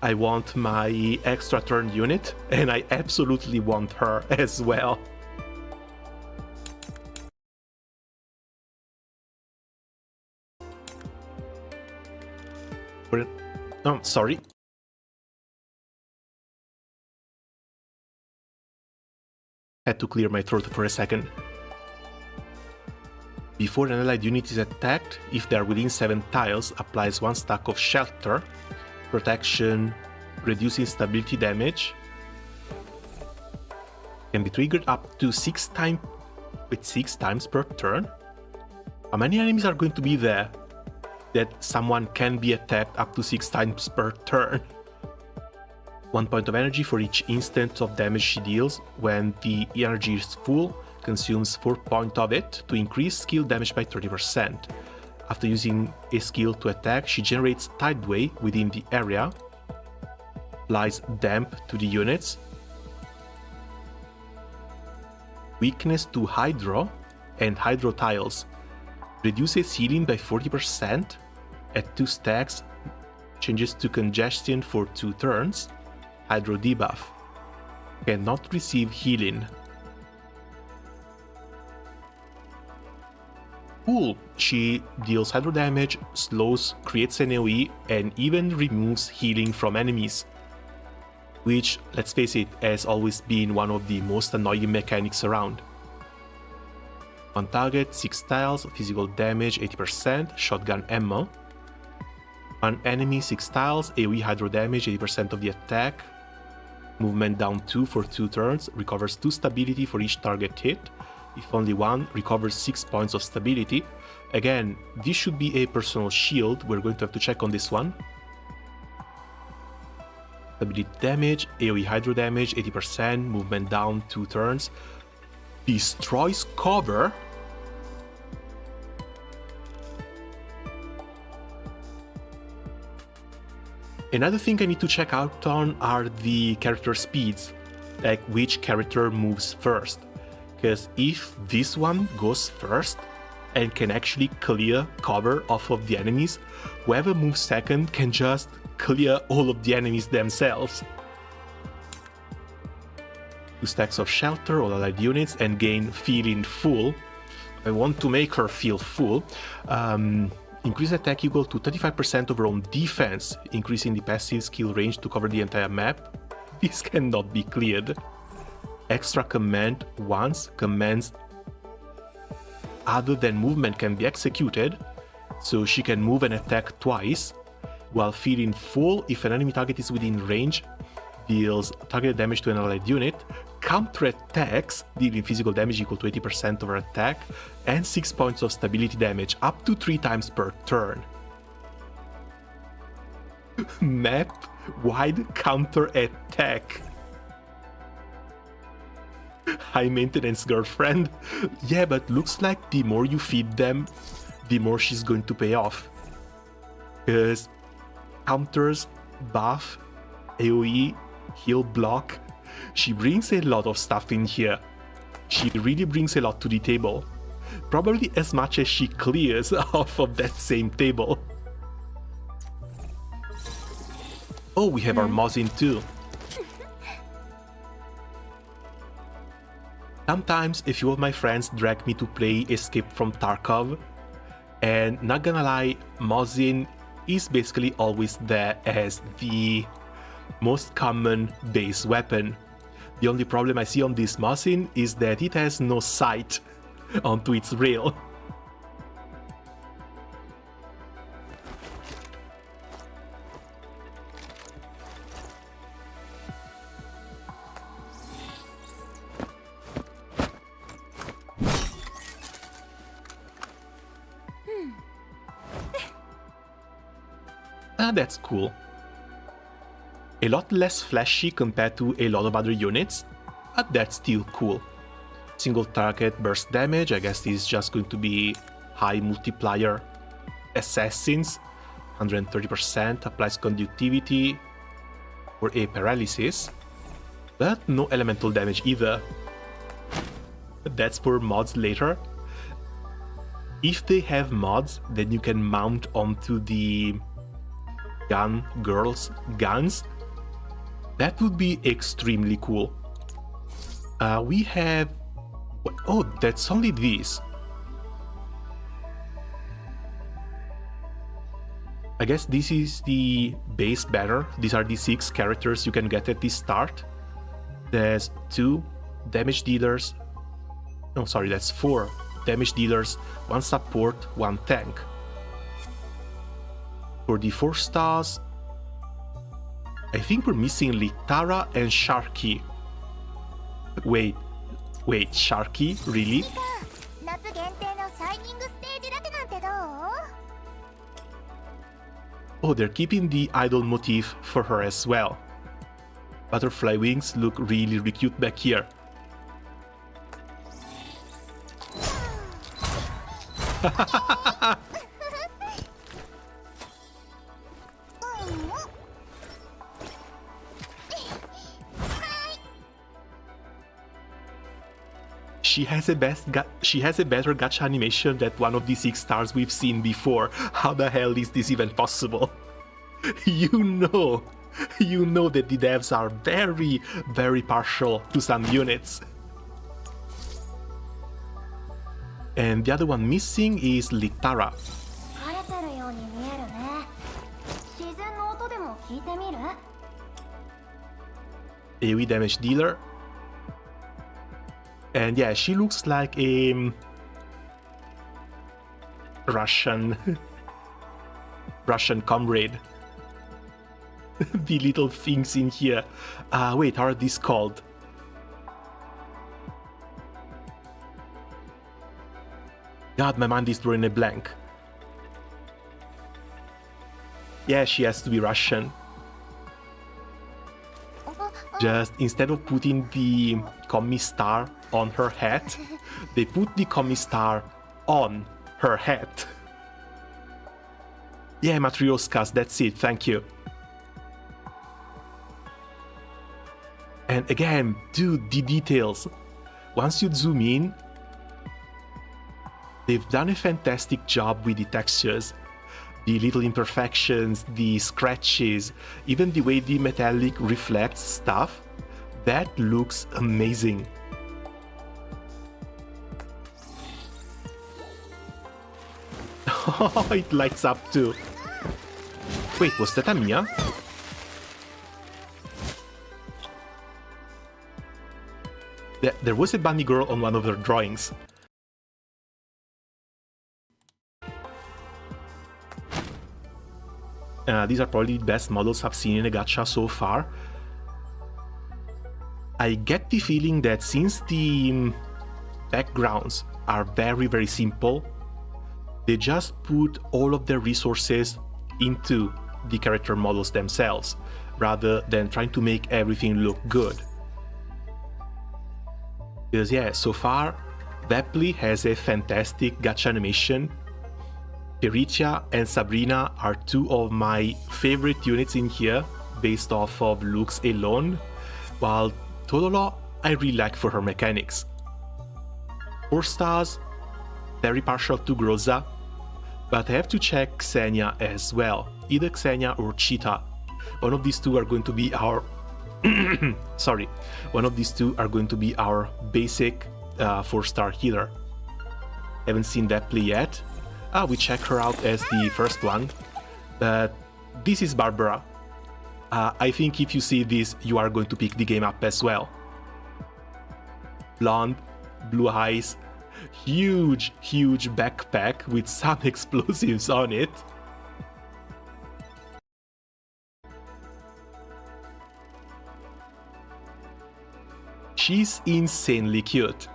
[SPEAKER 1] I want my extra turn unit, and I absolutely want her as well. Oh, sorry. Had to clear my throat for a second. Before an allied unit is attacked, if they are within 7 tiles, applies 1 stack of shelter, protection, reducing stability damage. Can be triggered up to 6 times per turn. How many enemies are going to be there that someone can be attacked up to 6 times per turn? 1 point of energy for each instant of damage she deals. When the energy is full, consumes 4 points of it to increase skill damage by 30%. After using a skill to attack, she generates tideway within the area, applies damp to the units, weakness to hydro and hydro tiles. Reduces healing by 40% at 2 stacks, changes to congestion for 2 turns, hydro debuff. Cannot receive healing. Cool, she deals hydro damage, slows, creates an AoE, and even removes healing from enemies. Which, let's face it, has always been one of the most annoying mechanics around. On target, 6 tiles, physical damage 80%, shotgun ammo. On enemy, 6 tiles, AoE hydro damage 80% of the attack. Movement down 2 for 2 turns, recovers 2 stability for each target hit. If only one, recovers 6 points of stability. Again, this should be a personal shield, we're going to have to check on this one. Stability damage, AoE hydro damage 80%, movement down 2 turns. Destroys cover. Another thing I need to check out on are the character speeds, like which character moves first. Because if this one goes first and can actually clear cover off of the enemies, whoever moves second can just clear all of the enemies themselves. 2 stacks of shelter, all allied units, and gain feeling full. I want to make her feel full. Increase attack equal to 35% of her own defense, increasing the passive skill range to cover the entire map. This cannot be cleared. Extra command once, commands other than movement can be executed, so she can move and attack twice, while feeling full if an enemy target is within range, deals targeted damage to an allied unit, counter attacks, dealing physical damage equal to 80% of her attack, and 6 points of stability damage, up to 3 times per turn. Map-wide counter attack. High maintenance girlfriend. Yeah, but looks like the more you feed them, the more she's going to pay off. Because counters, buff, AoE, heal, block. She brings a lot of stuff in here. She really brings a lot to the table. Probably as much as she clears off of that same table. Oh, we have our Mosin too. Sometimes a few of my friends drag me to play Escape from Tarkov, and not gonna lie, Mosin is basically always there as the most common base weapon. The only problem I see on this Mosin is that it has no sight onto its rail. That's cool. A lot less flashy compared to a lot of other units, but that's still cool. Single target burst damage, I guess this is just going to be high multiplier. Assassins, 130%, applies conductivity or a paralysis, but no elemental damage either. That's for mods later. If they have mods, then you can mount onto the girls' guns. That would be extremely cool. We have... Oh, that's only these. I guess this is the base banner. These are the 6 characters you can get at the start. There's 2 damage dealers. No, sorry, that's 4 damage dealers, 1 support, 1 tank. For the 4 stars, I think we're missing Litara and Sharky. Wait, Sharky? Really? Oh, they're keeping the idol motif for her as well. Butterfly wings look really, really cute back here. she has a better gacha animation than one of the 6 stars we've seen before. How the hell is this even possible? You know that the devs are very, very partial to some units. And the other one missing is Litara. AoE damage dealer. And yeah, she looks like a Russian comrade. The little things in here. Wait, how are these called? God, my mind is drawing a blank. Yeah, she has to be Russian. Just instead of putting the commie star on her hat, they put the commie star on her hat. Yeah, Matrioskas, that's it, thank you. And again, dude, the details. Once you zoom in, they've done a fantastic job with the textures. The little imperfections, the scratches, even the way the metallic reflects stuff, that looks amazing. Oh, it lights up too. Wait, was that a Mia? There was a bunny girl on one of their drawings. These are probably the best models I've seen in a gacha so far. I get the feeling that since the backgrounds are very, very simple, they just put all of their resources into the character models themselves, rather than trying to make everything look good. Because yeah, so far, Vepli has a fantastic gacha animation. Peritia and Sabrina are 2 of my favorite units in here, based off of looks alone, while Todolo I really like for her mechanics. 4 stars, very partial to Groza, but I have to check Xenia as well, either Xenia or Cheetah. One of these 2 are going to be our sorry, one of these 2 are going to be our basic 4-star healer. Haven't seen Vepli yet. We check her out as the first one, but this is Barbara. I think if you see this, you are going to pick the game up as well. Blonde, blue eyes, huge backpack with some explosives on it. She's insanely cute.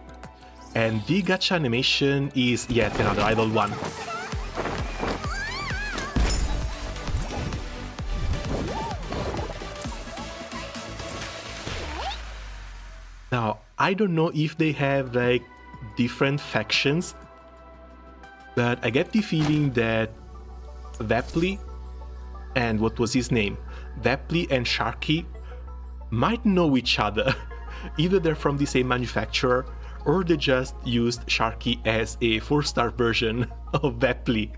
[SPEAKER 1] And the gacha animation is yet another idol one. Now, I don't know if they have like different factions, but I get the feeling that Vepli and what was his name? Vepli and Sharky might know each other. Either they're from the same manufacturer, or they just used Sharky as a 4-star version of Vepli.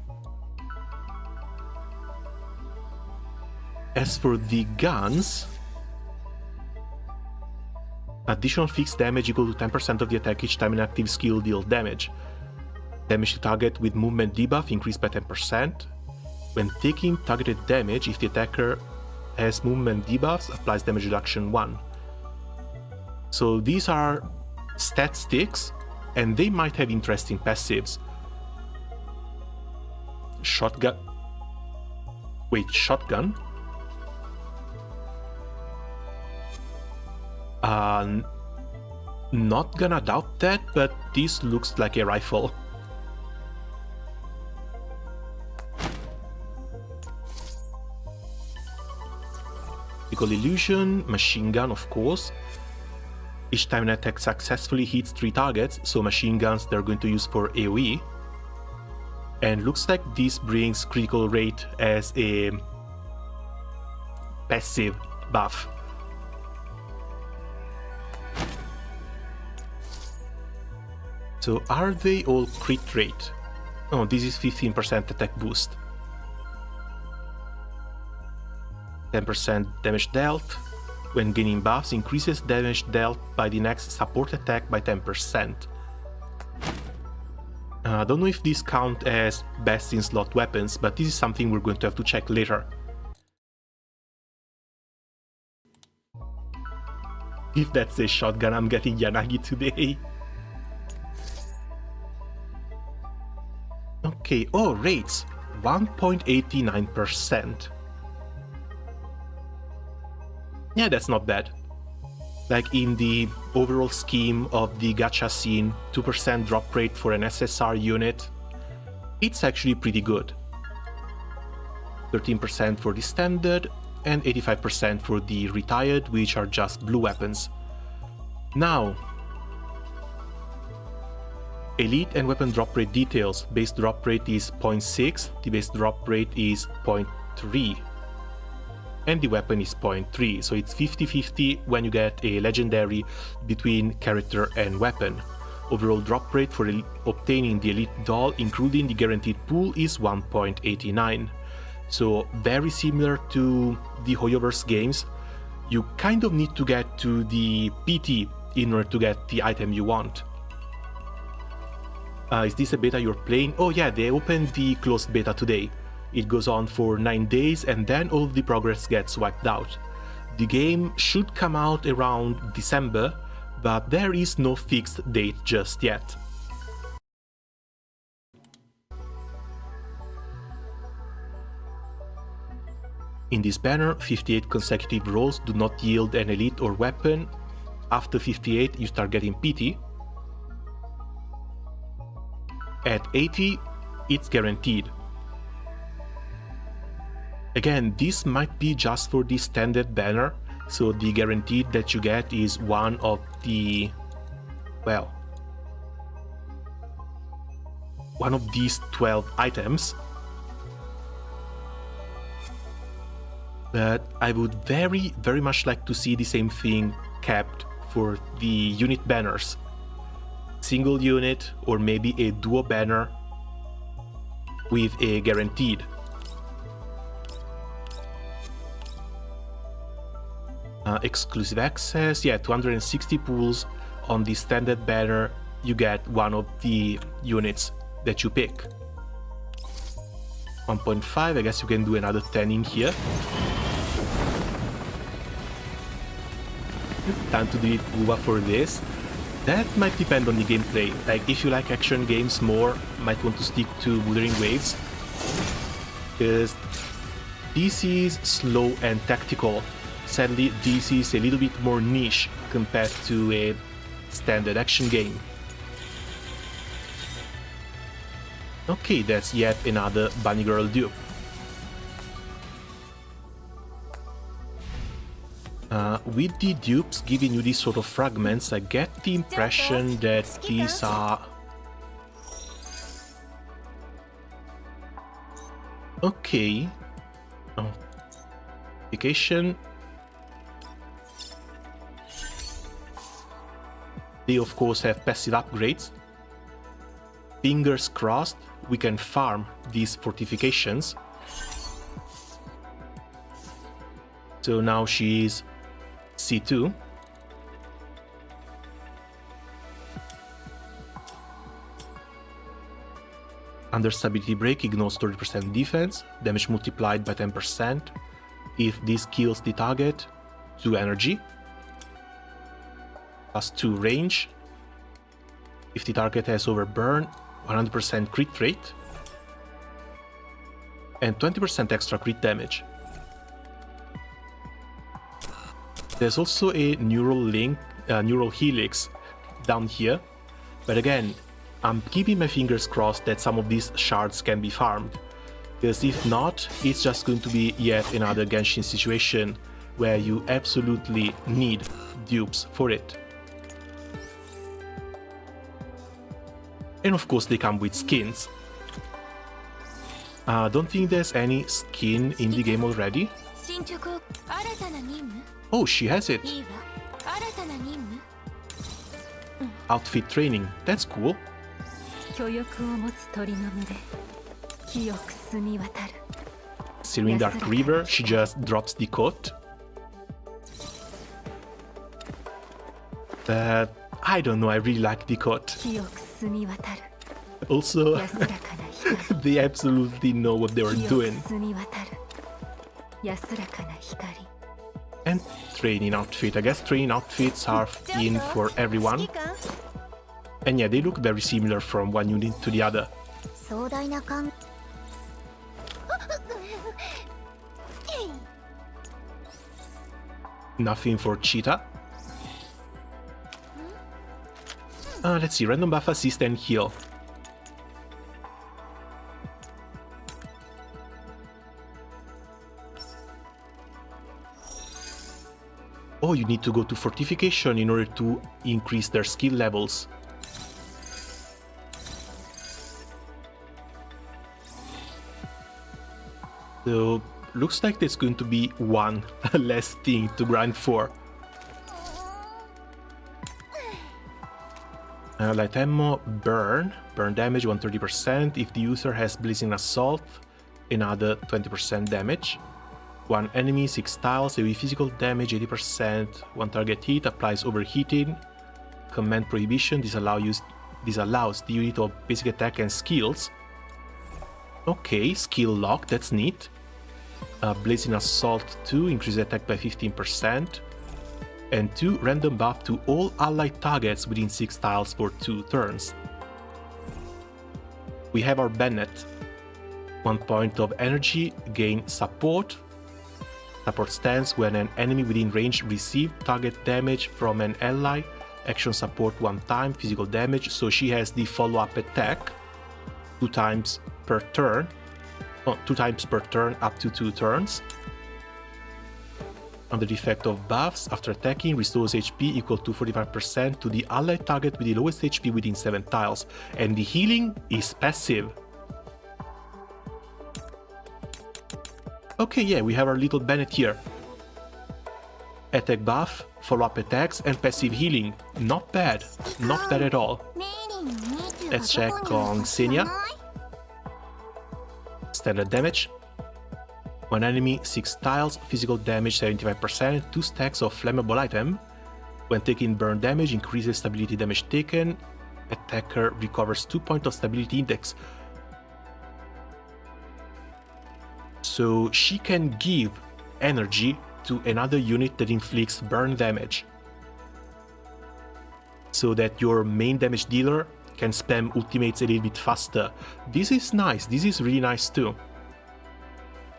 [SPEAKER 1] As for the guns, additional fixed damage equal to 10% of the attack each time an active skill deals damage. Damage to target with movement debuff increased by 10%. When taking targeted damage, if the attacker has movement debuffs, applies damage reduction 1. So these are stat sticks, and they might have interesting passives. Shotgun. Wait, shotgun? Not gonna doubt that, but this looks like a rifle. Optical illusion, machine gun, of course. Each time an attack successfully hits 3 targets, so machine guns they're going to use for AoE. And looks like this brings critical rate as a passive buff. So are they all crit rate? Oh, this is 15% attack boost. 10% damage dealt. When gaining buffs, increases damage dealt by the next support attack by 10%. I don't know if these count as best in slot weapons, but this is something we're going to have to check later. If that's a shotgun, I'm getting Yanagi today. Okay, oh, rates 1.89%. Yeah, that's not bad. Like in the overall scheme of the gacha scene, 2% drop rate for an SSR unit, it's actually pretty good. 13% for the standard, and 85% for the retired, which are just blue weapons. Now, elite and weapon drop rate details. Base drop rate is 0.6, the base drop rate is 0.3, and the weapon is 0.3, so it's 50-50 when you get a legendary between character and weapon. Overall drop rate for obtaining the elite doll, including the guaranteed pool, is 1.89. So very similar to the Hoyoverse games, you kind of need to get to the PT in order to get the item you want. Is this a beta you're playing? Oh yeah, they opened the closed beta today. It goes on for 9 days and then all the progress gets wiped out. The game should come out around December, but there is no fixed date just yet. In this banner, 58 consecutive rolls do not yield an elite or weapon. After 58, you start getting PT. At 80, it's guaranteed. Again, this might be just for the standard banner, so the guaranteed that you get is one of the, well, one of these 12 items. But I would very much like to see the same thing kept for the unit banners. Single unit or maybe a duo banner with a guaranteed. Exclusive access, yeah, 260 pools. On the standard banner you get one of the units that you pick. 1.5, I guess you can do another 10 in here. Time to delete Buba for this. That might depend on the gameplay. Like, if you like action games more, might want to stick to Wuthering Waves, because this is slow and tactical. Sadly, this is a little bit more niche compared to a standard action game. Okay, that's yet another Bunny Girl dupe. With the dupes giving you these sort of fragments, I get the impression that these are... Okay. Oh. Application. They of course have passive upgrades. Fingers crossed we can farm these fortifications. So now she is C2. Under stability break, ignores 30% defense, damage multiplied by 10%. If this kills the target, 2 energy, plus 2 range. If the target has overburn, 100% crit rate, and 20% extra crit damage. There's also a neural helix down here, but again, I'm keeping my fingers crossed that some of these shards can be farmed, because if not, it's just going to be yet another Genshin situation where you absolutely need dupes for it. And of course they come with skins. Don't think there's any skin in the game already. Oh, she has it. Outfit training, that's cool.
[SPEAKER 2] 巨翼を持つ鳥の群れ清く澄み渡る
[SPEAKER 1] Searing Dark River, she just drops the coat. But I don't know, I really like the coat.
[SPEAKER 2] 清く澄み渡る
[SPEAKER 1] Also,
[SPEAKER 2] 安らかな光
[SPEAKER 1] they absolutely know what they were
[SPEAKER 2] 清く
[SPEAKER 1] doing.
[SPEAKER 2] 澄み渡る安らかな光
[SPEAKER 1] And training outfit. I guess training outfits are in for everyone. And yeah, they look very similar from one unit to the other.
[SPEAKER 5] 壮大な感
[SPEAKER 1] Nothing for Cheetah. Let's see, random buff, assist, and heal. Oh, you need to go to fortification in order to increase their skill levels. So, looks like there's going to be one less thing to grind for. Light ammo, burn damage 130%. If the user has Blazing Assault, another 20% damage. One enemy, 6 tiles, AoE physical damage 80%. One target hit applies overheating. Command prohibition disallows the unit of basic attack and skills. Okay, skill lock, that's neat. Blazing Assault 2, increase attack by 15%. And 2, random buff to all allied targets within 6 tiles for 2 turns. We have our Bennett. 1 point of energy, gain support. Support stance when an enemy within range receives target damage from an ally. Action support 1 time, physical damage, so she has the follow-up attack 2 times per turn. 2 times per turn up to 2 turns. Under the effect of buffs, after attacking, restores HP equal to 45% to the allied target with the lowest HP within 7 tiles. And the healing is passive. Okay, yeah, we have our little Bennett here. Attack buff, follow-up attacks, and passive healing. Not bad. Not bad at all. Let's check on Xenia. Standard damage. 1 enemy, 6 tiles, physical damage 75%, 2 stacks of flammable item. When taking burn damage, increases stability damage taken. Attacker recovers 2 points of stability index. So she can give energy to another unit that inflicts burn damage. So that your main damage dealer can spam ultimates a little bit faster. This is nice, this is really nice too.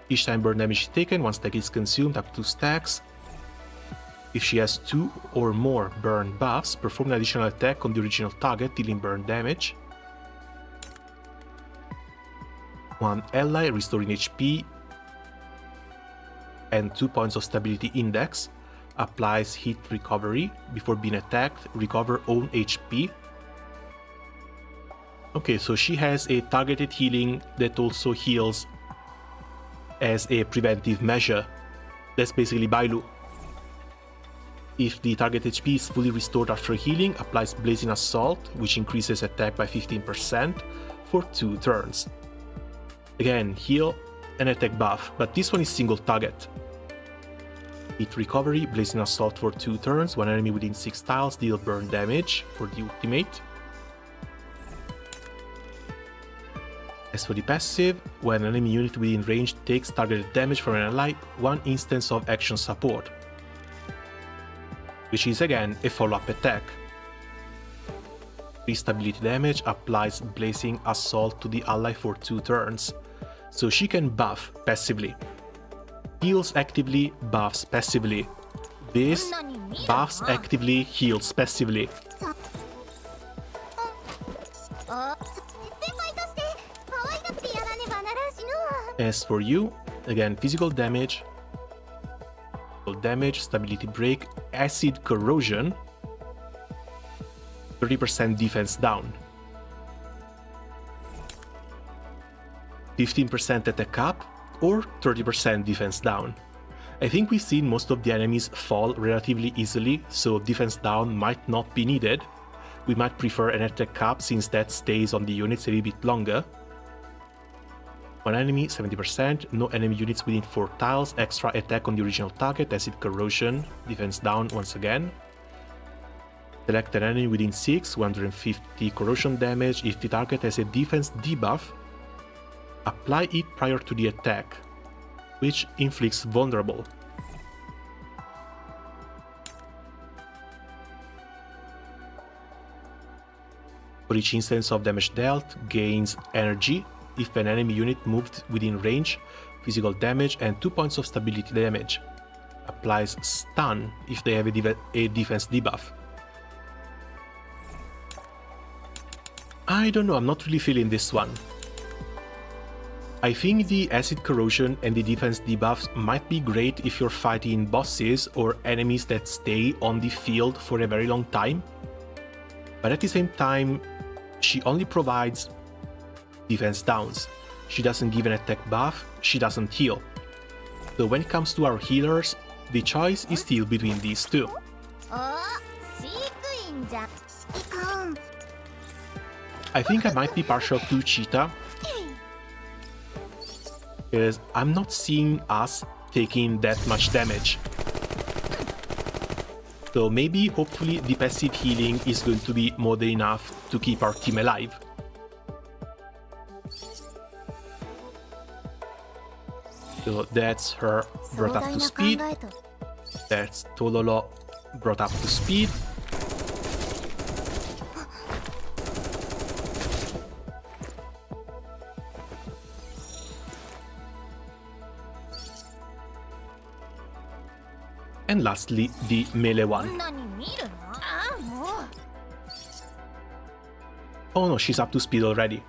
[SPEAKER 1] Each time burn damage is taken, 1 stack is consumed, up to 2 stacks. If she has 2 or more burn buffs, perform an additional attack on the original target, dealing burn damage. 1 ally, restoring HP, and 2 points of stability index. Applies hit recovery. Before being attacked, recover own HP. Okay, so she has a targeted healing that also heals as a preventive measure. That's basically Bailu. If the target HP is fully restored after healing, applies Blazing Assault, which increases attack by 15% for 2 turns. Again, heal and attack buff, but this one is single target. Hit recovery, Blazing Assault for 2 turns, 1 enemy within 6 tiles, deal burn damage for the ultimate. As for the passive, when an enemy unit within range takes targeted damage from an ally, 1 instance of action support, which is again a follow-up attack. 3 stability damage, applies Blazing Assault to the ally for 2 turns, so she can buff passively. Heals actively, buffs passively. This buffs actively, heals passively. As for you, again, physical damage, stability break, acid corrosion, 30% defense down, 15% attack up, or 30% defense down. I think we've seen most of the enemies fall relatively easily, so defense down might not be needed, we might prefer an attack cap since that stays on the units a little bit longer. One enemy, 70%, no enemy units within 4 tiles, extra attack on the original target, acid corrosion, defense down once again. Select an enemy within 6, 150 corrosion damage. If the target has a defense debuff, apply it prior to the attack, which inflicts vulnerable. For each instance of damage dealt, gains energy. If an enemy unit moved within range, physical damage, and 2 points of stability damage. Applies stun if they have a defense debuff. I don't know, I'm not really feeling this one. I think the acid corrosion and the defense debuffs might be great if you're fighting bosses or enemies that stay on the field for a very long time. But at the same time, she only provides defense downs. She doesn't give an attack buff, she doesn't heal. So when it comes to our healers, the choice is still between these two. I think I might be partial to Cheetah, because I'm not seeing us taking that much damage. So maybe, hopefully, the passive healing is going to be more than enough to keep our team alive. So that's her brought up to speed. That's Tololo brought up to speed. And lastly, the melee one. Oh no, she's up to speed already.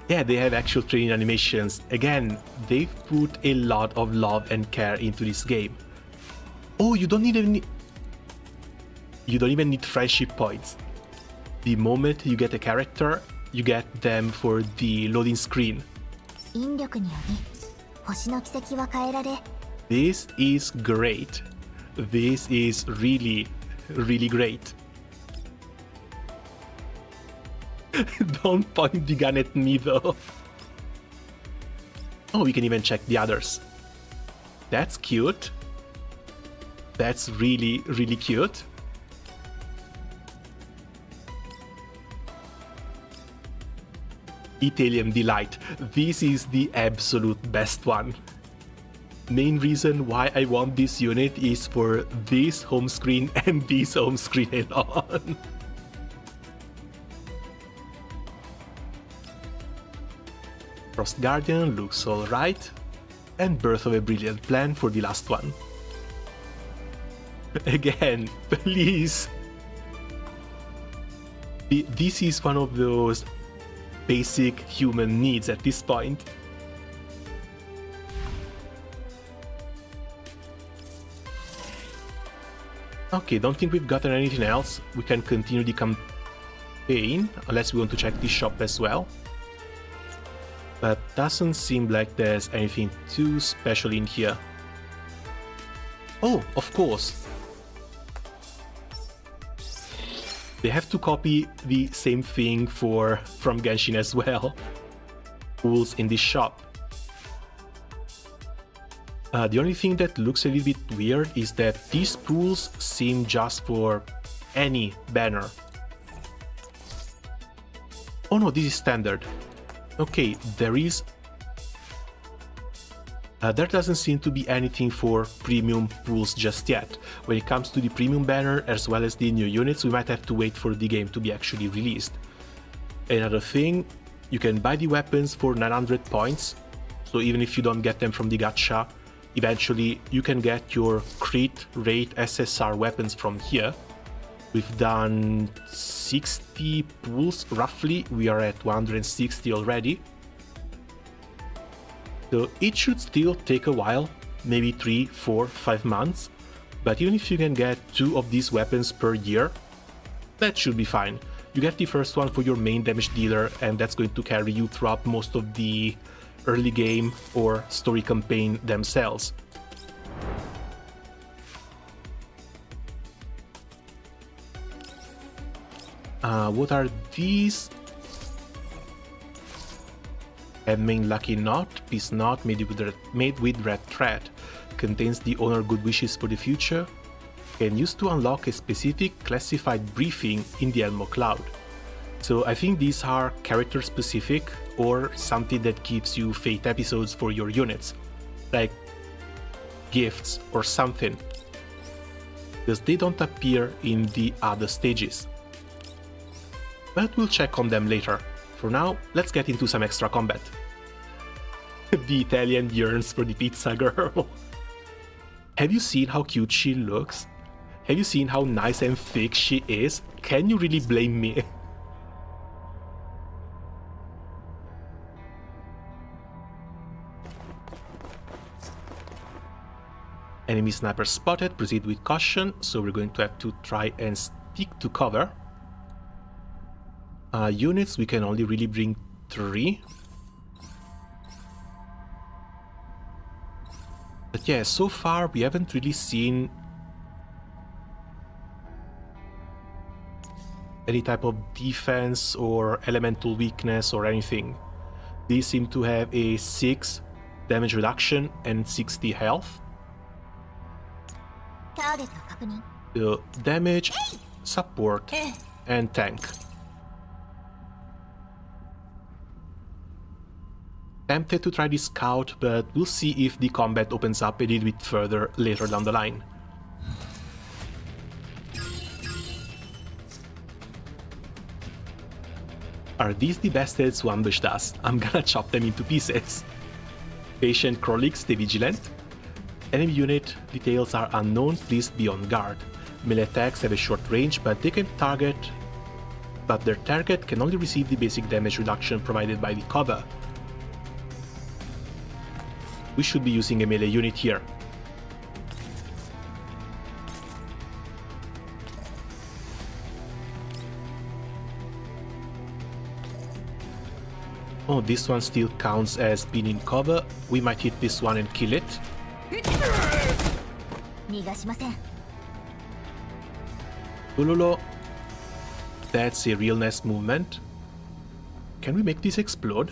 [SPEAKER 1] Yeah, they have actual training animations. Again, they've put a lot of love and care into this game. Oh, you don't even need friendship points. The moment you get a character, you get them for the loading screen. This is great. This is really, really great. Don't point the gun at me though. Oh, we can even check the others. That's cute. That's really, really cute. Exilium Delight. This is the absolute best one. Main reason why I want this unit is for this home screen and this home screen alone. Frost Guardian looks alright, and Birth of a Brilliant Plan for the last one. Again, please! This is one of those basic human needs at this point. Okay, don't think we've gotten anything else. We can continue the campaign, unless we want to check the shop as well. But doesn't seem like there's anything too special in here. Oh, of course. They have to copy the same thing from Genshin as well. Tools in this shop. The only thing that looks a little bit weird is that these pools seem just for any banner. Oh no, this is standard. Okay, there doesn't seem to be anything for premium pools just yet. When it comes to the premium banner as well as the new units, we might have to wait for the game to be actually released. Another thing, you can buy the weapons for 900 points, so even if you don't get them from the gacha, eventually you can get your crit rate SSR weapons from here. We've done 60 pools roughly, we are at 160 already. So it should still take a while, maybe 3, 4, 5 months, but even if you can get 2 of these weapons per year, that should be fine. You get the first one for your main damage dealer, and that's going to carry you throughout most of the early game or story campaign themselves. What are these? Main lucky knot, peace knot made with red thread. Contains the owner good wishes for the future. Can use to unlock a specific classified briefing in the Elmo Cloud. So I think these are character specific or something that gives you fate episodes for your units, like gifts or something, because they don't appear in the other stages. But we'll check on them later. For now, let's get into some extra combat. The Italian yearns for the pizza girl. Have you seen how cute she looks? Have you seen how nice and thick she is? Can you really blame me? Enemy sniper spotted, proceed with caution, so we're going to have to try and stick to cover. Units, we can only really bring 3. But yeah, so far we haven't really seen any type of defense or elemental weakness or anything. These seem to have a 6 damage reduction and 60 health. So damage, support, and tank. Tempted to try this scout, but we'll see if the combat opens up a little bit further later down the line. Are these the bastards who ambushed us? I'm gonna chop them into pieces. Patient Krolix, stay vigilant. Enemy unit details are unknown, please be on guard. Melee attacks have a short range, but their target can only receive the basic damage reduction provided by the cover. We should be using a melee unit here. Oh, this one still counts as being in cover. We might hit this one and kill it. Ulolo. That's a real nice movement. Can we make this explode?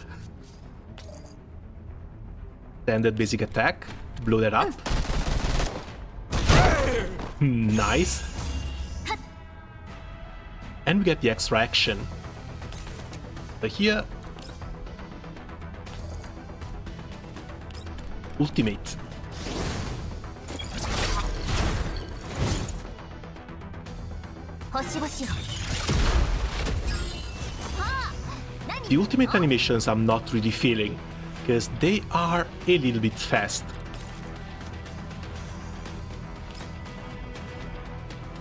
[SPEAKER 1] Standard basic attack. Blow that up. Nice. And we get the extra action. But here... Ultimate. The ultimate animations I'm not really feeling, because they are a little bit fast.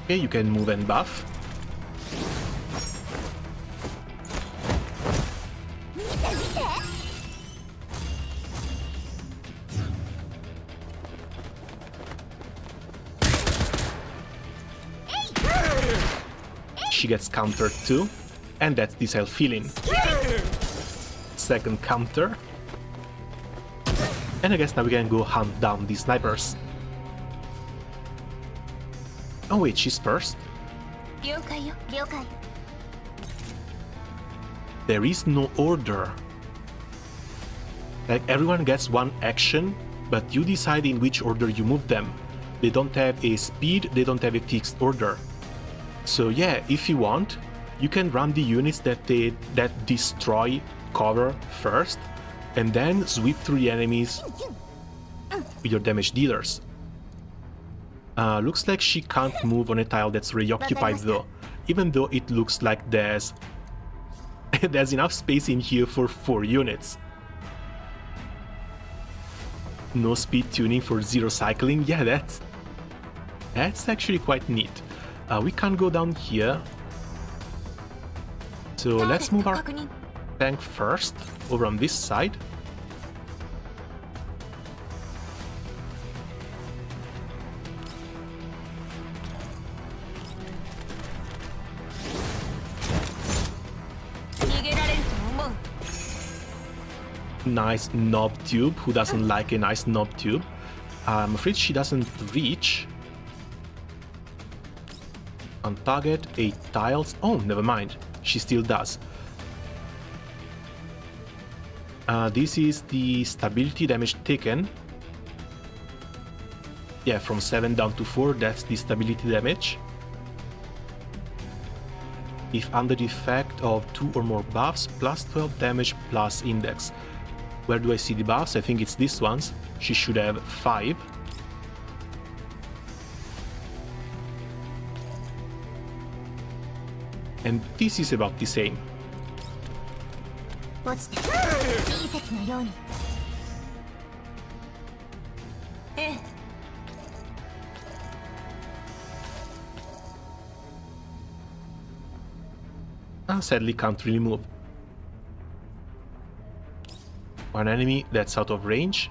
[SPEAKER 1] Okay, you can move and buff. She gets countered too, and that's the self-healing. Second counter. And I guess now we can go hunt down these snipers. Oh wait, she's first. There is no order. Like, everyone gets one action, but you decide in which order you move them. They don't have a speed, they don't have a fixed order. So yeah, if you want, you can run the units that destroy cover first, and then sweep through the enemies with your damage dealers. Looks like she can't move on a tile that's reoccupied though, even though it looks like there's enough space in here for 4 units. No speed tuning for 0 cycling, yeah, that's actually quite neat. We can't go down here, so let's move our tank first over on this side. Nice knob tube. Who doesn't like a nice knob tube? I'm afraid she doesn't reach. On target, 8 tiles. Oh, never mind. She still does. This is the stability damage taken. Yeah, from 7 down to 4, that's the stability damage. If under the effect of 2 or more buffs, plus 12 damage plus index. Where do I see the buffs? I think it's this ones. She should have 5. And this is about the same.
[SPEAKER 5] 落ちて隕石のように。
[SPEAKER 2] ええ。
[SPEAKER 1] Sadly can't really move. One enemy that's out of range.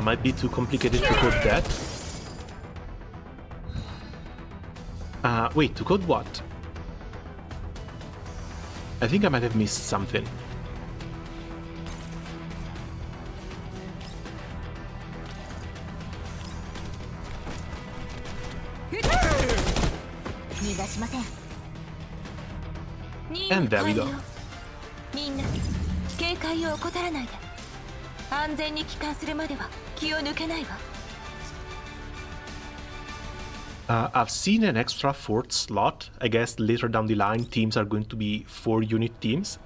[SPEAKER 1] Might be too complicated to code that. Wait, to code what? I think I might have missed something. And there we go.
[SPEAKER 2] みんな警戒を怠らないで。安全に帰還するまでは気を抜けないわ。
[SPEAKER 1] I've seen an extra 4th slot. I guess later down the line teams are going to be 4-unit teams.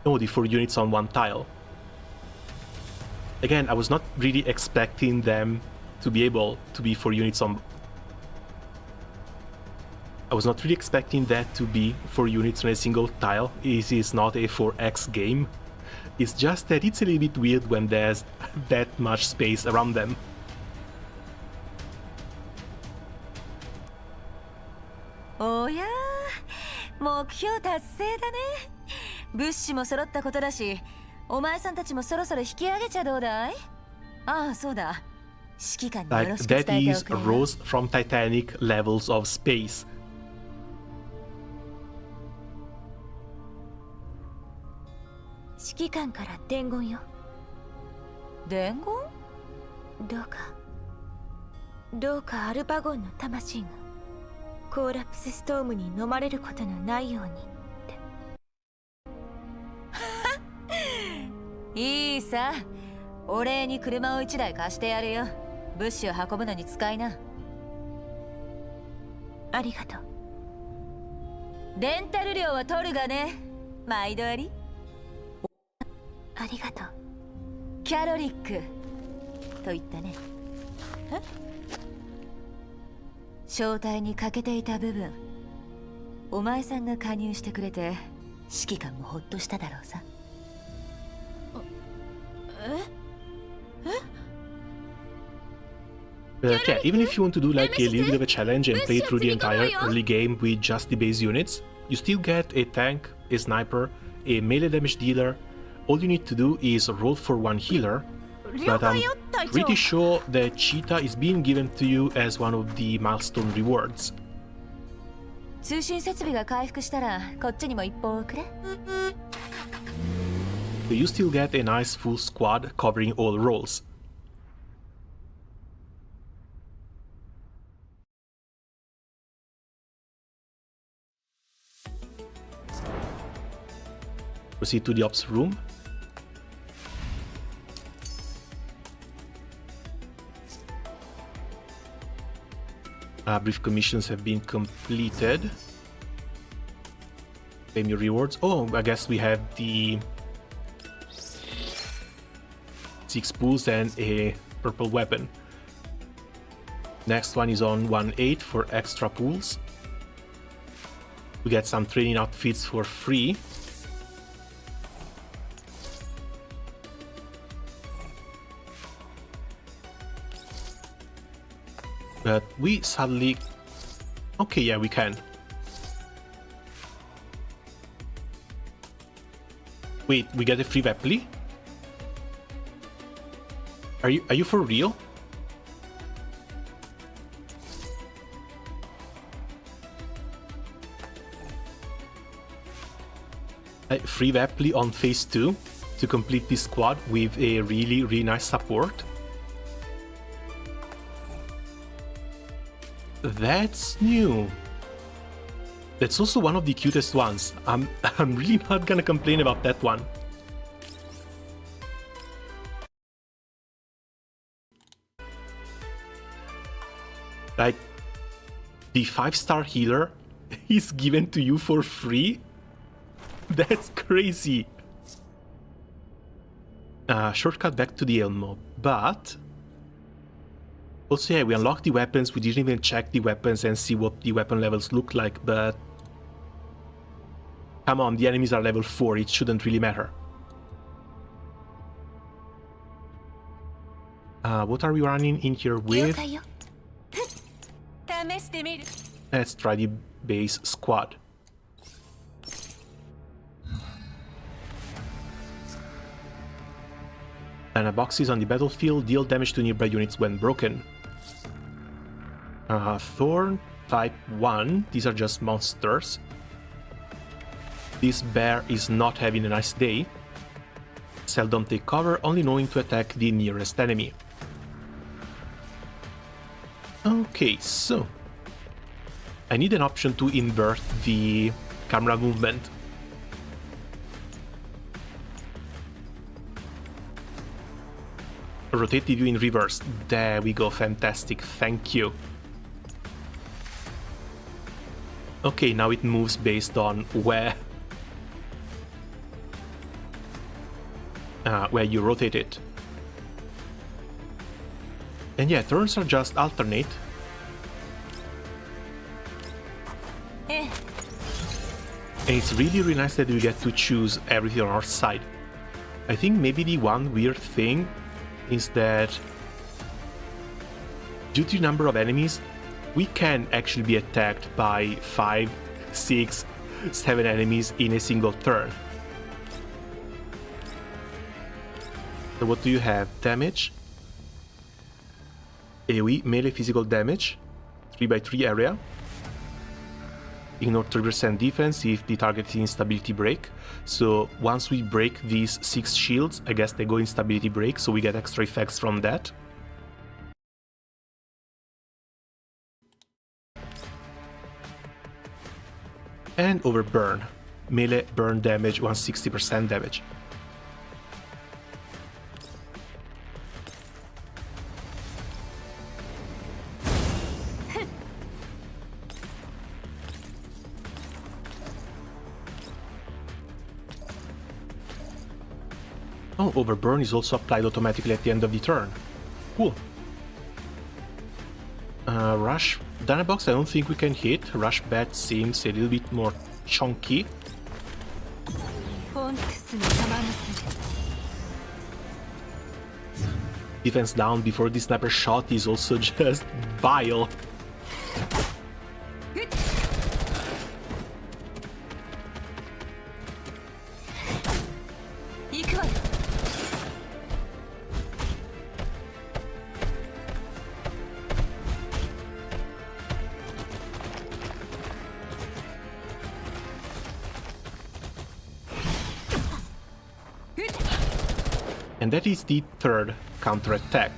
[SPEAKER 1] No, the 4 units on 1 tile. Again, I was not really expecting them to be able to be 4 units on... I was not really expecting that to be 4 units on a single tile. This is not a 4x game. It's just that it's a little bit weird when there's that much space around them.
[SPEAKER 6] おやー、目標達成だね。物資も揃ったことだし、お前さんたちもそろそろ引き上げちゃどうだい？ああ、そうだ。指揮官によろしく伝え
[SPEAKER 1] That
[SPEAKER 6] てお
[SPEAKER 1] is
[SPEAKER 6] くれ。
[SPEAKER 1] Rose from Titanic levels of space.
[SPEAKER 2] 指揮官から伝言よ。
[SPEAKER 6] 伝言？
[SPEAKER 2] どうかアルパゴンの魂がコーラプスストームに飲まれることのないようにって。
[SPEAKER 6] いいさ。お礼に車を1台貸してやるよ。物資を運ぶのに使いな。
[SPEAKER 2] ありがとう。
[SPEAKER 6] レンタル料は取るがね。毎度あり。
[SPEAKER 2] ありがとう。
[SPEAKER 6] キャロリックと言ったね。え？正体に欠けていた部分、お前さんが加入してくれて指揮官もほっとしただろうさ。
[SPEAKER 1] Yeah, even if you want to do like a little bit of a challenge and play through the entire early game with just the base units, you still get a tank, a sniper, a melee damage dealer. All you need to do is roll for 1 healer, but I'm pretty sure that Cheetah is being given to you as one of the milestone rewards.
[SPEAKER 6] 通信設備が回復したらこっちにも一報をくれ。
[SPEAKER 1] So you still get a nice full squad covering all roles. Proceed to the ops room. Brief commissions have been completed. Claim your rewards. Oh, I guess we have the 6 pools and a purple weapon. Next one is on 1-8 for extra pools. We get some training outfits for free. But we suddenly... Okay, yeah, we can. Wait, we get a free Wepley? Are you for real? Free Wepley on phase 2 to complete this squad with a really nice support. That's new. That's also one of the cutest ones. I'm really not gonna complain about that one. Like, the 5-star healer is given to you for free? That's crazy. Shortcut back to the Elmo, but... Also, yeah, we unlocked the weapons, we didn't even check the weapons and see what the weapon levels look like, but... Come on, the enemies are level 4, it shouldn't really matter. What are we running in here with? Let's try the base squad. Boxes on the battlefield deal damage to nearby units when broken. Thorn, type 1, these are just monsters. This bear is not having a nice day. Seldom take cover, only knowing to attack the nearest enemy. Okay, so... I need an option to invert the camera movement. Rotate the view in reverse. There we go, fantastic, thank you. Okay, now it moves based on where you rotate it. And yeah, turns are just alternate. And it's really nice that we get to choose everything on our side. I think maybe the one weird thing is that due to the number of enemies, we can actually be attacked by 5, 6, 7 enemies in a single turn. So what do you have? Damage, AoE, melee physical damage, 3x3 area, ignore 3% defense if the target is in stability break. So once we break these 6 shields, I guess they go in stability break, so we get extra effects from that. And over burn. Melee burn damage, 160% damage. Oh, overburn is also applied automatically at the end of the turn. Cool. Rush Dynabox I don't think we can hit. Rush Bat seems a little bit more chunky. Defense down before the sniper shot is also just vile. And that is the third counterattack.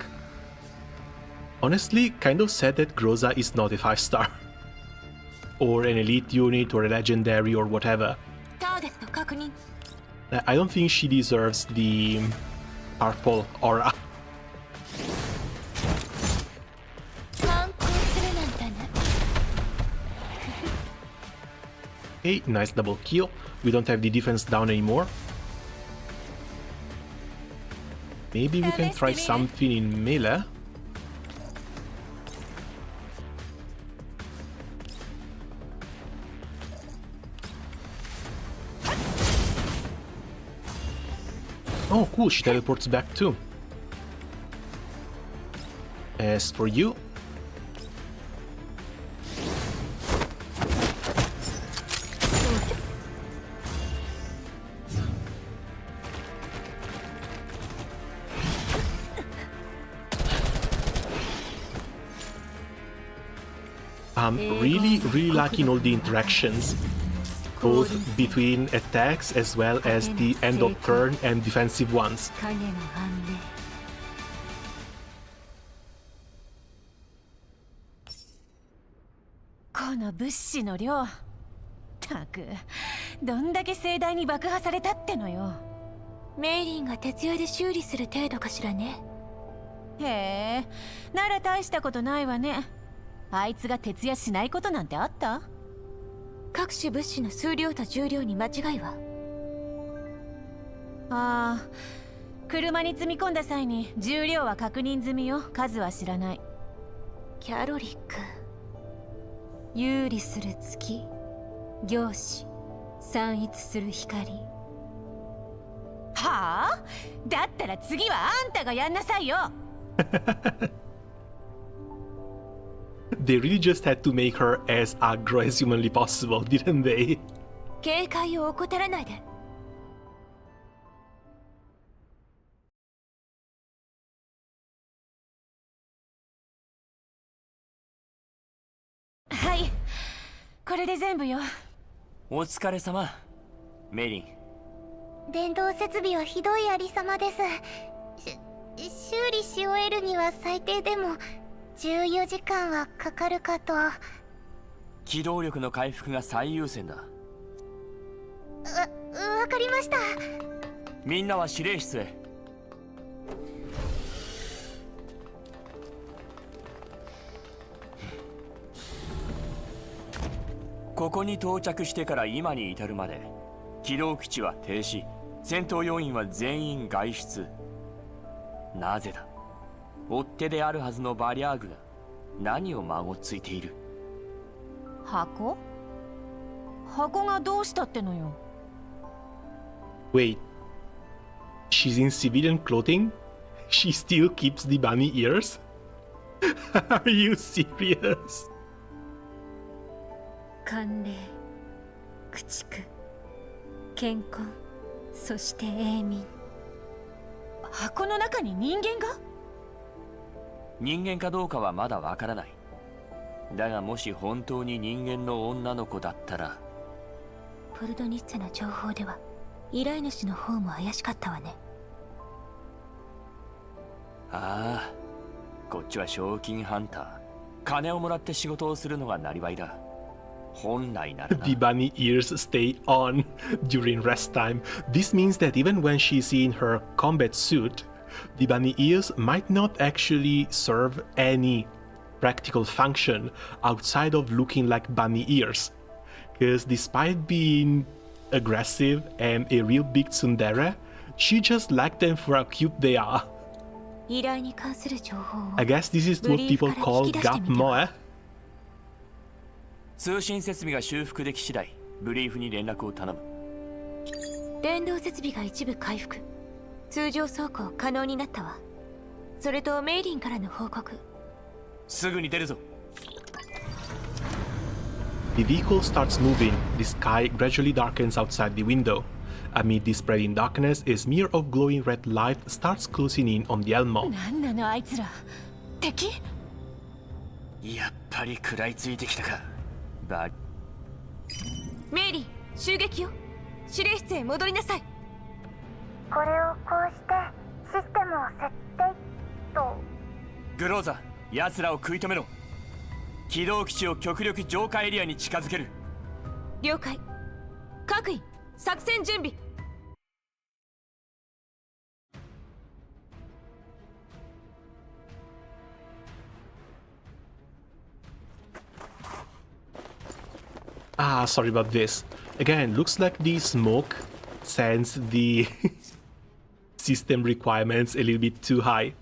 [SPEAKER 1] Honestly, kind of sad that Groza is not a 5-star. Or an elite unit, or a legendary, or whatever. I don't think she deserves the purple aura. Okay, nice double kill. We don't have the defense down anymore. Maybe we can try something in melee. Oh, cool, she teleports back too. As for you... I'm really liking all the interactions. both between attacks as well as the end of turn and defensive ones.
[SPEAKER 6] 影の判例
[SPEAKER 8] この物資の量たくどんだけ盛大に爆破されたってのよ。
[SPEAKER 2] メイリンが徹夜で修理する程度かしらね。
[SPEAKER 8] へえ、なら大したことないわね。あいつが徹夜しないことなんてあった？
[SPEAKER 2] 各種物資の数量と重量に間違いは？
[SPEAKER 8] ああ、車に積み込んだ際に重量は確認済みよ。数は知らない。
[SPEAKER 2] キャロリック。
[SPEAKER 6] 有利する月、凝視、散逸する光。
[SPEAKER 8] はあ？だったら次はあんたがやんなさいよ。
[SPEAKER 1] They really just had to make her as aggro as humanly possible, didn't they?
[SPEAKER 2] 警戒を怠らないで。
[SPEAKER 8] はい、これで全部よ。
[SPEAKER 3] お疲れ様メイリン。
[SPEAKER 5] 電動設備はひどいありさまです。修理し終えるには最低でも14時間はかかるかと。
[SPEAKER 3] 機動力の回復が最優先だ。
[SPEAKER 5] わかりました。
[SPEAKER 3] みんなは指令室へ。ここに到着してから今に至るまで機動基地は停止、戦闘要員は全員外出。なぜだ？追っ手であるはずのバリアーグが何をまごっついている？
[SPEAKER 8] 箱？箱がどうしたってのよ。
[SPEAKER 1] Wait, she's in civilian clothing? She still keeps the bunny ears? Are you serious?
[SPEAKER 6] 寒冷、駆逐、健康、そして永民。
[SPEAKER 8] 箱の中に人間が？
[SPEAKER 3] 人間かどうかはまだわからない。だがもし本当に人間の女の子だったら。
[SPEAKER 2] ポルドニッツェの情報では依頼主の方も怪しかったわね。
[SPEAKER 3] ああ、こっちは賞金ハンター。金をもらって仕事をするのがなりわいだ。本来ならな。
[SPEAKER 1] The bunny ears stay on during rest time. This means that even when she's in her combat suit, the bunny ears might not actually serve any practical function outside of looking like bunny ears. Because despite being aggressive and a real big tsundere, she just liked them for how cute they are.
[SPEAKER 2] 依頼に関する情報を
[SPEAKER 1] I guess this is what people call gap moe.
[SPEAKER 3] 通信設備が修復でき次第ブリーフに連絡を頼む。
[SPEAKER 2] 電動設備が一部回復、通常走行可能になったわ。それとメイリンからの報告。
[SPEAKER 3] すぐに出るぞ。
[SPEAKER 1] The vehicle starts moving. The sky gradually darkens outside the window. Amid the spreading darkness, a smear of glowing red light starts closing in on the Elmo.
[SPEAKER 8] なんなのあいつら。敵？
[SPEAKER 3] やっぱり食らいついてきたか。
[SPEAKER 2] メイリン、襲撃よ。指令室へ戻りなさい。
[SPEAKER 5] これをこうしてシステムを設定と。
[SPEAKER 3] グローザ、奴らを食い止めろ。機動基地を極力浄化エリアに近づける。
[SPEAKER 2] 了解。各員、作戦準備。
[SPEAKER 1] Ah, sorry about this. Again, looks like the smoke sends the system requirements a little bit too high,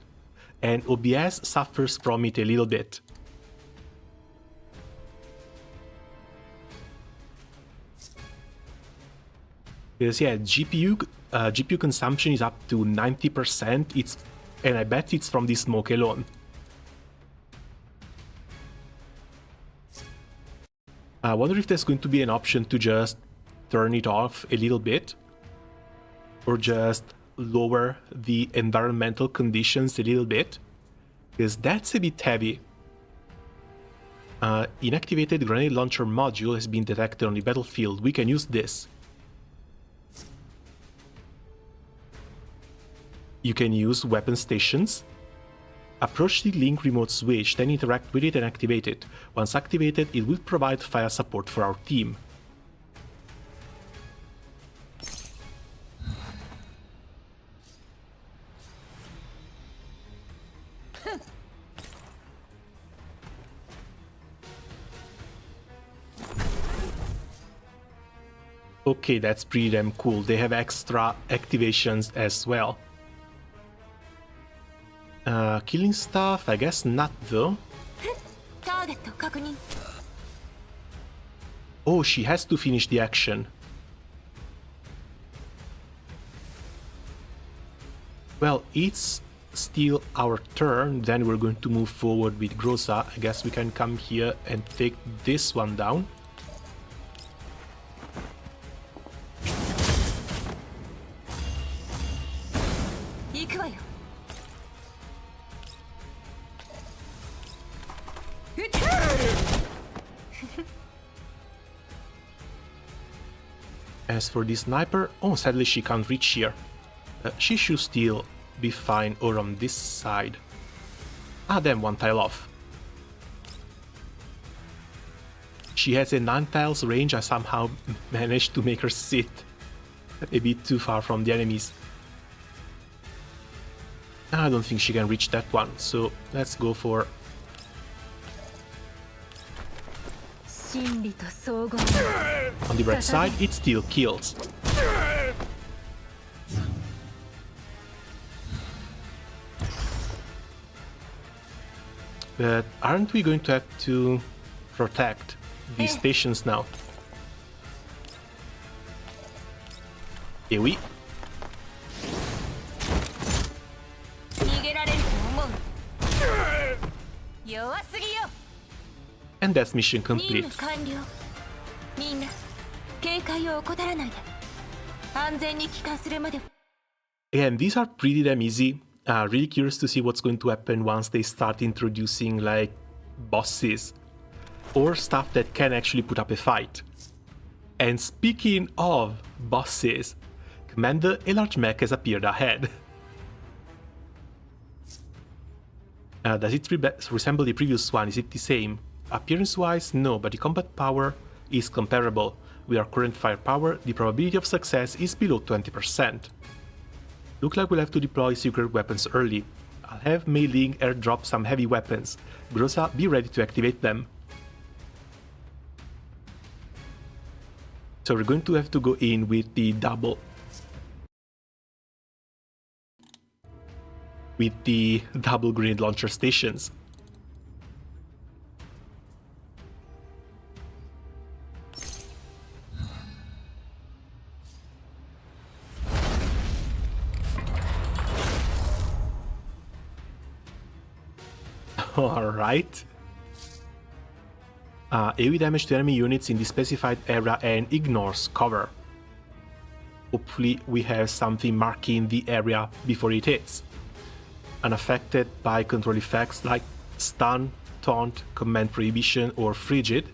[SPEAKER 1] and OBS suffers from it a little bit. Because yeah, GPU consumption is up to 90%. And I bet it's from the smoke alone. I wonder if there's going to be an option to just turn it off a little bit, or just lower the environmental conditions a little bit, because that's a bit heavy. Inactivated grenade launcher module has been detected on the battlefield. We can use this. You can use weapon stations. Approach the link remote switch, then interact with it and activate it. Once activated, it will provide fire support for our team. Okay, that's pretty damn cool. They have extra activations as well. Killing stuff, I guess not though. Oh, she has to finish the action. Well, it's still our turn, then we're going to move forward with Groza. I guess we can come here and take this one down. As for the sniper, oh, sadly she can't reach here. She should still be fine or on this side. Ah, damn, one tile off. She has a 9 tiles range. I somehow managed to make her sit a bit too far from the enemies. I don't think she can reach that one, so let's go for... On the red side, it still kills. But aren't we going to have to protect these stations now? Here we... And that's mission complete. Again, these are pretty damn easy. Really curious to see what's going to happen once they start introducing like bosses or stuff that can actually put up a fight. And speaking of bosses, Commander, a large mech has appeared ahead. Does it resemble the previous one? Is it the same? Appearance-wise, no, but the combat power is comparable. With our current firepower, the probability of success is below 20%. Look like we'll have to deploy secret weapons early. I'll have Mei Ling airdrop some heavy weapons. Groza, be ready to activate them. So we're going to have to go in with the double grenade launcher stations. Alright. AoE damage to enemy units in the specified area and ignores cover. Hopefully we have something marking the area before it hits. Unaffected by control effects like stun, taunt, command prohibition or frigid.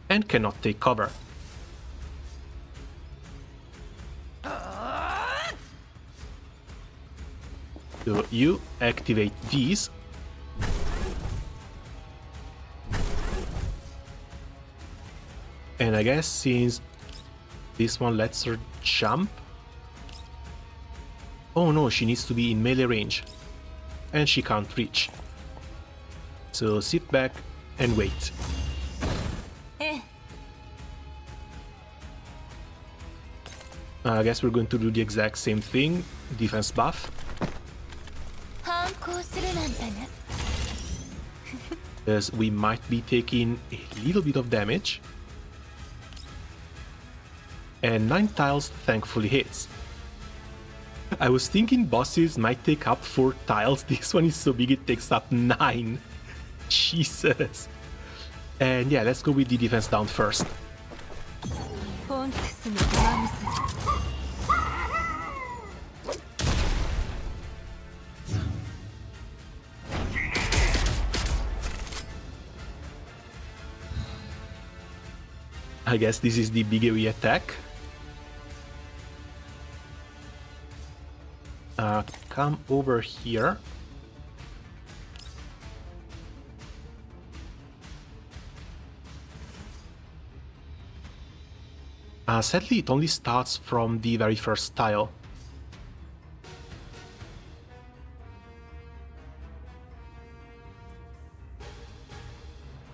[SPEAKER 1] And cannot take cover. So you activate these. And I guess since this one lets her jump... Oh no, she needs to be in melee range. And she can't reach. So sit back and wait. I guess we're going to do the exact same thing. Defense buff. Because we might be taking a little bit of damage. And 9 tiles thankfully hits. I was thinking bosses might take up 4 tiles. This one is so big it takes up 9. Jesus. And yeah, let's go with the defense down first. I guess this is the big AoE attack. Come over here. Sadly, it only starts from the very first tile.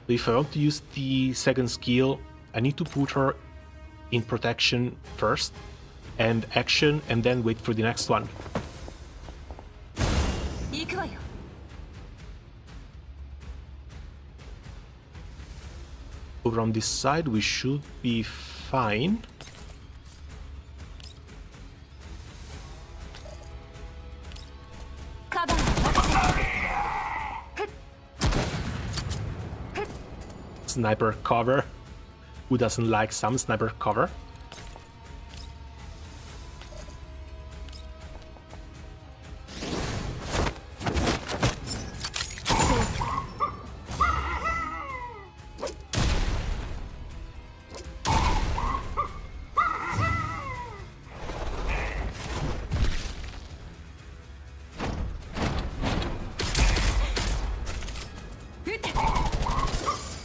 [SPEAKER 1] So if I want to use the second skill, I need to put her in protection first, and action, and then wait for the next one. Over on this side, we should be fine. Sniper cover. Who doesn't like some sniper cover?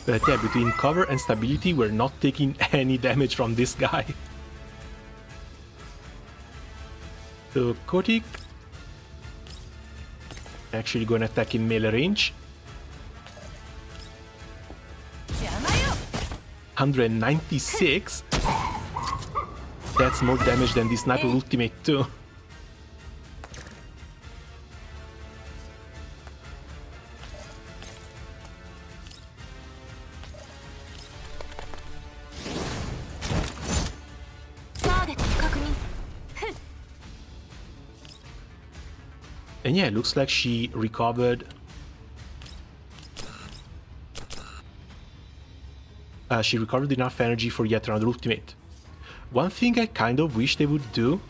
[SPEAKER 1] But yeah, between cover and stability, we're not taking any damage from this guy. So Kotick actually gonna attack in melee range. 196. That's more damage than the sniper ultimate too. And yeah, it looks like she recovered. She recovered enough energy for yet another ultimate. One thing I kind of wish they would do,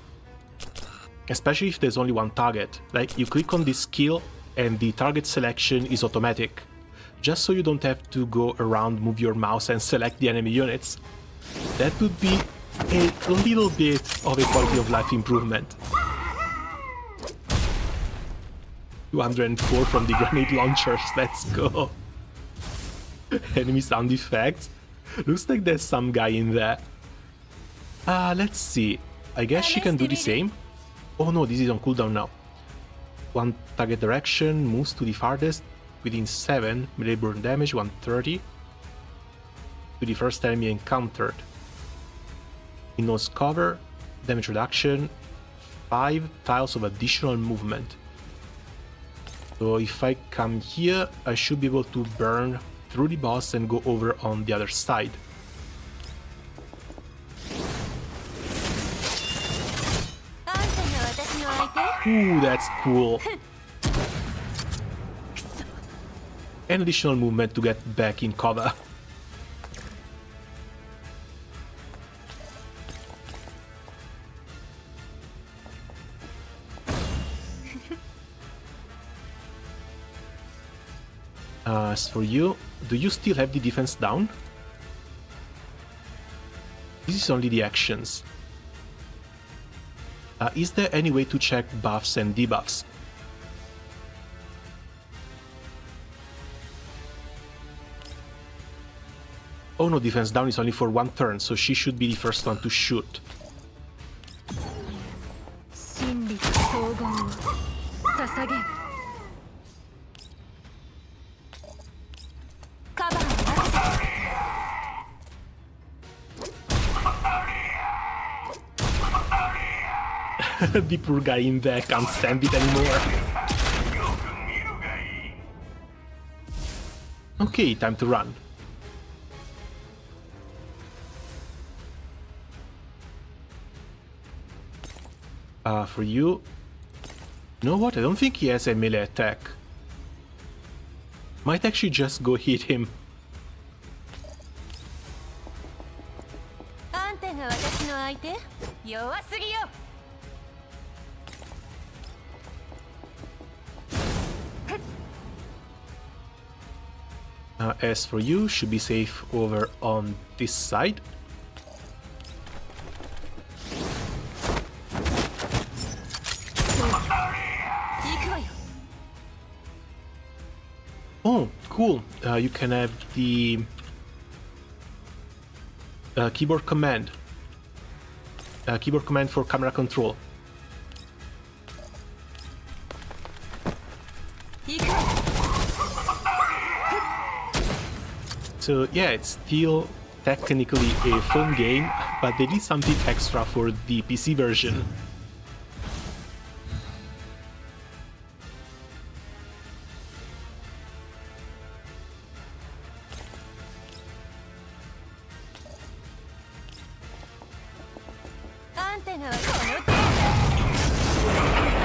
[SPEAKER 1] especially if there's only one target, like you click on this skill and the target selection is automatic, just so you don't have to go around, move your mouse and select the enemy units. That would be a little bit of a quality of life improvement. 204 from the grenade launchers, let's go. Enemy sound effects. Looks like there's some guy in there. Let's see. I guess she can do the same. Oh no, this is on cooldown now. One target direction, moves to the farthest, within 7, melee burn damage, 130. To the first enemy encountered. In nose cover, damage reduction, 5 tiles of additional movement. So if I come here, I should be able to burn through the boss and go over on the other side. Ooh, that's cool. An additional movement to get back in cover. As for you, do you still have the defense down? This is only the actions. Is there any way to check buffs and debuffs? Oh no, defense down is only for one turn, so she should be the first one to shoot. The poor guy in there can't stand it anymore. Okay, time to run. For you... You know what? I don't think he has a melee attack. Might actually just go hit him. As for you, should be safe over on this side. cool. You can have the keyboard command for camera control. So yeah, it's still technically a phone game, but they did something extra for the PC version.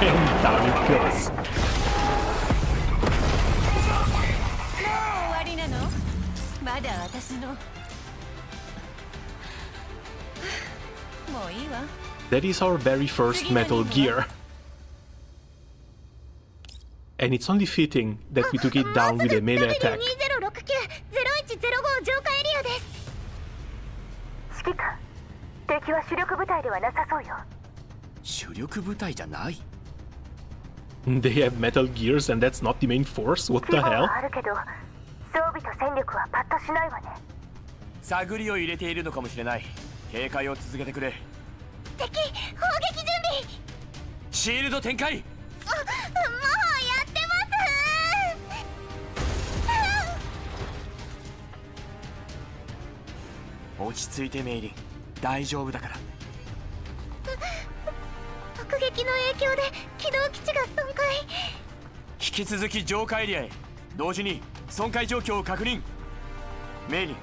[SPEAKER 1] And down it goes.
[SPEAKER 8] 終わりなの？まだ私の。もういいわ。
[SPEAKER 1] That is our very first Metal Gear. And it's only fitting that we took it down with a melee attack.
[SPEAKER 5] 2069-0105浄化エリアです。
[SPEAKER 7] 指揮官、敵は主力部隊ではなさそうよ。
[SPEAKER 3] 主力部隊じゃない。
[SPEAKER 1] They have Metal Gears and that's not the main force? What the
[SPEAKER 7] 規模
[SPEAKER 1] hell?
[SPEAKER 7] はあるけど、装備と戦力はパッとしないわね。
[SPEAKER 3] 探りを入れているのかもしれない。警戒を続けてくれ。
[SPEAKER 5] 敵、砲撃準備。
[SPEAKER 3] シールド展開。
[SPEAKER 5] もうやってます。
[SPEAKER 3] 落ち着いてメイリン、大丈夫だから。
[SPEAKER 5] 突撃の影響で機動基地が損壊。
[SPEAKER 3] 引き続き浄化エリアへ。同時に損壊状況を確認。メイリン、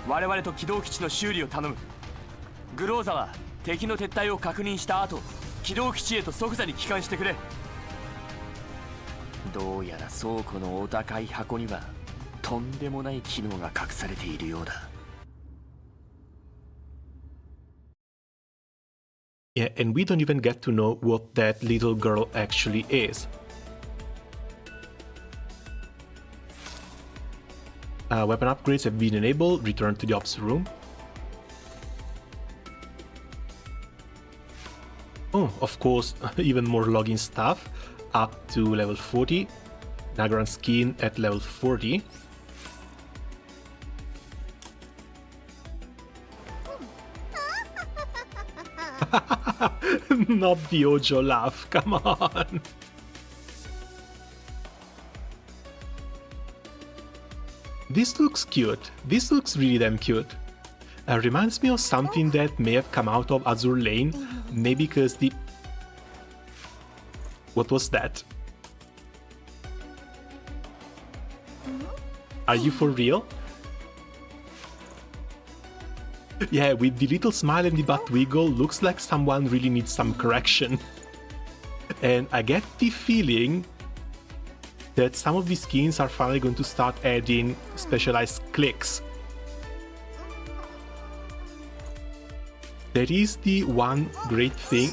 [SPEAKER 3] 我々と機動基地の修理を頼む。グローザは敵の撤退を確認した後、機動基地へと即座に帰還してくれ。どうやら倉庫のお高い箱にはとんでもない機能が隠されているようだ。
[SPEAKER 1] Yeah, and we don't even get to know what that little girl actually is. Weapon upgrades have been enabled. Return to the ops room. Oh, of course, even more login stuff. Up to level 40. Nagaran skin at level 40. Not the Ojo laugh, come on. This looks cute. This looks really damn cute. Reminds me of something that may have come out of Azur Lane. Maybe because the... What was that? Are you for real? Yeah, with the little smile and the butt wiggle, looks like someone really needs some correction. And I get the feeling that some of these skins are finally going to start adding specialized clicks. That is the one great thing.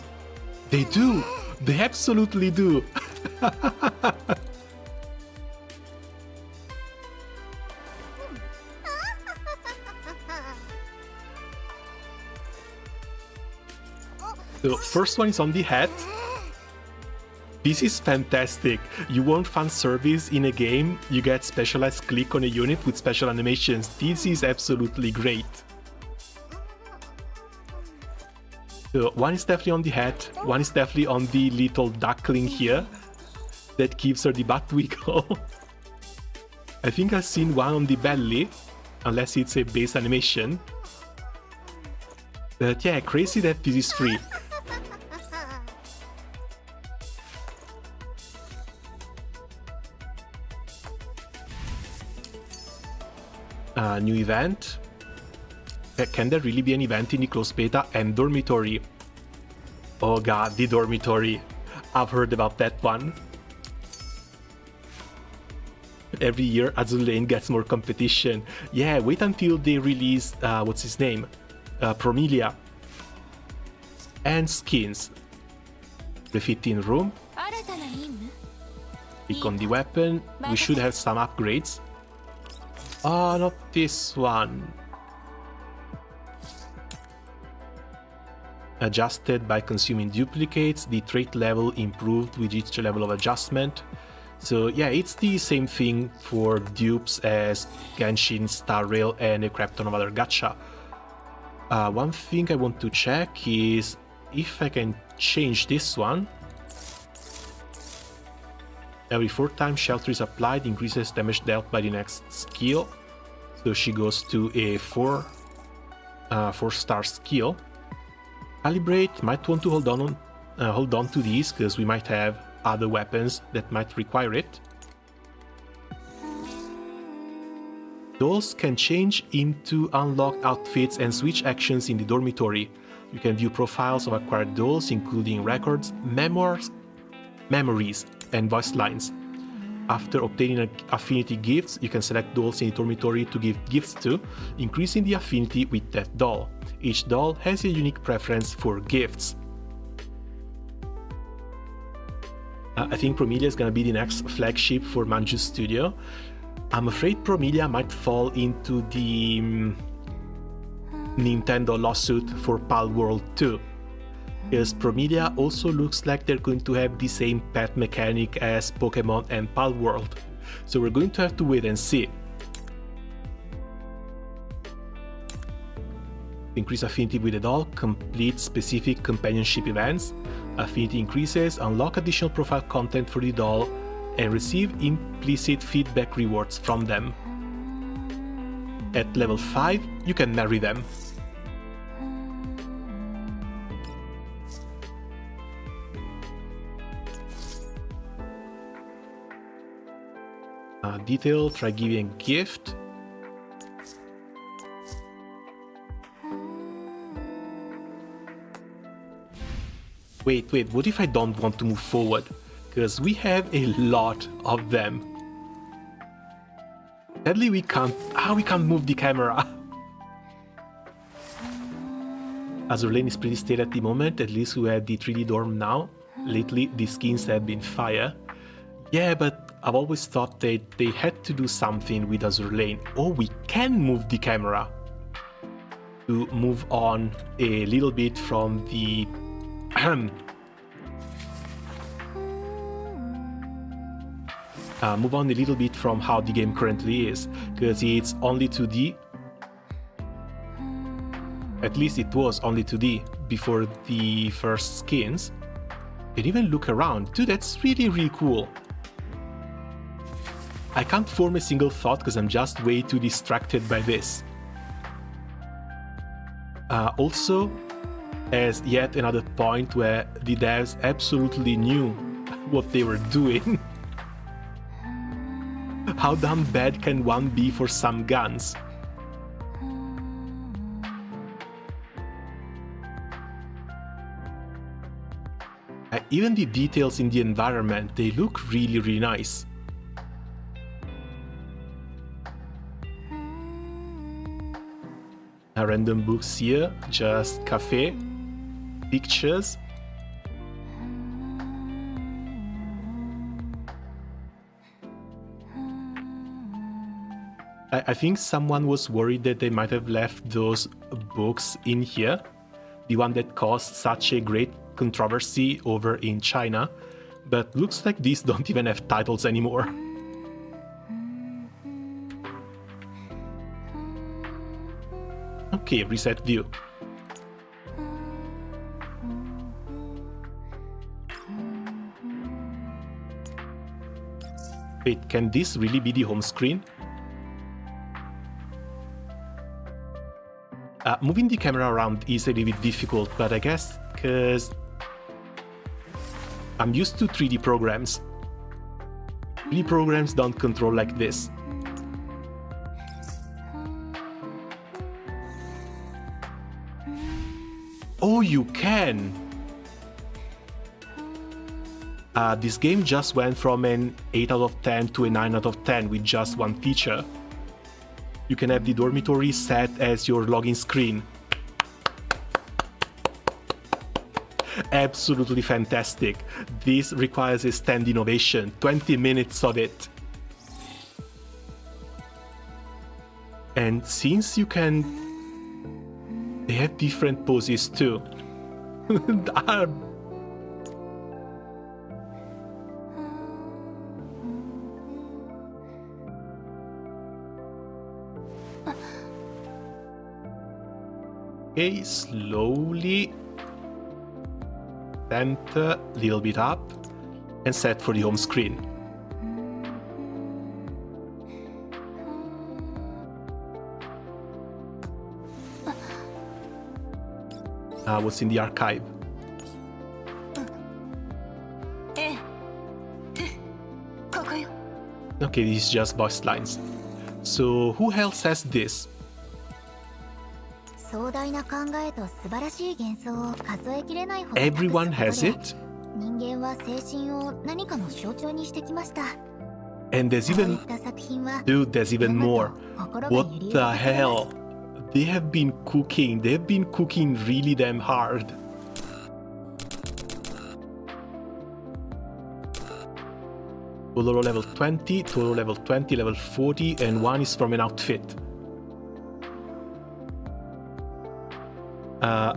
[SPEAKER 1] They do! They absolutely do! The first one is on the hat. This is fantastic. You want fan service in a game, you get specialized click on a unit with special animations. This is absolutely great. So one is definitely on the hat, one is definitely on the little duckling here that gives her the butt wiggle. I think I've seen one on the belly, unless it's a base animation. But yeah, crazy that this is free. New event. Can there really be an event in the closed beta? And dormitory. Oh god, the dormitory. I've heard about that one. Every year Azur Lane gets more competition. Yeah, wait until they release, what's his name? Promelia. And skins. The 15 room. Click on the weapon. We should have some upgrades. Oh, not this one. Adjusted by consuming duplicates. The trait level improved with each level of adjustment. So yeah, it's the same thing for dupes as Genshin, Star Rail, and a crap ton of other gacha. One thing I want to check is if I can change this one. Every 4 times shelter is applied, increases damage dealt by the next skill. So she goes to a 4-star skill. Calibrate, might want to hold on to these because we might have other weapons that might require it. Dolls can change into unlocked outfits and switch actions in the dormitory. You can view profiles of acquired dolls, including records, memories, and voice lines. After obtaining affinity gifts, you can select dolls in the dormitory to give gifts to, increasing the affinity with that doll. Each doll has a unique preference for gifts. I think Promelia is gonna be the next flagship for Manju Studio. I'm afraid Promelia might fall into the Nintendo lawsuit for Palworld 2. Because Promelia also looks like they're going to have the same pet mechanic as Pokemon and Palworld. So we're going to have to wait and see. Increase affinity with the doll, complete specific companionship events. Affinity increases, unlock additional profile content for the doll, and receive implicit feedback rewards from them. At level 5, you can marry them. Detail, try giving a gift. Wait, what if I don't want to move forward? Because we have a lot of them. Sadly, we can't move the camera. Azur Lane is pretty stale at the moment, at least we have the 3D dorm now. Lately, the skins have been fire. Yeah, but I've always thought that they had to do something with Azur Lane. Or we can move the camera to move on a little bit from the move on a little bit from how the game currently is, because it's only 2D. At least it was only 2D before the first skins. And even look around, dude, that's really cool. I can't form a single thought because I'm just way too distracted by this. Also, as yet another point where the devs absolutely knew what they were doing. How damn bad can one be for some guns? Even the details in the environment, they look really nice. Random books here, just cafe, pictures. I think someone was worried that they might have left those books in here, the one that caused such a great controversy over in China, but looks like these don't even have titles anymore. Okay, reset view. Wait, can this really be the home screen? Moving the camera around is a little bit difficult, but I guess because I'm used to 3D programs. 3D programs don't control like this. Oh, you can! This game just went from an 8 out of 10 to a 9 out of 10 with just one feature. You can have the dormitory set as your login screen. Absolutely fantastic. This requires a standing ovation. 20 minutes of it. And since you can... They have different poses too. Okay, slowly center, little bit up, and set for the home screen. What's in the archive? Okay, this is just voice lines. So who else has this?
[SPEAKER 5] 壮大な考えと素晴らしい幻想を数えきれないほど
[SPEAKER 1] Everyone has it?
[SPEAKER 5] 人間は精神を何かの象徴にしてきました。
[SPEAKER 1] And there's
[SPEAKER 5] こうい
[SPEAKER 1] even...
[SPEAKER 5] った作品は
[SPEAKER 1] Dude, there's even more. What the hell? They have been cooking really damn hard. Total level 20, total level 20, level 40, and one is from an outfit.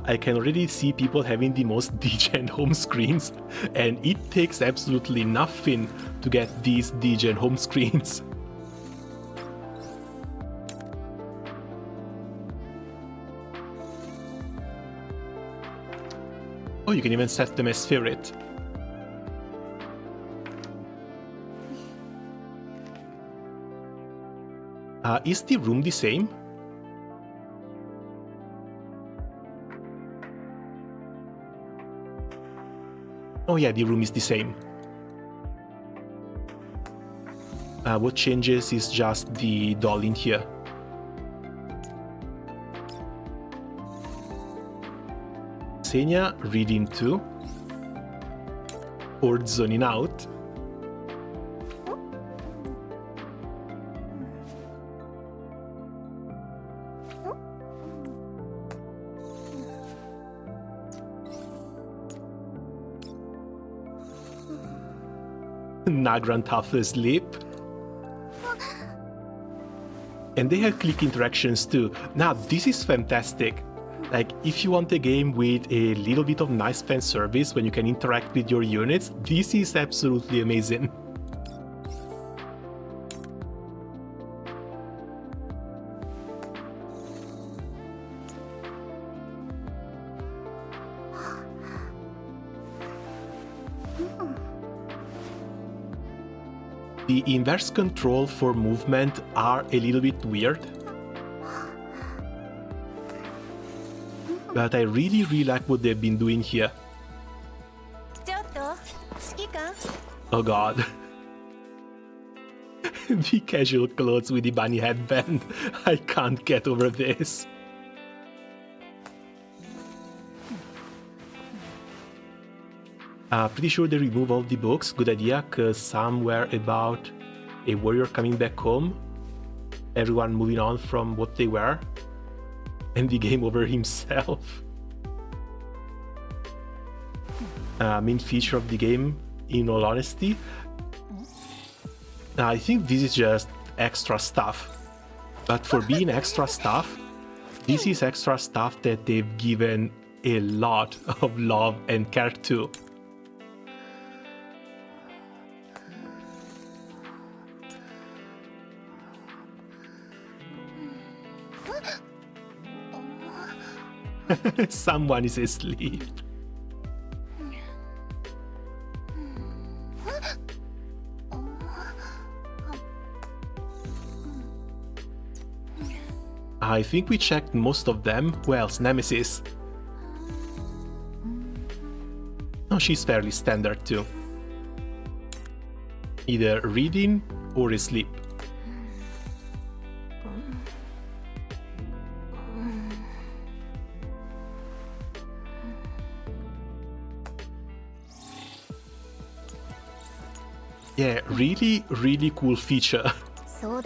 [SPEAKER 1] I can already see people having the most degen home screens, and it takes absolutely nothing to get these degen home screens. Oh, you can even set them as favorite. Is the room the same? Oh yeah, the room is the same. What changes is just the doll in here. Xenia reading too. Or zoning out. Nagrant half asleep. And they have click interactions too. Now this is fantastic. Like, if you want a game with a little bit of nice fan service when you can interact with your units, this is absolutely amazing. The inverse control for movement are a little bit weird. But I really like what they've been doing here. Oh god. The casual clothes with the bunny headband. I can't get over this. Pretty sure they remove all the books. Good idea, because some were about a warrior coming back home. Everyone moving on from what they were. And the game over himself. Main feature of the game, in all honesty. I think this is just extra stuff. But for being extra stuff, this is extra stuff that they've given a lot of love and care to. Someone is asleep. I think we checked most of them. Who else? Nemesis. Oh, she's fairly standard too. Either reading or asleep. Yeah, really cool feature. So,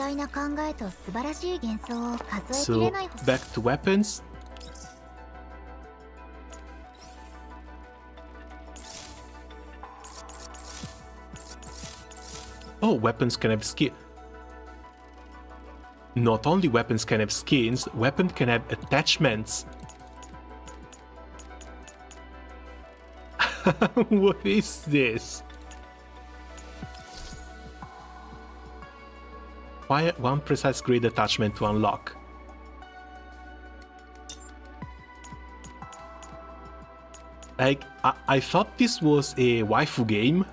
[SPEAKER 1] back to weapons. Oh, weapons can have skin. Not only weapons can have skins, weapons can have attachments. What is this? Why one precise grade attachment to unlock? Like, I thought this was a waifu game.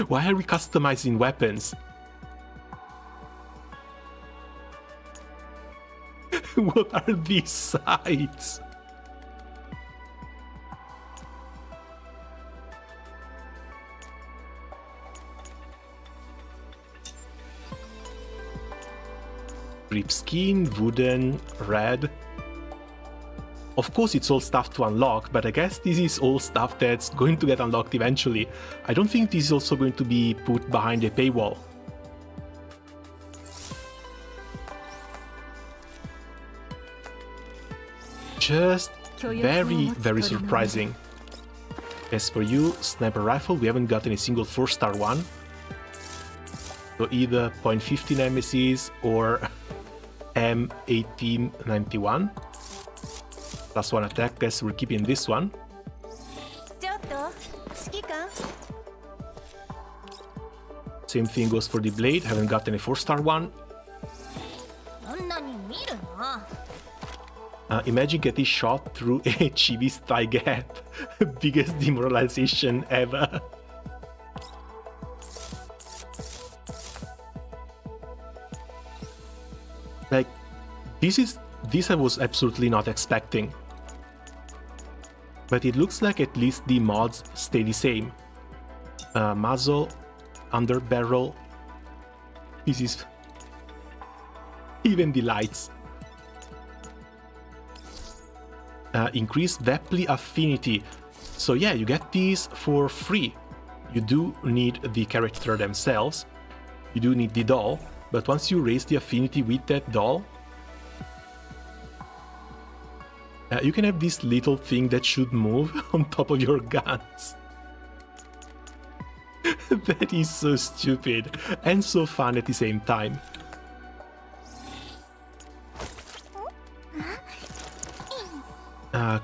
[SPEAKER 1] Why are we customizing weapons? What are these sites? Rip skin, wooden, red. Of course it's all stuff to unlock, but I guess this is all stuff that's going to get unlocked eventually. I don't think this is also going to be put behind a paywall. Just very surprising. As for you, sniper rifle, we haven't gotten a single 4-star one. So either .50 Nemesis or M1891. Plus 1 attack, guess we're keeping this one. Same thing goes for the blade, haven't gotten a 4-star one. Imagine getting shot through a chibi's thigh gap. Biggest demoralization ever. Like, this I was absolutely not expecting. But it looks like at least the mods stay the same. Muzzle, under barrel. This is... even the lights. Increased Weaply affinity. So yeah, you get these for free. You do need the character themselves. You do need the doll. But once you raise the affinity with that doll, you can have this little thing that should move on top of your guns. That is so stupid and so fun at the same time.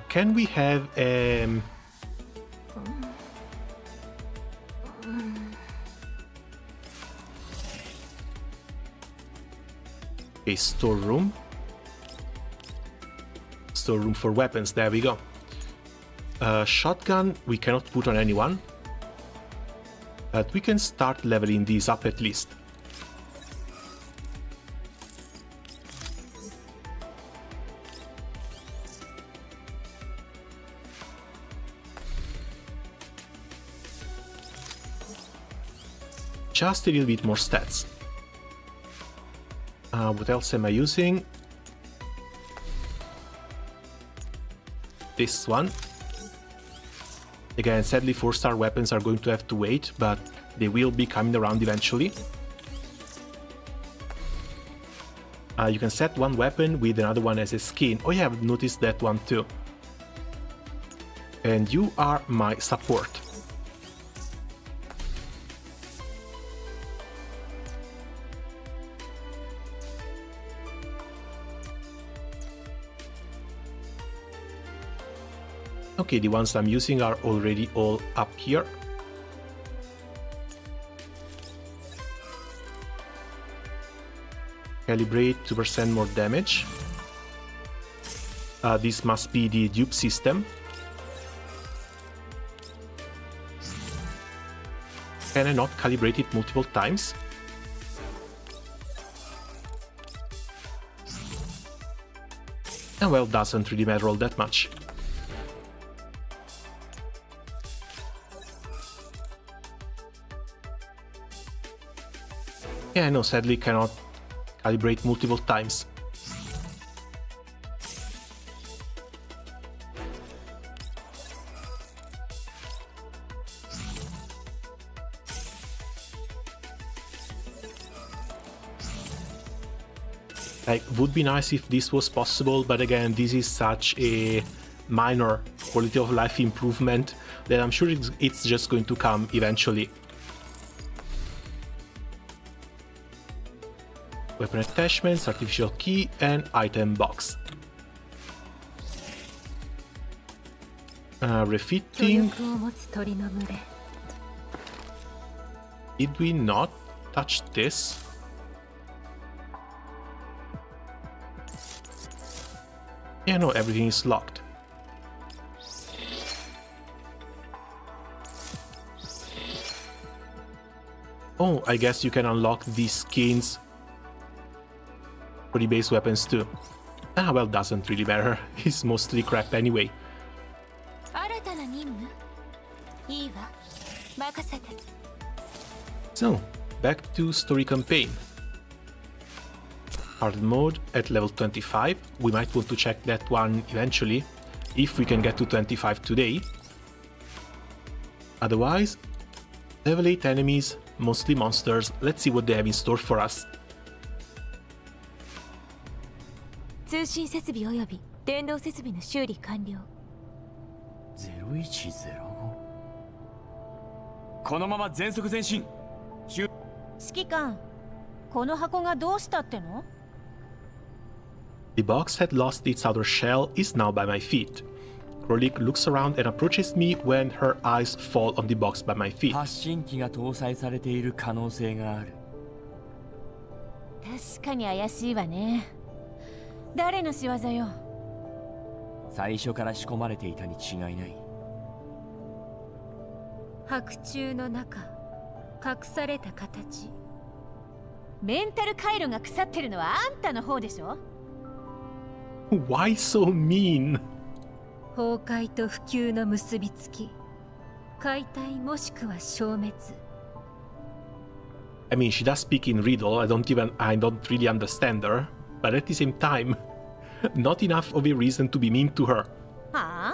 [SPEAKER 1] Can we have a storeroom? Storeroom for weapons, there we go. Shotgun we cannot put on anyone, but we can start leveling these up at least. Just a little bit more stats. What else am I using? This one. Again, sadly 4-star weapons are going to have to wait, but they will be coming around eventually. You can set one weapon with another one as a skin. Oh yeah, I've noticed that one too. And you are my support. Okay, the ones I'm using are already all up here. Calibrate 2% more damage. This must be the dupe system. Can I not calibrate it multiple times? And well, doesn't really matter all that much. Yeah, no, sadly cannot calibrate multiple times. Like, would be nice if this was possible, but again, this is such a minor quality of life improvement that I'm sure it's just going to come eventually. Weapon attachments, artificial key, and item box. Refitting. Did we not touch this? Yeah, no, everything is locked. Oh, I guess you can unlock these skins for the base weapons too. Ah, well, doesn't really matter. It's mostly crap anyway.
[SPEAKER 2] 新たな任務いいわ任せて
[SPEAKER 1] So, back to story campaign. Hard mode at level 25. We might want to check that one eventually, if we can get to 25 today. Otherwise, level 8 enemies, mostly monsters. Let's see what they have in store for us.
[SPEAKER 2] 通信設備及び電動設備の修理完了
[SPEAKER 3] 0105このまま全速前進
[SPEAKER 8] 指揮官この箱がどうしたっての
[SPEAKER 1] The box had lost its outer shell is now by my feet. Krolik looks around and approaches me when her eyes fall on the box by my feet.
[SPEAKER 3] 発信機が搭載されている可能性がある
[SPEAKER 8] 確かに怪しいわね誰の仕業よ
[SPEAKER 3] 最初から仕込まれていたに違いない
[SPEAKER 2] 白昼の中隠された形
[SPEAKER 8] メンタル回路が腐ってるのはあんたの方でしょ
[SPEAKER 1] Why so mean?
[SPEAKER 2] 崩壊と普及の結びつき解体もしくは消滅
[SPEAKER 1] I mean, she does speak in riddle. I don't really understand her. But at the same time, not enough of a reason to be mean to her.
[SPEAKER 8] はあ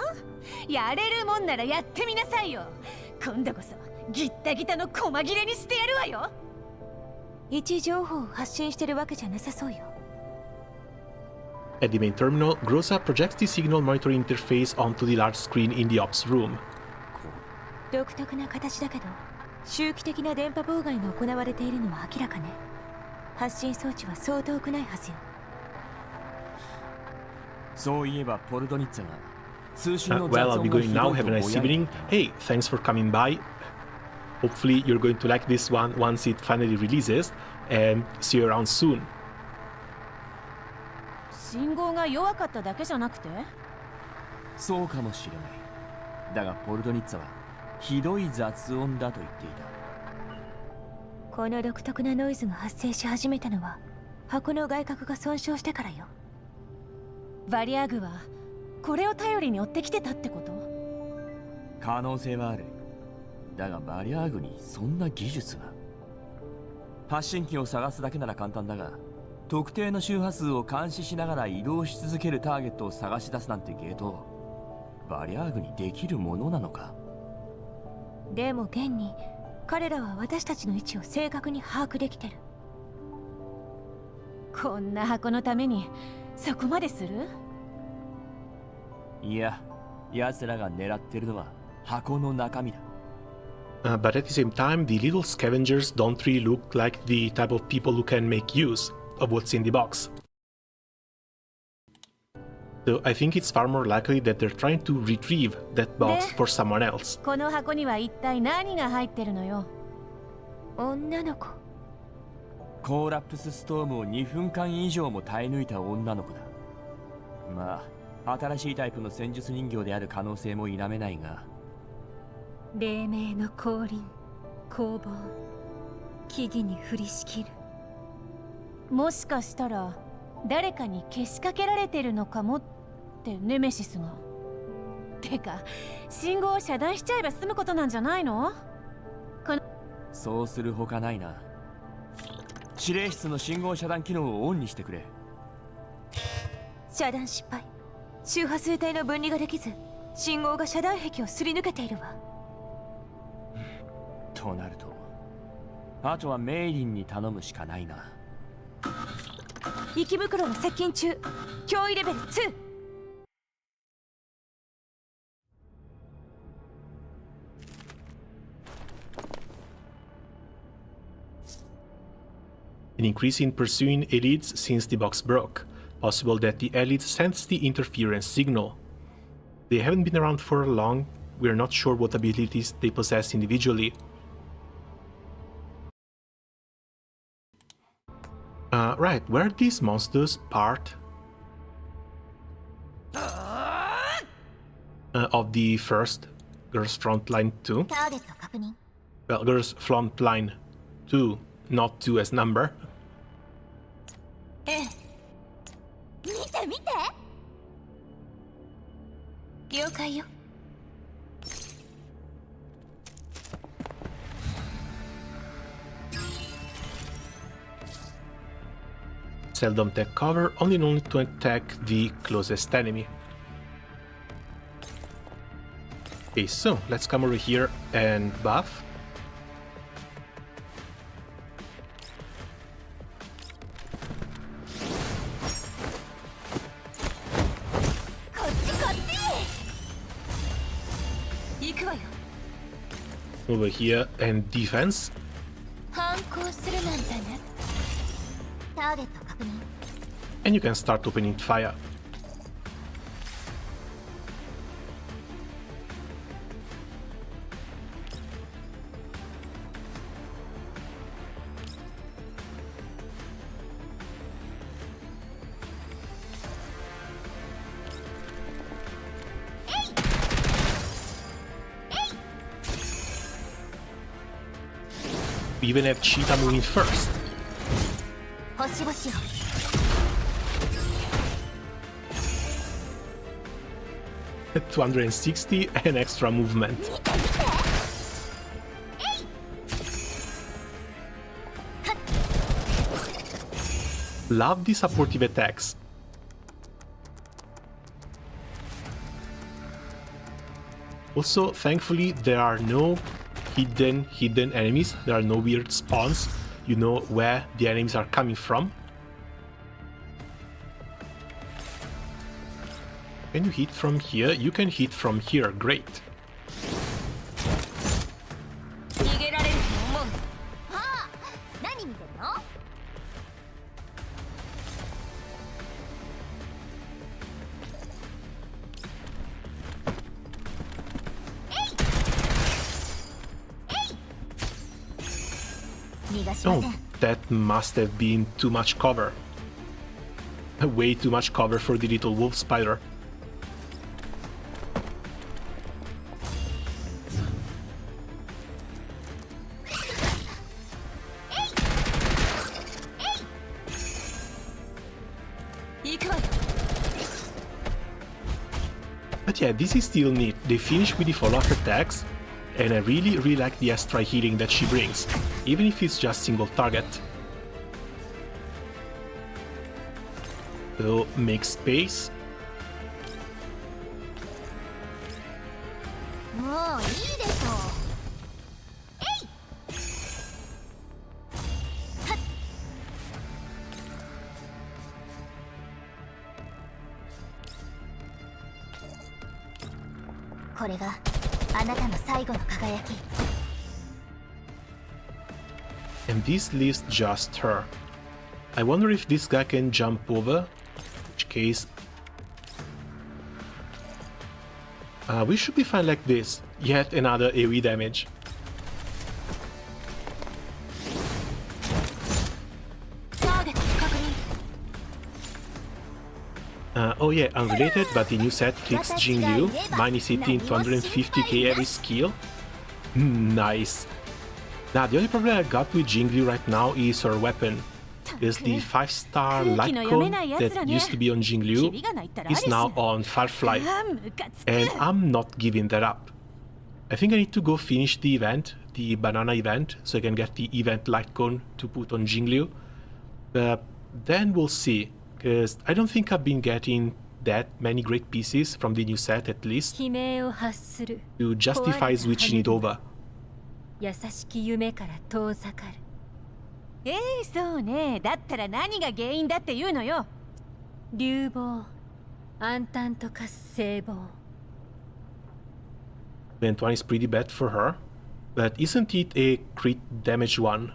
[SPEAKER 8] やれるもんならやってみなさいよ今度こそギッタギタの細切れにしてやるわよ
[SPEAKER 2] 位置情報を発信してるわけじゃなさそうよ
[SPEAKER 1] At the main terminal, Groza projects the signal monitoring interface onto the large screen in the ops room.
[SPEAKER 2] 独特な形だけど周期的な電波妨害が行われているのは明らかね発信装置はそう遠くないはずよ
[SPEAKER 3] そういえばポルドニッツァが通信の
[SPEAKER 1] Well,
[SPEAKER 3] 雑
[SPEAKER 1] I'll be
[SPEAKER 3] 音が
[SPEAKER 1] going
[SPEAKER 3] ひ
[SPEAKER 1] now.
[SPEAKER 3] どい
[SPEAKER 1] Have
[SPEAKER 3] と
[SPEAKER 1] a
[SPEAKER 3] ぼ
[SPEAKER 1] nice
[SPEAKER 3] やいてい
[SPEAKER 1] evening.
[SPEAKER 3] た
[SPEAKER 1] Hey, thanks for coming by. Hopefully, you're going to like this one once it finally releases. And see you around soon.
[SPEAKER 8] 信号が弱かっただけじゃなくて
[SPEAKER 3] そうかもしれないだがポルドニッツァはひどい雑音だと言っていた
[SPEAKER 2] この独特なノイズが発生し始めたのは箱の外郭が損傷してからよ
[SPEAKER 8] バリアグはこれを頼りに追ってきてたってこと
[SPEAKER 3] 可能性はあるだがバリアーグにそんな技術が発信機を探すだけなら簡単だが特定の周波数を監視しながら移動し続けるターゲットを探し出すなんてゲートバリアーグにできるものなのか
[SPEAKER 2] でも現に彼らは私たちの位置を正確に把握できてる
[SPEAKER 8] こんな箱のためにそこまでする
[SPEAKER 3] いや奴らが狙ってるのは箱の中身だ
[SPEAKER 1] But at the same time, the little scavengers don't really look like the type of people who can make use of what's in the box. So I think it's far more likely that they're trying to retrieve that box for someone else.
[SPEAKER 8] この箱には一体何が入ってるのよ
[SPEAKER 2] 女の子
[SPEAKER 3] コーラプスストームを2分間以上も耐え抜いた女の子だまあ新しいタイプの戦術人形である可能性も否めないが
[SPEAKER 2] 黎明の降臨攻防木々に降りしきる
[SPEAKER 8] もしかしたら誰かにけしかけられてるのかもってネメシスがてか信号を遮断しちゃえば済むことなんじゃないの
[SPEAKER 3] そうするほかないな指令室の信号遮断機能をオンにしてくれ
[SPEAKER 2] 遮断失敗周波数帯の分離ができず信号が遮断壁をすり抜けているわ
[SPEAKER 3] となるとあとはメイリンに頼むしかないな
[SPEAKER 2] 息袋の接近中脅威レベル2
[SPEAKER 1] An increase in pursuing elites since the box broke. Possible that the elites sensed the interference signal. They haven't been around for long. We're not sure what abilities they possess individually. Right, were these monsters part of the first Girls Frontline 2?
[SPEAKER 5] ターゲット確認
[SPEAKER 1] Well, Girls Frontline 2, not 2 as number.
[SPEAKER 2] ええ、見て見て、了解よ。
[SPEAKER 1] Seldom take cover, only to attack the closest enemy. Okay, so let's come over here and buff. Over here and defense.
[SPEAKER 2] 反抗するなんざね。
[SPEAKER 5] ターゲット確認。
[SPEAKER 1] And you can start opening fire. We even have Cheetah moving first.
[SPEAKER 5] 星々を。
[SPEAKER 1] 260 and extra movement. Love the supportive attacks. Also, thankfully, there are no hidden enemies. There are no weird spawns. You know where the enemies are coming from. Can you hit from here? You can hit from here. Great.
[SPEAKER 2] 逃げられると思う。
[SPEAKER 5] はあ、何見てるの？逃がしま
[SPEAKER 1] Oh,
[SPEAKER 5] せん。
[SPEAKER 1] that must have been too much cover. Way too much cover for the little wolf spider. But yeah, this is still neat. They finish with the follow-up attacks, and I really like the extra healing that she brings, even if it's just single target. So make space.
[SPEAKER 5] もういいでしょう。 これがあなたの最後の輝き。
[SPEAKER 1] And this leaves just her. I wonder if this guy can jump over, in which case... we should be fine like this. Yet another AoE damage. Oh yeah, unrelated, but the new set fixed Jingyu, minus 18 to 150k every skill. Nice. Now the only problem I got with Jingyu right now is her weapon. Because the 5-star light cone that used to be on Jingyu is now on Firefly. And I'm not giving that up. I think I need to go finish the event, the banana event, so I can get the event light cone to put on Jingyu. Then we'll see. Because I don't think I've been getting that many great pieces from the new set, at least, to justify switching it over.
[SPEAKER 8] 優しき夢から遠ざかる。そうね。だったら何が原因だっていうのよ。流暴、暗淡と化す聖望。
[SPEAKER 1] Event 1 is pretty bad for her, but isn't it a crit damage one?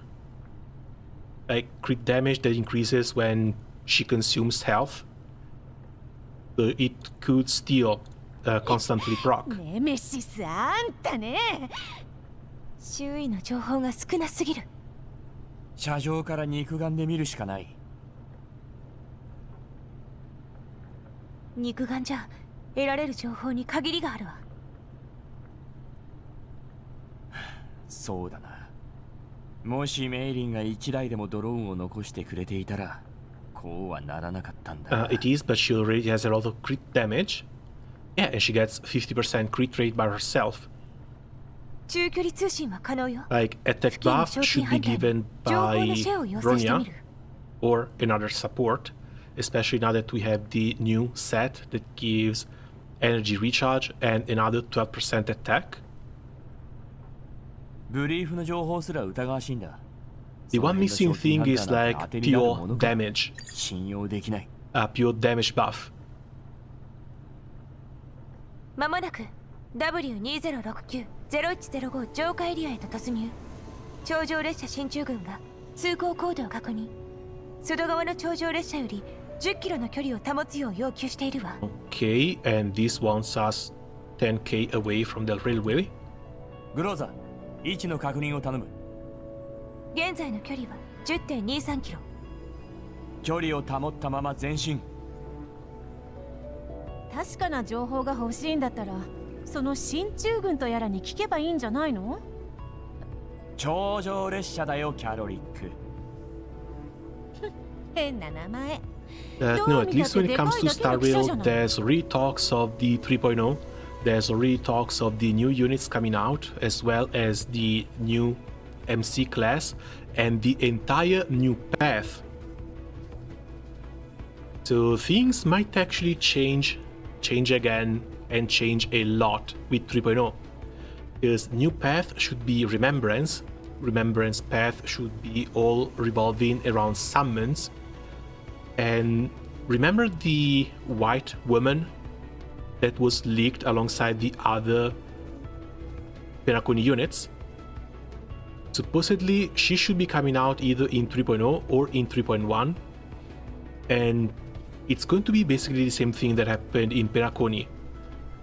[SPEAKER 1] Like crit damage that increases when she consumes health? So it could still constantly proc.
[SPEAKER 8] ネメシス、あんたね。
[SPEAKER 2] 周囲の情報が少なすぎる。
[SPEAKER 3] 車上から肉眼で見るしかない。
[SPEAKER 2] 肉眼じゃ得られる情報に限りがあるわ。
[SPEAKER 3] そうだな。もしメイリンが1台でもドローンを残してくれていたらこうはならなかったんだ。
[SPEAKER 1] It is, but she already has a lot of crit damage. Yeah, and she gets 50% crit rate by herself.
[SPEAKER 2] 中距離通信は可能よ。
[SPEAKER 1] Like, attack buff should be given by Bronya or another support, especially now that we have the new set that gives energy recharge and another 12% attack.
[SPEAKER 3] ブリーフの情報すら疑わしいんだ。
[SPEAKER 1] The one missing thing is like pure damage.
[SPEAKER 3] 信用できない。
[SPEAKER 1] Pure damage buff.
[SPEAKER 2] まもなく W2069-0105 浄化エリアへと突入。頂上列車進駐軍が通行コードを確認。外側の頂上列車より10キロの距離を保つよう要求しているわ。
[SPEAKER 1] Okay, and this wants us 10k away from the railway.
[SPEAKER 3] グローザ、位置の確認を頼む。
[SPEAKER 2] 現在の距離は 10.23 キロ。
[SPEAKER 3] 距離を保ったまま前進。
[SPEAKER 8] 確かな情報が欲しいんだったらその進駐軍とやらに聞けばいいんじゃないの？
[SPEAKER 3] 頂上列車だよ、キャロリック。
[SPEAKER 8] 変な名前。
[SPEAKER 1] No, at least when it comes to Star Rail, there's already talks of the 3.0. There's already talks of the new units coming out, as well as the new MC class and the entire new path. So things might actually change again, and change a lot with 3.0. Because new path should be Remembrance. Remembrance path should be all revolving around summons. And remember the white woman that was leaked alongside the other Penacony units? Supposedly, she should be coming out either in 3.0 or in 3.1. And it's going to be basically the same thing that happened in Penacony.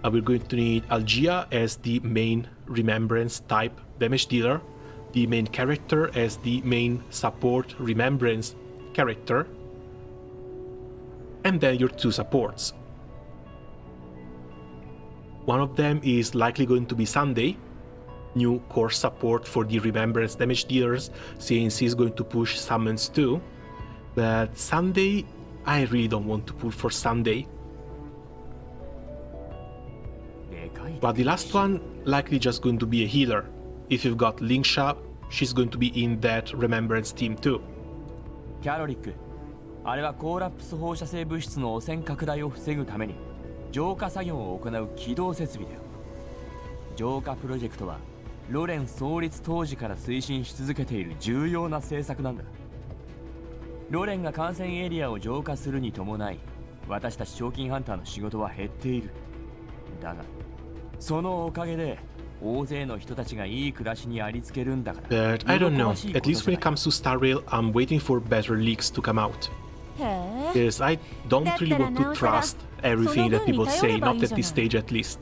[SPEAKER 1] We're going to need Algia as the main Remembrance type damage dealer, the main character as the main support Remembrance character, and then your two supports. One of them is likely going to be Sunday, new core support for the Remembrance damage dealers, since he's going to push summons too. But Sunday, I really don't want to pull for Sunday. But the last one, likely just going to be a healer. If you've got Linksha, she's going to be in that Remembrance team too.
[SPEAKER 3] キャロリック、あれはコーラプス放射性物質の汚染拡大を防ぐために浄化作業を行う起動設備だよ。浄化プロジェクトはロレン創立当時から推進し続けている重要な政策なんだ。ロレンが感染エリアを浄化するに伴い、私たち賞金ハンターの仕事は減っている。だが、そのおかげで大勢の人たちがいい暮らしにありつけるんだから。
[SPEAKER 1] But I don't know. At least when it comes to Star Rail, I'm waiting for better leaks to come out. Because I don't really want to trust everything that people say, not at this stage at least.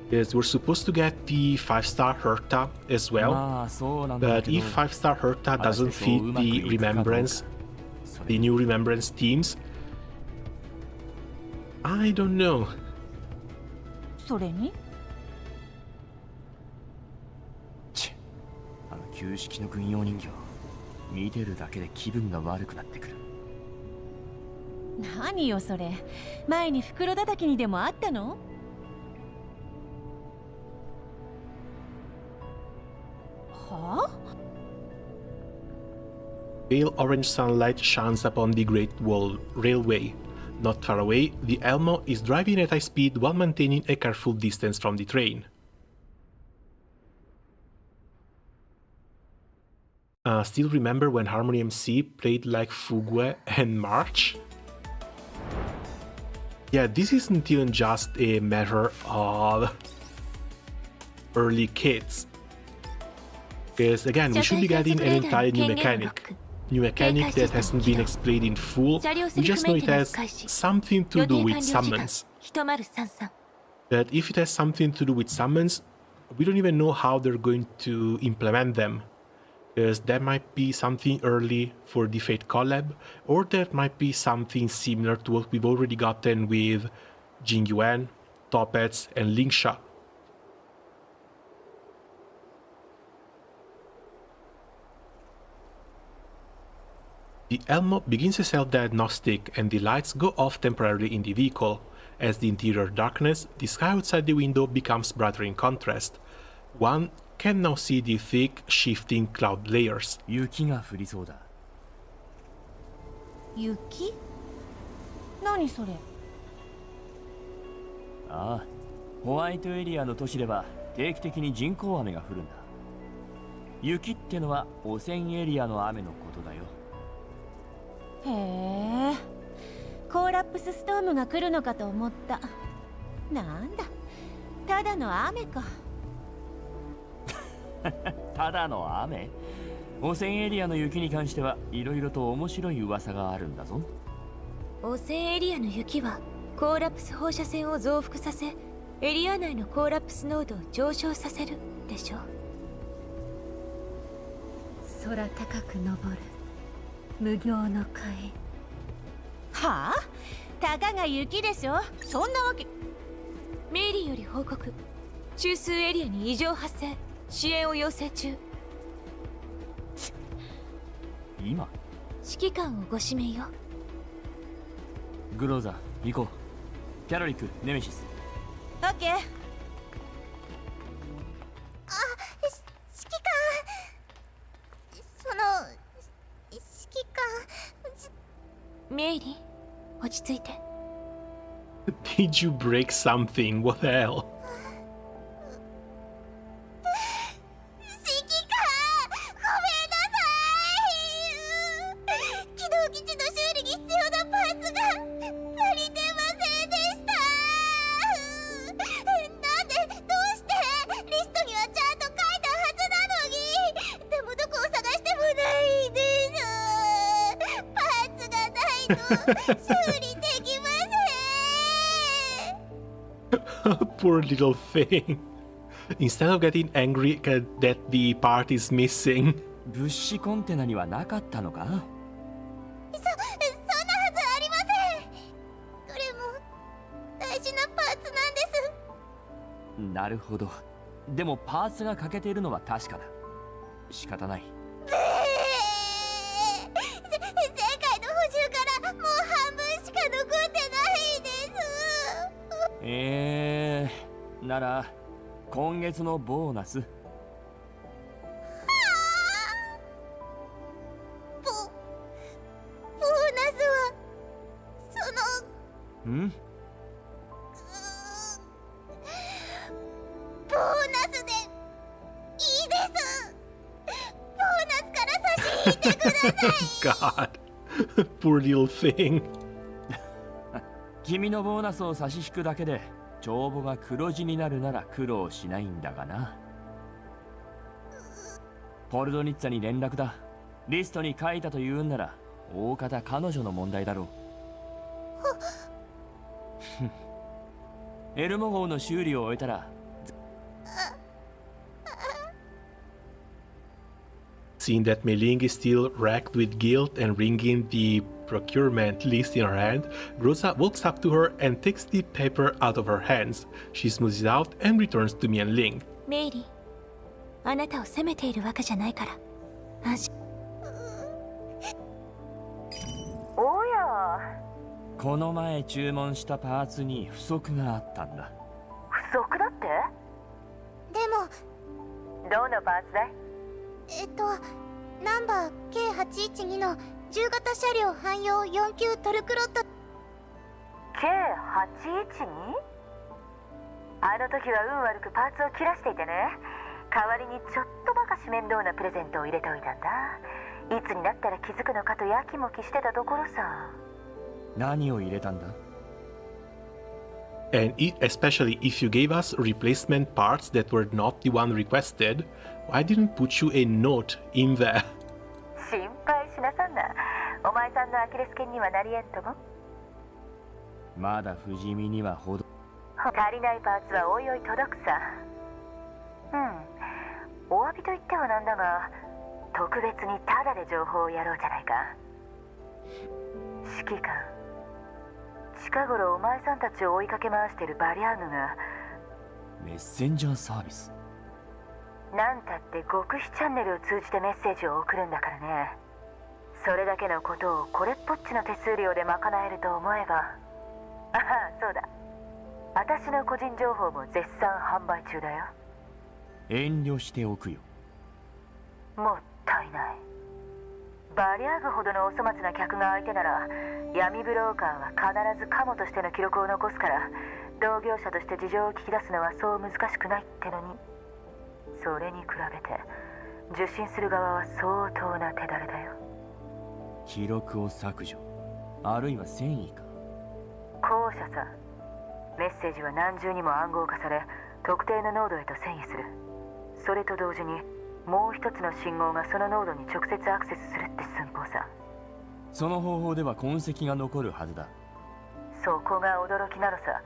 [SPEAKER 1] Because we're supposed to get the 5-star Herta as well, but if 5-star Herta doesn't fit the Remembrance, the new Remembrance teams, I don't know.
[SPEAKER 8] それに
[SPEAKER 3] あの旧式の軍用人形見てるだけで気分が悪くなってくる。
[SPEAKER 8] 何よそれ、前に袋叩きにでもあったの？はあ？
[SPEAKER 1] Pale orange sunlight shines upon the Great Wall Railway. Not far away, the Elmo is driving at high speed while maintaining a careful distance from the train. Still remember when Harmony MC played like Fugue and March? Yeah, this isn't even just a matter of early kids. Because again, we should be getting an entire new mechanic. New mechanic that hasn't been explained in full. We just know it has something to do with summons. But if it has something to do with summons, we don't even know how they're going to implement them. Because that might be something early for the Fate collab, or that might be something similar to what we've already gotten with Jingyuan, Toppets, and Linksha. The Elmo begins a self-diagnostic and the lights go off temporarily in the vehicle. As the interior darkness, the sky outside the window becomes brighter in contrast. One can now see the thick, shifting cloud layers.
[SPEAKER 3] 雪が降りそうだ。
[SPEAKER 8] 雪？何それ？
[SPEAKER 3] ああ、ホワイトエリアの都市では定期的に人工雨が降るんだ。雪ってのは汚染エリアの雨のことだよ。
[SPEAKER 8] へえ、コーラップスストームが来るのかと思った。なんだ、ただの雨か。
[SPEAKER 3] ただの雨？汚染エリアの雪に関してはいろいろと面白い噂があるんだぞ。
[SPEAKER 2] 汚染エリアの雪はコーラプス放射線を増幅させ、エリア内のコーラプス濃度を上昇させるでしょ。
[SPEAKER 9] 空高く昇る無行の海。
[SPEAKER 8] はあ？たかが雪でしょ。そんなわけ。
[SPEAKER 2] メイリーより報告。中枢エリアに異常発生。支援を要請中。
[SPEAKER 3] 今？
[SPEAKER 2] 指揮官をご指名よ。
[SPEAKER 3] グローザ、行こう。キャロリック、ネメシス。
[SPEAKER 8] オッケー。
[SPEAKER 5] 指揮官、指揮官。
[SPEAKER 2] メイリー、落ち着いて。
[SPEAKER 1] Did you break something? What the hell?
[SPEAKER 5] 指揮官、ごめんなさい。起動基地の修理に必要なパーツが足りてませんでした。なんで、どうして？リストにはちゃんと書いたはずなのに。でもどこを探してもないです。パーツがないと修理できません。
[SPEAKER 1] Poor little thing. Instead of getting angry that the part is missing.
[SPEAKER 3] 物資コンテナにはなかったのか？
[SPEAKER 5] そんなはずありません。どれも大事なパーツなんです。
[SPEAKER 3] なるほど。でもパーツが欠けているのは確かだ。仕方ない。
[SPEAKER 5] 前回の補充からもう半分しか残ってないです。
[SPEAKER 3] なら今月のボーナス。
[SPEAKER 5] ボーナスはその
[SPEAKER 3] ん？
[SPEAKER 5] ボーナスでいいです。ボーナスから差し引いてください。
[SPEAKER 1] God. Poor little thing.
[SPEAKER 3] 君のボーナスを差し引くだけで帳簿が黒字になるなら苦労しないんだがな。ポルドニッツァに連絡だ。リストに書いたというんなら大方彼女の問題だろう。エルモ号の修理を終えたら。
[SPEAKER 1] Seeing that Mei-Ling is still racked with guilt and wringing the procurement list in her hand, Rosa walks up to her and takes the paper out of her hands. She smooths it out and returns to Mei-Ling.
[SPEAKER 2] メイリー、あなたを責めているわけじゃないから。安心。
[SPEAKER 7] おや、
[SPEAKER 3] この前注文したパーツに不足があったんだ。
[SPEAKER 7] 不足だって？
[SPEAKER 5] でも
[SPEAKER 7] どのパーツだい？
[SPEAKER 5] ナンバー K812 の10型車両汎用4級トルクロット。
[SPEAKER 7] K812？ あの時は運悪くパーツを切らしていてね。代わりにちょっとばかし面倒なプレゼントを入れておいたんだ。いつになったら気づくのかとやきもきしてたところさ。
[SPEAKER 3] 何を入れたんだ？
[SPEAKER 1] And especially if you gave us replacement parts that were not the one requested, why didn't put you a note in there?
[SPEAKER 7] 心配しなさんな。お前さんのアキレス腱にはなりえんとも。
[SPEAKER 3] まだ不死身にはほど。
[SPEAKER 7] 足りないパーツはおいおい届くさ。お詫びと言ってはなんだが、特別にタダで情報をやろうじゃないか。指揮官、近頃お前さんたちを追いかけ回してるバリアーグが
[SPEAKER 3] メッセンジャーサービス。
[SPEAKER 7] なんたって極秘チャンネルを通じてメッセージを送るんだからね。それだけのことをこれっぽっちの手数料で賄えると思えば。ああ、そうだ、私の個人情報も絶賛販売中だよ。
[SPEAKER 3] 遠慮しておくよ。
[SPEAKER 7] もったいない。バリャーグほどのお粗末な客が相手なら、闇ブローカーは必ずカモとしての記録を残すから、同業者として事情を聞き出すのはそう難しくないってのに。それに比べて受信する側は相当な手だれだよ。
[SPEAKER 3] 記録を削除、あるいは遷移か。
[SPEAKER 7] 後者さ。メッセージは何重にも暗号化され、特定のノードへと遷移する。それと同時にもう一つの信号がそのノードに直接アクセスするって寸法さ。
[SPEAKER 3] その方法では痕跡が残るはずだ。
[SPEAKER 7] そこが驚きなのさ。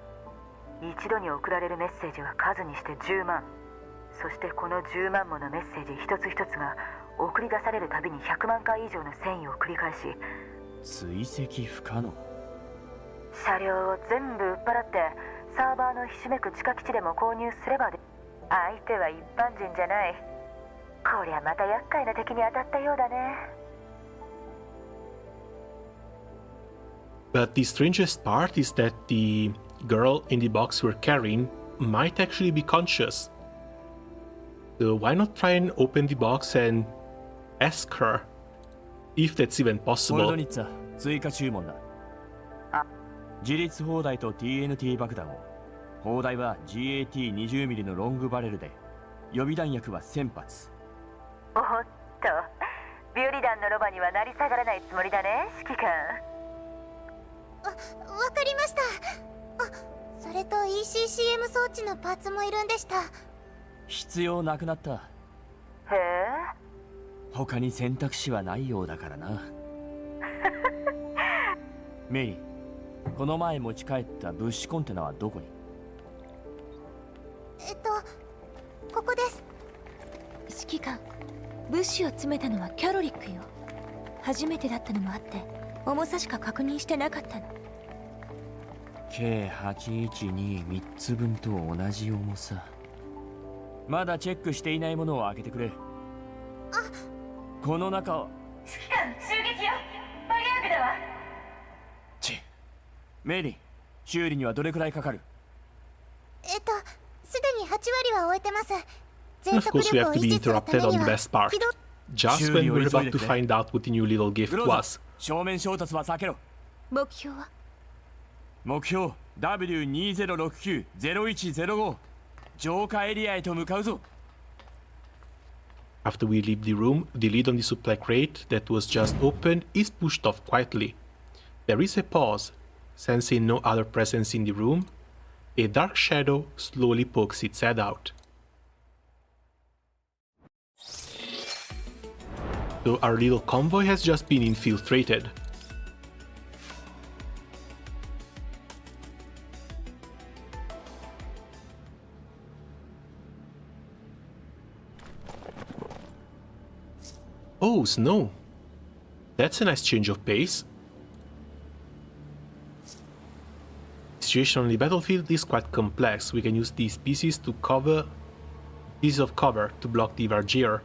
[SPEAKER 7] 一度に送られるメッセージは数にして10万。そしてこの10万ものメッセージ一つ一つが送り出されるたびに100万回以上の遷移を繰り返し、
[SPEAKER 3] 追跡不可能。
[SPEAKER 7] 車両を全部売っ払ってサーバーのひしめく地下基地でも購入すればで、相手は一般人じゃない。こりゃまた厄介な敵に当たったようだね。
[SPEAKER 1] But the strangest part is that the girl in the box we're carrying might actually be conscious. So why not try and open the box and ask her if that's even
[SPEAKER 3] ホール
[SPEAKER 1] possible?
[SPEAKER 3] ドニッツァ追加注文だ。自立砲台と TNT 爆弾を。砲台は GAT20mm のロングバレルで、予備弾薬は1000発。
[SPEAKER 7] おっと、ビュリダンのロバにはなり下がらないつもりだね、指揮官。
[SPEAKER 5] わかりました。あ、それと ECCM 装置のパーツもいるんでした。
[SPEAKER 3] 必要なくなった。
[SPEAKER 7] へえ。
[SPEAKER 3] 他に選択肢はないようだからな。メイ、この前持ち帰った物資コンテナはどこに？
[SPEAKER 5] ここです。
[SPEAKER 2] 指揮官、物資を詰めたのはキャロリックよ。初めてだったのもあって重さしか確認してなかったの。
[SPEAKER 3] 計8123つ分と同じ重さ。まだチェックしていないものを開けてくれ。この中を。
[SPEAKER 7] 指揮官、襲撃よ。バリアーグだわ。
[SPEAKER 3] メイリー、修理にはどれくらいかかる？
[SPEAKER 5] すでに8割は終えてます。
[SPEAKER 1] And of course we have to be interrupted on the best part. Just when we're about to find out what the new little gift
[SPEAKER 3] グローザ
[SPEAKER 1] was.
[SPEAKER 3] 正面衝突は避けろ。
[SPEAKER 2] 目標は？
[SPEAKER 3] 目標 W2069-0105 浄化エリアへと向かうぞ。
[SPEAKER 1] After we leave the room, the lid on the supply crate that was just opened is pushed off quietly. There is a pause. Sensing no other presence in the room, a dark shadow slowly pokes its head out. So our little convoy has just been infiltrated. Oh, snow. That's a nice change of pace. The situation on the battlefield is quite complex. We can use these pieces of cover to block the Vargir.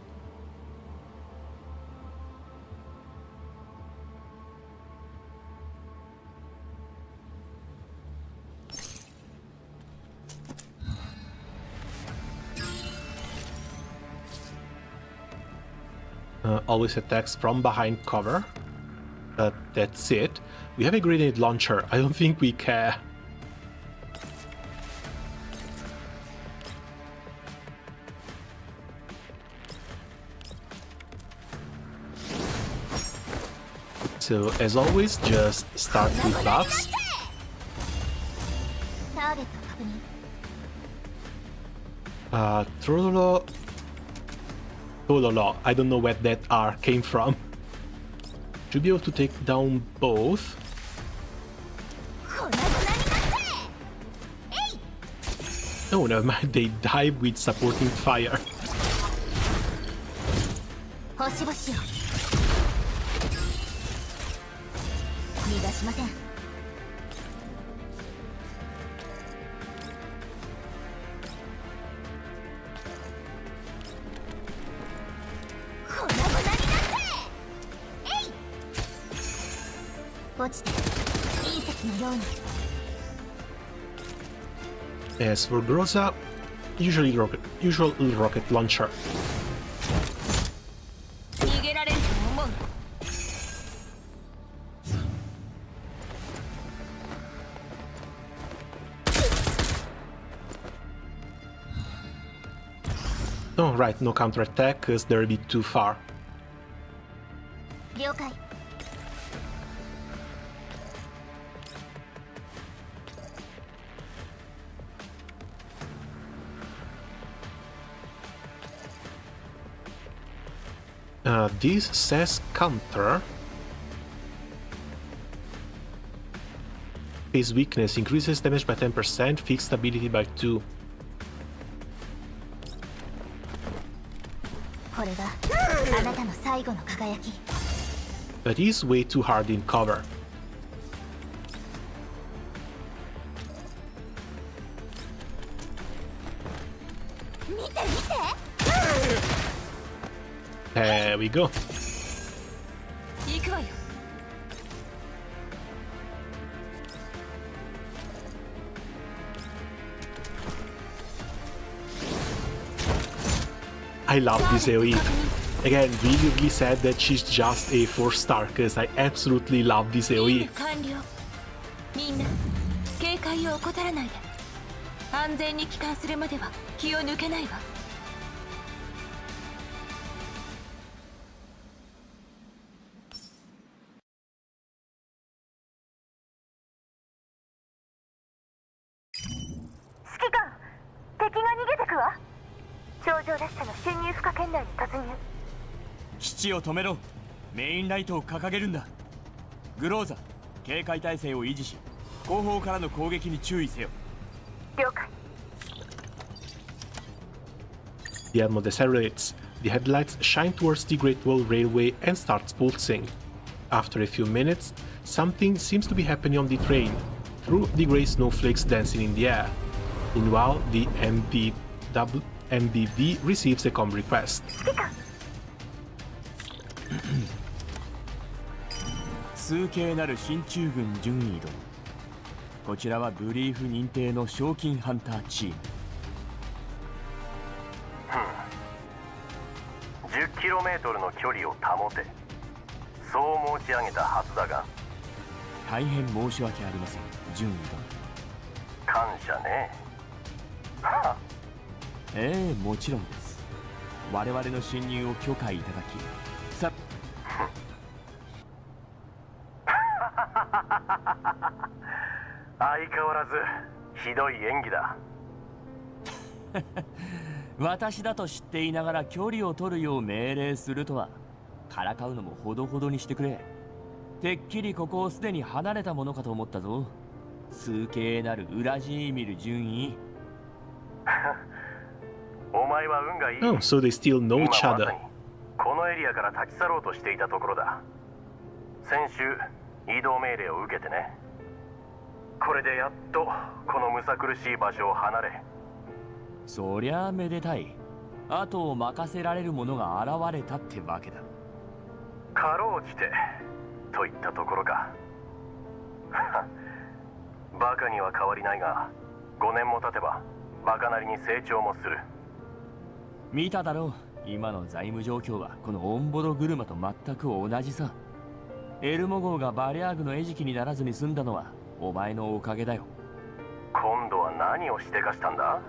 [SPEAKER 1] Always attacks from behind cover. But that's it. We have a grenade launcher. I don't think we care. So, as always, just start with buffs. Trololo. Tololo. I don't know where that R came from. Should be able to take down both. Oh, never mind. They dive with supporting fire.
[SPEAKER 5] 落ちて隕石のように。
[SPEAKER 1] As for Groza, usual rocket launcher.
[SPEAKER 2] 逃げられると思う。
[SPEAKER 1] Oh, right, no counterattack, because they're a bit too far.
[SPEAKER 5] 了解。
[SPEAKER 1] This says counter. Phase weakness increases damage by 10%, fixed stability by 2.
[SPEAKER 5] これがあなたの最後の輝き。
[SPEAKER 1] That is way too hard in cover. There we go.
[SPEAKER 2] 行くわよ。
[SPEAKER 1] I love this AoE. Again, really sad that she's just a 4-star, because I absolutely love this
[SPEAKER 2] 任
[SPEAKER 1] AoE.
[SPEAKER 2] 務完了。みんな警戒を怠らないで。安全に帰還するまでは気を抜けないわ。
[SPEAKER 7] 指揮官、敵が逃げてくわ。頂上列車の侵入不可圏内に突入。
[SPEAKER 3] 基地を止めろ。メインライトを掲げるんだ。グローザ、警戒態勢を維持し、後方からの攻撃に注意せよ。
[SPEAKER 7] 了解。
[SPEAKER 1] The ammo decelerates. The headlights shine towards the Great Wall Railway and starts pulsing. After a few minutes, something seems to be happening on the train, through the grey snowflakes dancing in the air. Meanwhile, the MBV receives a comm request.
[SPEAKER 3] 数形なる進駐軍順位殿。こちらはブリーフ認定の賞金ハンターチーム。
[SPEAKER 4] 10km の距離を保て、そう申し上げたはずだが。
[SPEAKER 3] 大変申し訳ありません、順位殿。
[SPEAKER 4] 感謝ね。
[SPEAKER 3] ええ、もちろんです。我々の侵入を許可いただき、さ
[SPEAKER 4] 相変わらずひどい演技だ。
[SPEAKER 3] 私だと知っていながら距離を取るよう命令するとは、からかうのもほどほどにしてくれ。てっきりここをすでに離れたものかと思ったぞ。数形なるウラジーミル順位。
[SPEAKER 4] お前は運がいい。
[SPEAKER 1] Oh, so they still know
[SPEAKER 4] 今
[SPEAKER 1] each
[SPEAKER 4] まさ
[SPEAKER 1] other.
[SPEAKER 4] にこのエリアから立ち去ろうとしていたところだ。先週移動命令を受けてね。これでやっとこのむさ苦しい場所を離れ。
[SPEAKER 3] そりゃあめでたい。後を任せられる者が現れたってわけだ。
[SPEAKER 4] かろうじてといったところか。バカには変わりないが、5年も経てばバカなりに成長もする。
[SPEAKER 3] 見ただろう、今の財務状況はこのオンボロ車と全く同じさ。エルモ号がバリアーグの餌食にならずに済んだのはお前のおかげだよ。
[SPEAKER 4] 今度は何をしでかしたんだ。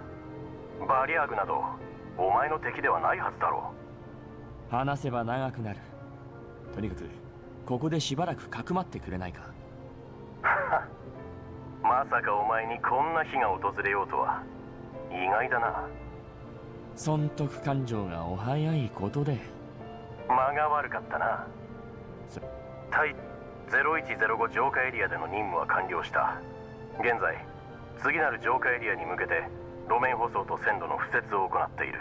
[SPEAKER 4] バリアーグなどお前の敵ではないはずだろ
[SPEAKER 3] う。話せば長くなる。とにかくここでしばらくかくまってくれないか。
[SPEAKER 4] まさかお前にこんな日が訪れようとは意外だな。
[SPEAKER 3] 損得感情がお早いことで。
[SPEAKER 4] 間が悪かったな。対0105浄化エリアでの任務は完了した。現在次なる浄化エリアに向けて路面舗装と線路の敷設を行っている。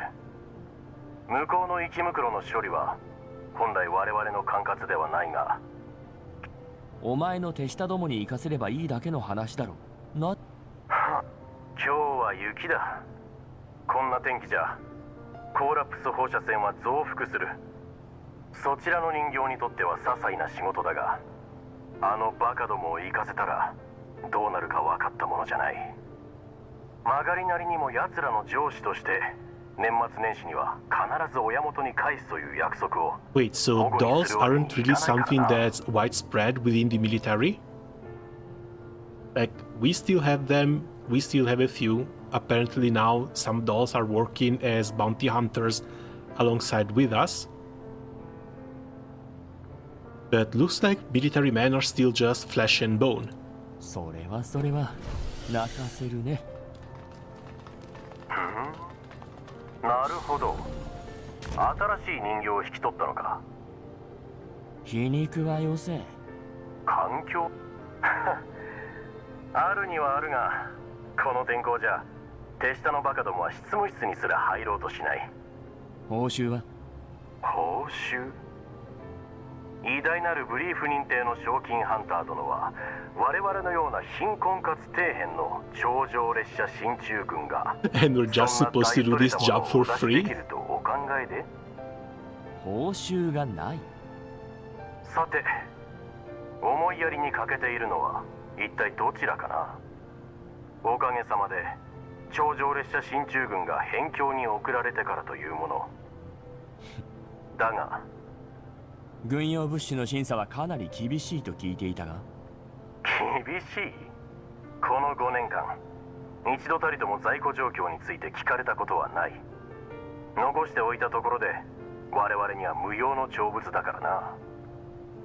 [SPEAKER 4] 向こうの1ムクロの処理は本来我々の管轄ではないが、
[SPEAKER 3] お前の手下どもに行かせればいいだけの話だろな。
[SPEAKER 4] 今日は雪だ。こんな天気じゃコーラプス放射線は増幅する。そちらの人形にとっては些細な仕事だが、あのバカどもを行かせたらどうなるか分かったものじゃない。曲がりなりにも奴らの上司として年末年始には必ず親元に返すという約束を。
[SPEAKER 1] Wait, so dolls aren't really something that's widespread within the military? Like, we still have them, we still have a few. Apparently now some dolls are working as bounty hunters alongside with us. But looks like military men are still just flesh and bone.
[SPEAKER 3] それは泣かせるね。
[SPEAKER 4] なるほど。新しい人形を引き取ったのか。
[SPEAKER 3] 皮肉はよせ。
[SPEAKER 4] 環境あるにはあるが、この天候じゃ手下のバカどもは執務室にすら入ろうとしない。
[SPEAKER 3] 報酬は？
[SPEAKER 4] 報酬？偉大なるブリーフ認定の賞金ハンター殿は我々のような貧困かつ底辺の頂上列車進駐軍が
[SPEAKER 1] And we're just supposed to do this job for free?
[SPEAKER 4] とお考えで。
[SPEAKER 3] 報酬がない。
[SPEAKER 4] さて、思いやりに欠けているのは一体どちらかな。おかげさまで頂上列車進駐軍が辺境に送られてからというものだが、
[SPEAKER 3] 軍用物資の審査はかなり厳しいと聞いていたが。
[SPEAKER 4] 厳しい？この5年間一度たりとも在庫状況について聞かれたことはない。残しておいたところで我々には無用の長物だからな。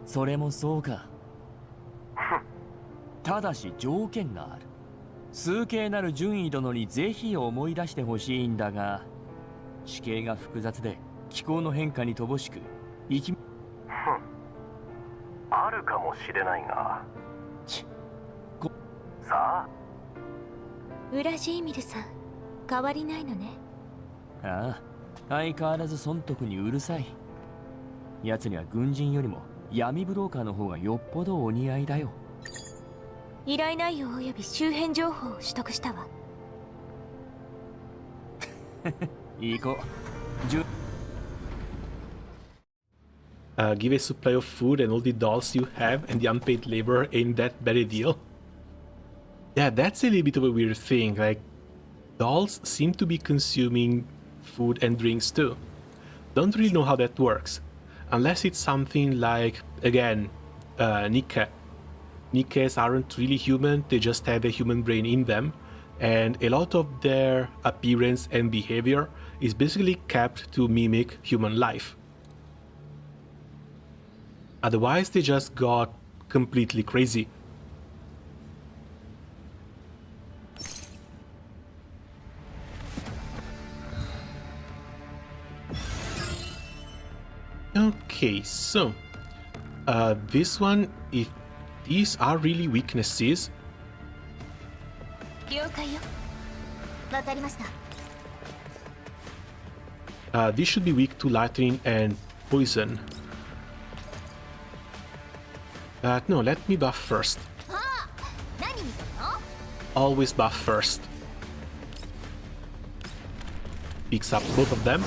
[SPEAKER 3] それもそうか。ただし条件がある。数形なる順位殿にぜひ思い出してほしいんだが、地形が複雑で気候の変化に乏しく
[SPEAKER 4] あるかもしれないが。さあ、
[SPEAKER 2] ウラジーミルさん、変わりないのね。
[SPEAKER 3] ああ、相変わらず損得にうるさい。奴には軍人よりも闇ブローカーの方がよっぽどお似合いだよ。
[SPEAKER 2] 依頼内容及び周辺情報を取得したわ。
[SPEAKER 3] 行こう。
[SPEAKER 1] Give a supply of food and all the dolls you have and the unpaid labor, ain't that bad a deal? Yeah, that's a little bit of a weird thing. Like, dolls seem to be consuming food and drinks too. Don't really know how that works. Unless it's something like, again, Nikke. Nikkes aren't really human, they just have a human brain in them. And a lot of their appearance and behavior is basically kept to mimic human life. Otherwise, they just got completely crazy. Okay, so this one, if these are really weaknesses,
[SPEAKER 5] 了解よ。わかりました。
[SPEAKER 1] this should be weak to lightning and poison. No, let me buff first. Always buff first. Picks up both of them.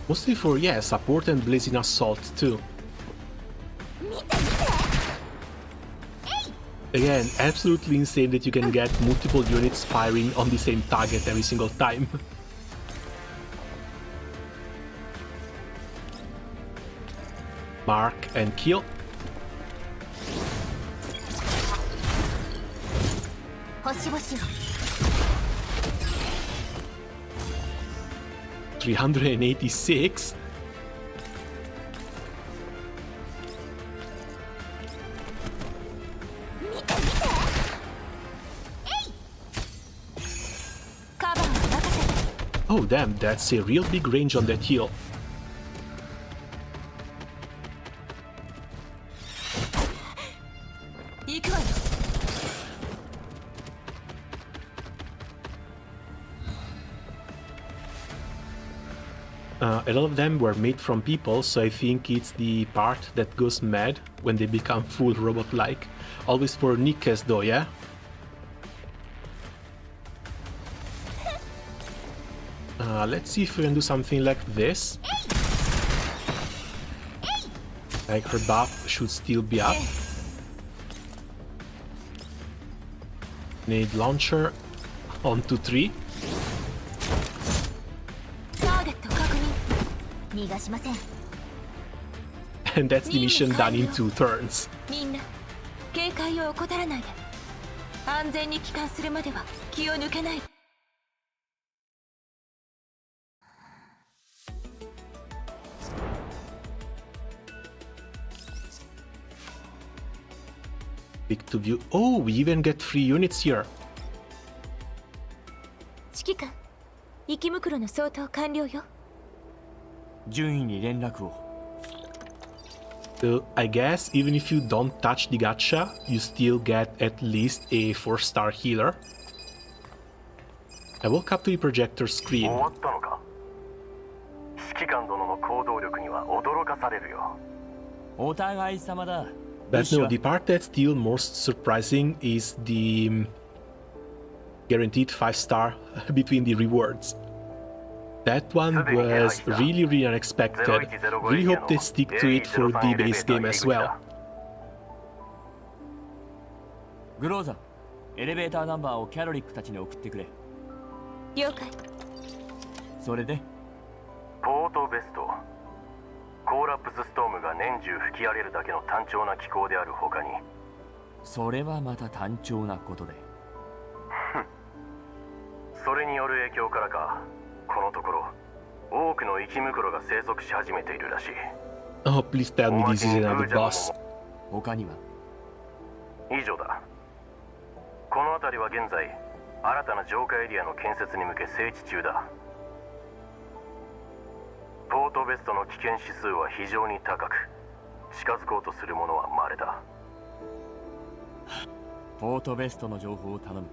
[SPEAKER 1] Mostly for, yeah, support and blazing assault too. Again, absolutely insane that you can get multiple units firing on the same target every single time. Mark and kill. $386. Oh damn, that's a real big range on that heal. A lot of them were made from people, so I think it's the part that goes mad when they become full robot-like. Always for Nikkes though, yeah? Let's see if we can do something like this. Like her buff should still be up. Need launcher. 1, 2, 3.
[SPEAKER 2] ターゲット確認。逃がしません。
[SPEAKER 1] And that's the mission done in 2 turns.
[SPEAKER 2] みんな警戒を怠らないで。安全に帰還するまでは気を抜けない。
[SPEAKER 1] Pick to view. Oh, we even get 3 units here.
[SPEAKER 2] 指揮官、生袋の相当完了よ。
[SPEAKER 3] 順位に連絡を。
[SPEAKER 1] So I guess even if you don't touch the gacha, you still get at least a 4-star healer. I woke up to the projector screen.
[SPEAKER 4] 終わったのか。指揮官殿の行動力には驚かされるよ。
[SPEAKER 3] お互い様だ。
[SPEAKER 1] But no, the part that's still most surprising is the guaranteed 5-star between the rewards. That one was really, really unexpected. Really hope they stick to it for the base game as well.
[SPEAKER 3] グローザ、エレベーターナンバーをキャロリックたちに送ってくれ。
[SPEAKER 2] 了解。
[SPEAKER 3] それで
[SPEAKER 4] ポートベスト。コーラップスストームが年中吹き荒れるだけの単調な気候である他に、
[SPEAKER 3] それはまた単調なことで。
[SPEAKER 4] それによる影響からか、このところ多くの生きムクロが生息し始めているらしい。
[SPEAKER 1] Oh, please tell me this is another boss.
[SPEAKER 3] 他には
[SPEAKER 4] 以上だ。この辺りは現在新たな浄化エリアの建設に向け整地中だ。ポートベストの危険指数は非常に高く、近づこうとする者は稀だ。
[SPEAKER 3] ポートベストの情報を頼む。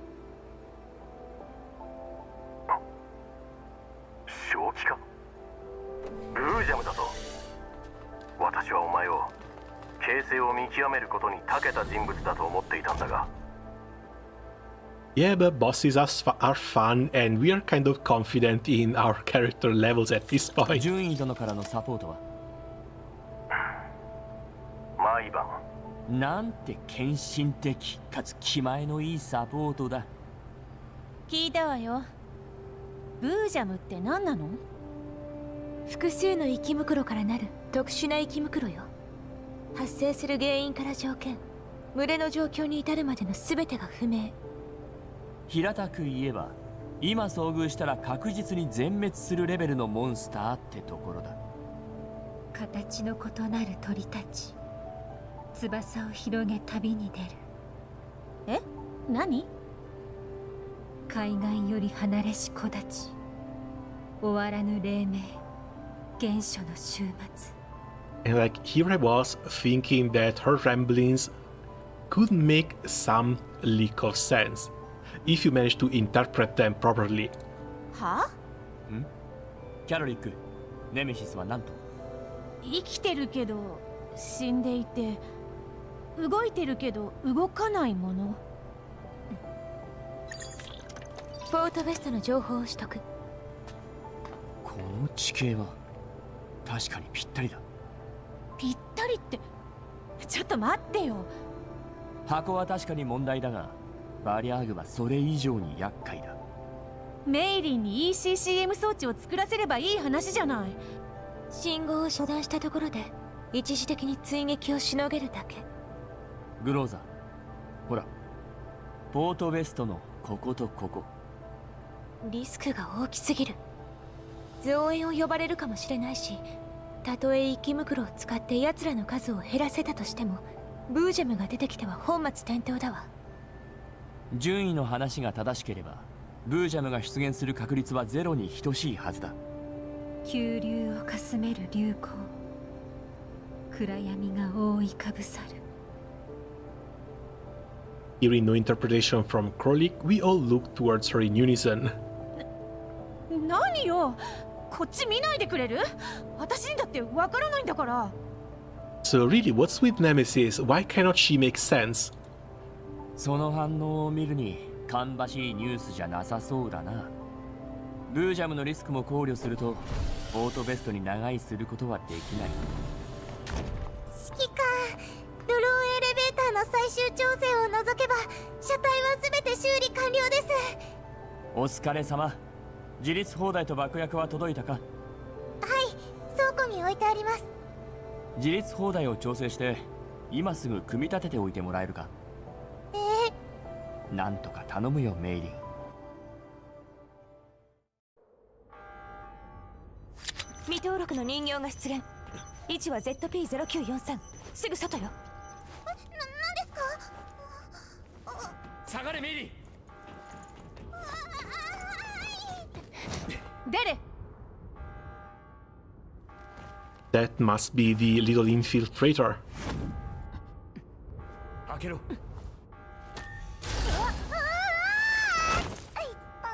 [SPEAKER 4] 正気か。ブージャムだと。私はお前を形勢を見極めることに長けた人物だと思っていたんだが。
[SPEAKER 1] Yeah, but bosses are fun, and we are kind of confident in our character levels at this point.
[SPEAKER 3] 順位殿からのサポートは
[SPEAKER 4] 毎晩。
[SPEAKER 3] なんて献身的かつ気前のいいサポートだ。
[SPEAKER 8] 聞いたわよ。ブージャムって何なの？
[SPEAKER 2] 複数の生き袋からなる特殊な生き袋よ。発生する原因から条件、群れの状況に至るまでの全てが不明。
[SPEAKER 3] 平たく言えば、今遭遇したら確実に全滅するレベルのモンスターってところだ。
[SPEAKER 9] 形の異なる鳥たち、翼を広げ旅に出る。
[SPEAKER 8] え？何？
[SPEAKER 9] 海岸より離れし木立ち、終わらぬ黎明、原初の終末。
[SPEAKER 1] And like here I was thinking that her ramblings could make some leak of sense if you manage to interpret them properly.
[SPEAKER 8] は？
[SPEAKER 3] キャロリック、ネメシスは何と？
[SPEAKER 8] 生きてるけど死んでいて、動いてるけど動かないもの。
[SPEAKER 2] ポートベストの情報を取得。
[SPEAKER 3] この地形は確かにぴったりだ。
[SPEAKER 8] ぴったりって、ちょっと待ってよ。
[SPEAKER 3] 箱は確かに問題だが、バリアーグはそれ以上に厄介だ。
[SPEAKER 8] メイリンに ECCM 装置を作らせればいい話じゃない。
[SPEAKER 2] 信号を遮断したところで一時的に追撃をしのげるだけ。
[SPEAKER 3] グローザ、ほら、ポートベストのこことここ。
[SPEAKER 2] リスクが大きすぎる。増援を呼ばれるかもしれないし、たとえ生き袋を使って奴らの数を減らせたとしても、ブージャムが出てきては本末転倒だわ。
[SPEAKER 3] 順位の話が正しければ、ブージャムが出現する確率はゼロに等しいはずだ。
[SPEAKER 9] 急流をかすめる流行、暗闇が覆いかぶさる。
[SPEAKER 1] Hearing no interpretation from Krolik, we all look towards her in unison.
[SPEAKER 8] 何よ、こっち見ないでくれる？私にだってわからないんだから。
[SPEAKER 1] So really, what's with Nemesis? Why cannot she make sense?
[SPEAKER 3] その反応を見るに芳しいニュースじゃなさそうだな。ブージャムのリスクも考慮するとオートベストに長居することはできない。
[SPEAKER 5] 指揮官、ドローンエレベーターの最終調整を除けば車体は全て修理完了です。
[SPEAKER 3] お疲れ様。自立砲台と爆薬は届いたか？
[SPEAKER 5] はい、倉庫に置いてあります。
[SPEAKER 3] 自立砲台を調整して今すぐ組み立てておいてもらえるか？なんとか頼むよメイリン。
[SPEAKER 2] 未登録の人形が出現。位置は ZP-0943。すぐ外よ。
[SPEAKER 5] 何ですか？
[SPEAKER 3] 下がれメイリン。
[SPEAKER 8] 出る。
[SPEAKER 1] That must be the little infiltrator.
[SPEAKER 3] 開けろ。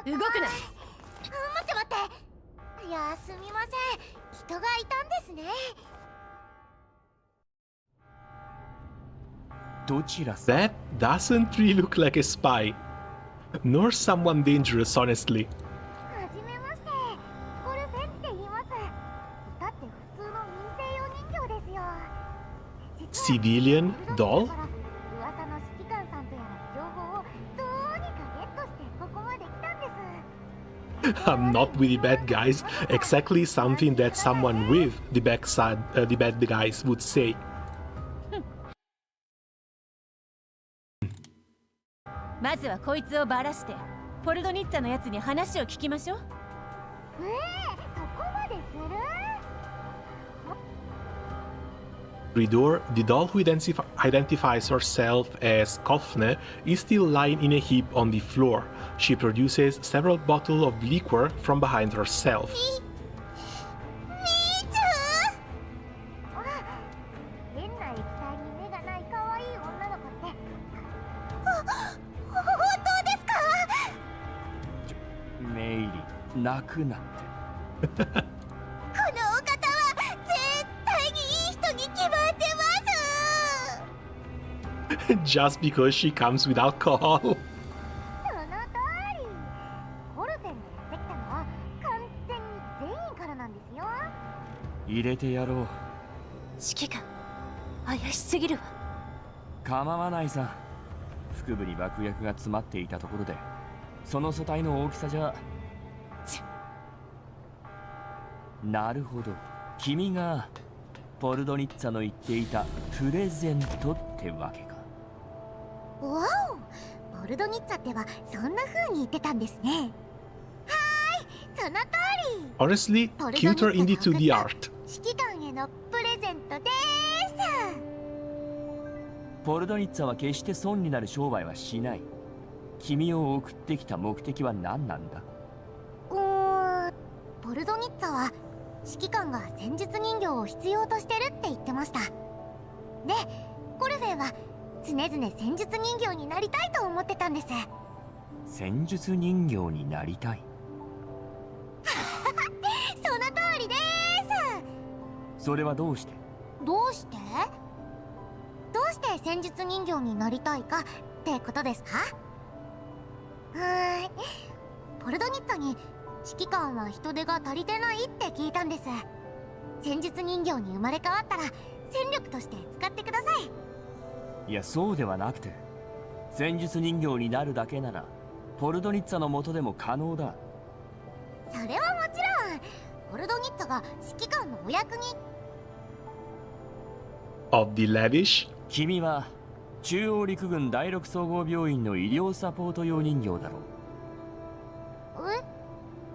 [SPEAKER 8] 動くな。
[SPEAKER 5] 待って待って。いや、すみません。人がいたんですね。
[SPEAKER 3] どちらさ？
[SPEAKER 1] That doesn't really look like a spy. Nor someone dangerous, honestly.
[SPEAKER 5] はじめまして。ゴルフェンって言います。だって普通の民生用人形ですよ。
[SPEAKER 1] Civilian doll?
[SPEAKER 5] 噂の指揮官さんとやら情報をどうにかゲットしてここまで来たんです。
[SPEAKER 1] I'm not with the bad guys. Exactly something that someone with the bad guys would say.
[SPEAKER 8] まずはこいつをバラしてポルドニッツァのやつに話を聞きましょう。
[SPEAKER 5] そこまでする？
[SPEAKER 1] Ridor, the doll who identifies herself as Kofne, is still lying in a heap on the floor. She produces several bottles of liquor from behind herself.
[SPEAKER 5] みーちゃん！変な液体に目がない可愛い女の子って。本当ですか？
[SPEAKER 3] メイリン、泣くなって。
[SPEAKER 5] このお方は絶対にいい人に決まってます。
[SPEAKER 1] Just because she comes with alcohol.
[SPEAKER 5] その通り。ゴルフェンがやってきたのは完全に全員からなんですよ。
[SPEAKER 3] 入れてやろう。
[SPEAKER 2] 指揮官、怪しすぎるわ。
[SPEAKER 3] 構わないさ。腹部に爆薬が詰まっていたところでその素体の大きさじゃ。なるほど、君がポルドニッツァの言っていたプレゼントってわけか。
[SPEAKER 5] わお、ポルドニッツァってはそんな風に言ってたんですね。はーい、その通り。
[SPEAKER 1] Honestly, cuter indie to the art.
[SPEAKER 5] 指揮官へのプレゼントです。
[SPEAKER 3] ポルドニッツァは決して損になる商売はしない。君を送ってきた目的は何なんだ？
[SPEAKER 5] ポルドニッツァは指揮官が戦術人形を必要としてるって言ってました。で、ゴルフェンは常々戦術人形になりたいと思ってたんです。
[SPEAKER 3] 戦術人形になりたい？
[SPEAKER 5] その通りです。
[SPEAKER 3] それはどうして？
[SPEAKER 5] どうして戦術人形になりたいかってことですか？ポルドニッツァに指揮官は人手が足りてないって聞いたんです。戦術人形に生まれ変わったら戦力として使ってください。
[SPEAKER 3] いや、そうではなくて、戦術人形になるだけならポルドニッツァの下でも可能だ。
[SPEAKER 5] それはもちろんポルドニッツァが指揮官のお役に。
[SPEAKER 1] Of the lavish?
[SPEAKER 3] 君は中央陸軍第6総合病院の医療サポート用人形だろう。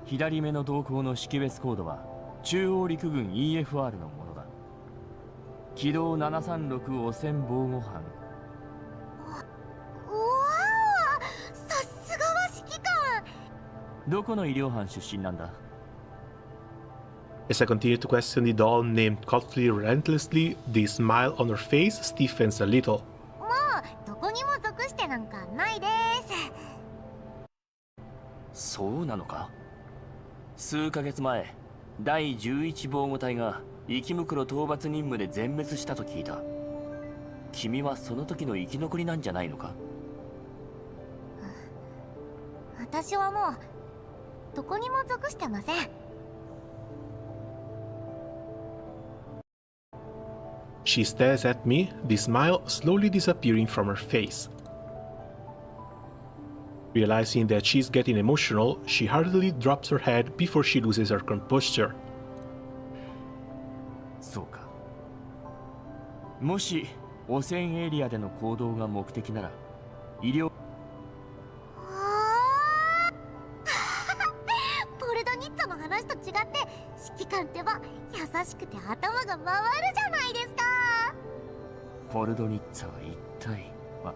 [SPEAKER 3] 左目の瞳孔の識別コードは中央陸軍 EFR のものだ。軌道736汚染防護班。
[SPEAKER 5] うわー、さすがは指揮官。
[SPEAKER 3] どこの医療班出身なんだ？
[SPEAKER 1] As I continue to question the doll named Cutly relentlessly, the smile on her face stiffens a little.
[SPEAKER 5] もうどこにも属してなんかないです。
[SPEAKER 3] そうなのか？数ヶ月前、第11防護隊が生袋討伐任務で全滅したと聞いた。君はその時の生き残りなんじゃないのか？
[SPEAKER 5] 私はもうどこにも属してません。
[SPEAKER 1] She stares at me, the smile slowly disappearing from her face. Realizing that she's getting emotional, she hurriedly drops her head before she loses her composure.
[SPEAKER 3] そうか。もし汚染エリアでの行動が目的なら、医療
[SPEAKER 5] ポルドニッツァの話と違って指揮官ってば優しくて頭が回るじゃないですか。
[SPEAKER 3] ポルドニッツァは一体は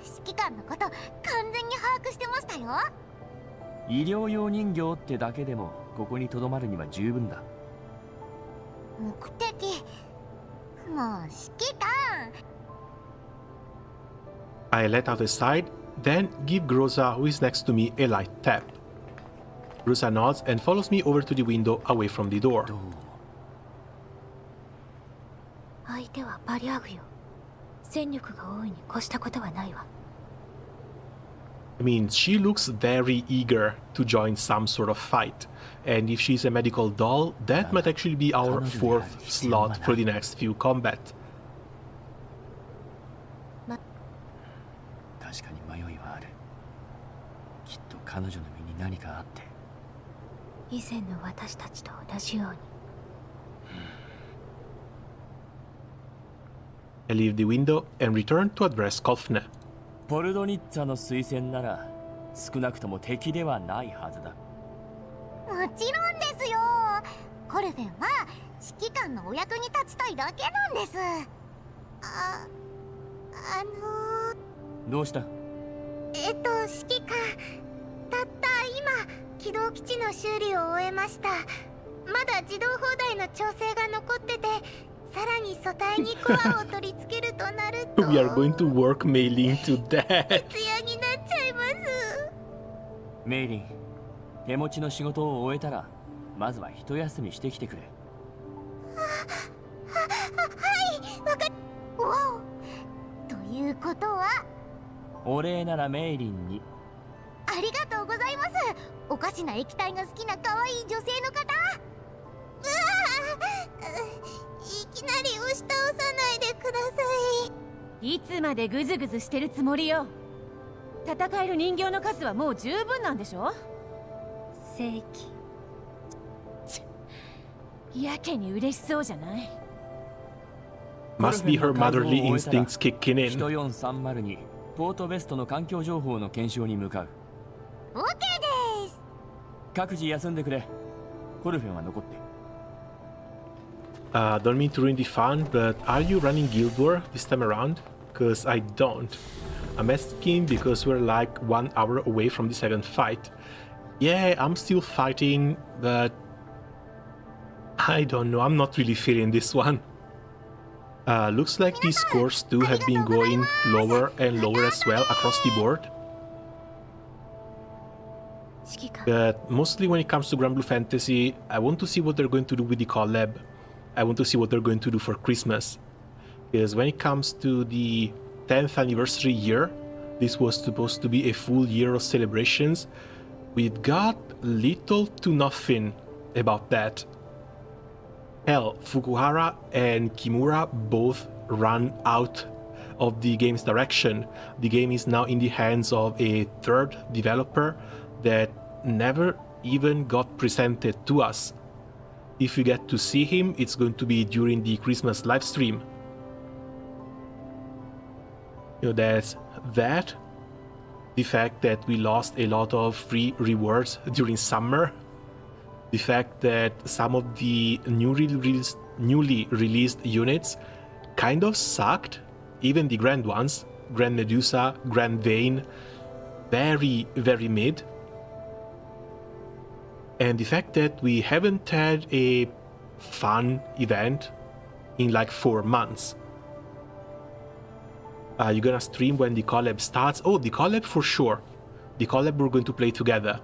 [SPEAKER 5] 指揮官のこと完全に把握してましたよ。
[SPEAKER 3] 医療用人形ってだけでもここに留まるには十分だ。
[SPEAKER 5] 目的もう指揮官。
[SPEAKER 1] I let out a sigh, then give Groza, who is next to me, a light tap. Groza nods and follows me over to the window away from the door.
[SPEAKER 3] どう
[SPEAKER 2] 相手はバリアーグよ。戦力が多いに越したことはないわ。
[SPEAKER 1] I mean, she looks very eager to join some sort of fight, and if she's a medical doll, that might actually be our fourth slot for the next few combat.
[SPEAKER 3] 確かに迷いはある。きっと彼女の身に何かあって。
[SPEAKER 2] 以前の私たちと同じように。
[SPEAKER 1] I leave the window and return to address Kolfne.
[SPEAKER 3] ポルドニッツァの推薦なら少なくとも敵ではないはずだ。
[SPEAKER 5] もちろんですよ。コルフェンは指揮官のお役に立ちたいだけなんです。
[SPEAKER 3] どうした？
[SPEAKER 5] 指揮官、たった今起動基地の修理を終えました。まだ自動砲台の調整が残ってて、さらに素体にコアを取り付けるとなると
[SPEAKER 1] We are going to work Mei-Ling to death.
[SPEAKER 5] 徹夜になっちゃいます。
[SPEAKER 3] メイリン、手持ちの仕事を終えたらまずは一休みしてきてくれ。
[SPEAKER 5] はい、わかっ。おお。ということは
[SPEAKER 3] お礼ならメイリンに。
[SPEAKER 5] ありがとうございます。おかしな液体が好きな可愛い女性の方。いきなり押し倒さないでください。
[SPEAKER 8] いつまでグズグズしてるつもりよ。戦える人形の数はもう十分なんでしょ。
[SPEAKER 2] 正規。
[SPEAKER 8] やけに嬉しそうじゃない。
[SPEAKER 1] Must be her motherly instincts kicking in.
[SPEAKER 3] 1430にポートベストの環境情報の検証に向かう。
[SPEAKER 5] OK です。
[SPEAKER 3] 各自休んでくれ。コルフェンは残って。
[SPEAKER 1] Don't mean to ruin the fun, but are you running Guild War this time around? Cause I don't. I'm asking because we're like 1 hour away from the second fight. Yeah, I'm still fighting, but I don't know, I'm not really feeling this one. Looks like these scores too have been going lower and lower as well across the board.
[SPEAKER 2] 指揮官。
[SPEAKER 1] But mostly when it comes to Grand Blue Fantasy, I want to see what they're going to do with the collab. I want to see what they're going to do for Christmas. Because when it comes to the 10th anniversary year, this was supposed to be a full year of celebrations. We've got little to nothing about that. Hell, Fukuhara and Kimura both ran out of the game's direction. The game is now in the hands of a third developer that never even got presented to us. If we get to see him, it's going to be during the Christmas livestream. You know, there's that. The fact that we lost a lot of free rewards during summer. The fact that some of the newly released units kind of sucked. Even the grand ones. Grand Medusa, Grand Vane. Very, very mid. And the fact that we haven't had a fun event in like 4 months. You're gonna stream when the collab starts? Oh, the collab for sure. The collab we're going to play together.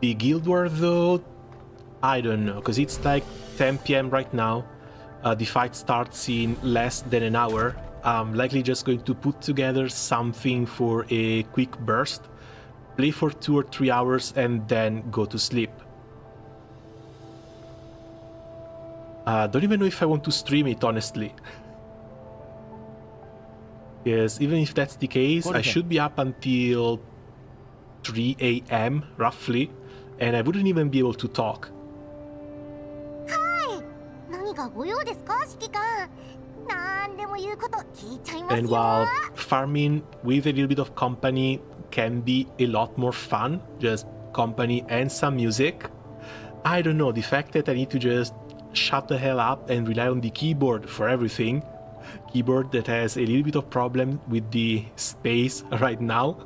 [SPEAKER 1] The Guild War though, I don't know, because it's like 10 PM right now. The fight starts in less than an hour. I'm likely just going to put together something for a quick burst, play for 2 or 3 hours, and then go to sleep. Don't even know if I want to stream it, honestly. Yes, even if that's the case, I should be up until 3 a.m. roughly, and I wouldn't even be able to talk. And while farming with a little bit of company can be a lot more fun, just company and some music, I don't know, the fact that I need to just shut the hell up and rely on the keyboard for everything, keyboard that has a little bit of problem with the space right now,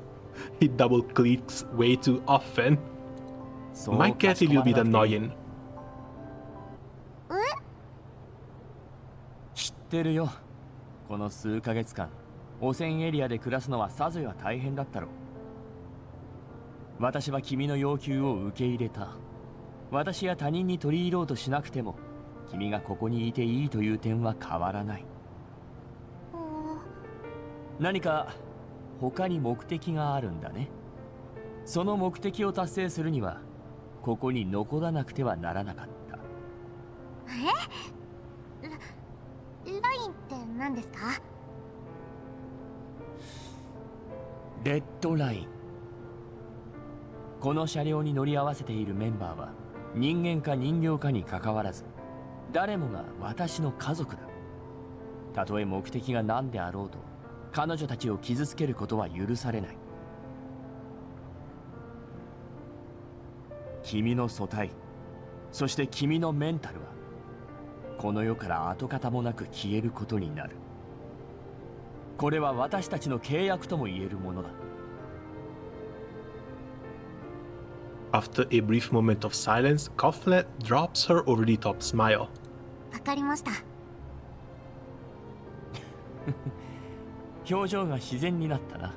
[SPEAKER 1] it double clicks way too often, might get a little bit annoying.
[SPEAKER 3] 知ってるよ。この数ヶ月間、汚染エリアで暮らすのはさぞや大変だったろう。私は君の要求を受け入れた。私や他人に取り入ろうとしなくても、君がここにいていいという点は変わらない。何か他に目的があるんだね。その目的を達成するには、ここに残らなくてはならなかった。
[SPEAKER 5] ラインって何ですか？
[SPEAKER 3] レッドライン。この車両に乗り合わせているメンバーは人間か人形かにかかわらず誰もが私の家族だ。たとえ目的が何であろうと彼女たちを傷つけることは許されない。君の組対、そして君のメンタルはこの世から跡形もなく消えることになる。これは私たちの契約とも言えるものだ。
[SPEAKER 1] After a brief moment of silence, Koflet drops her over-the-top smile.
[SPEAKER 5] わかりました。
[SPEAKER 3] 表情が自然になったな。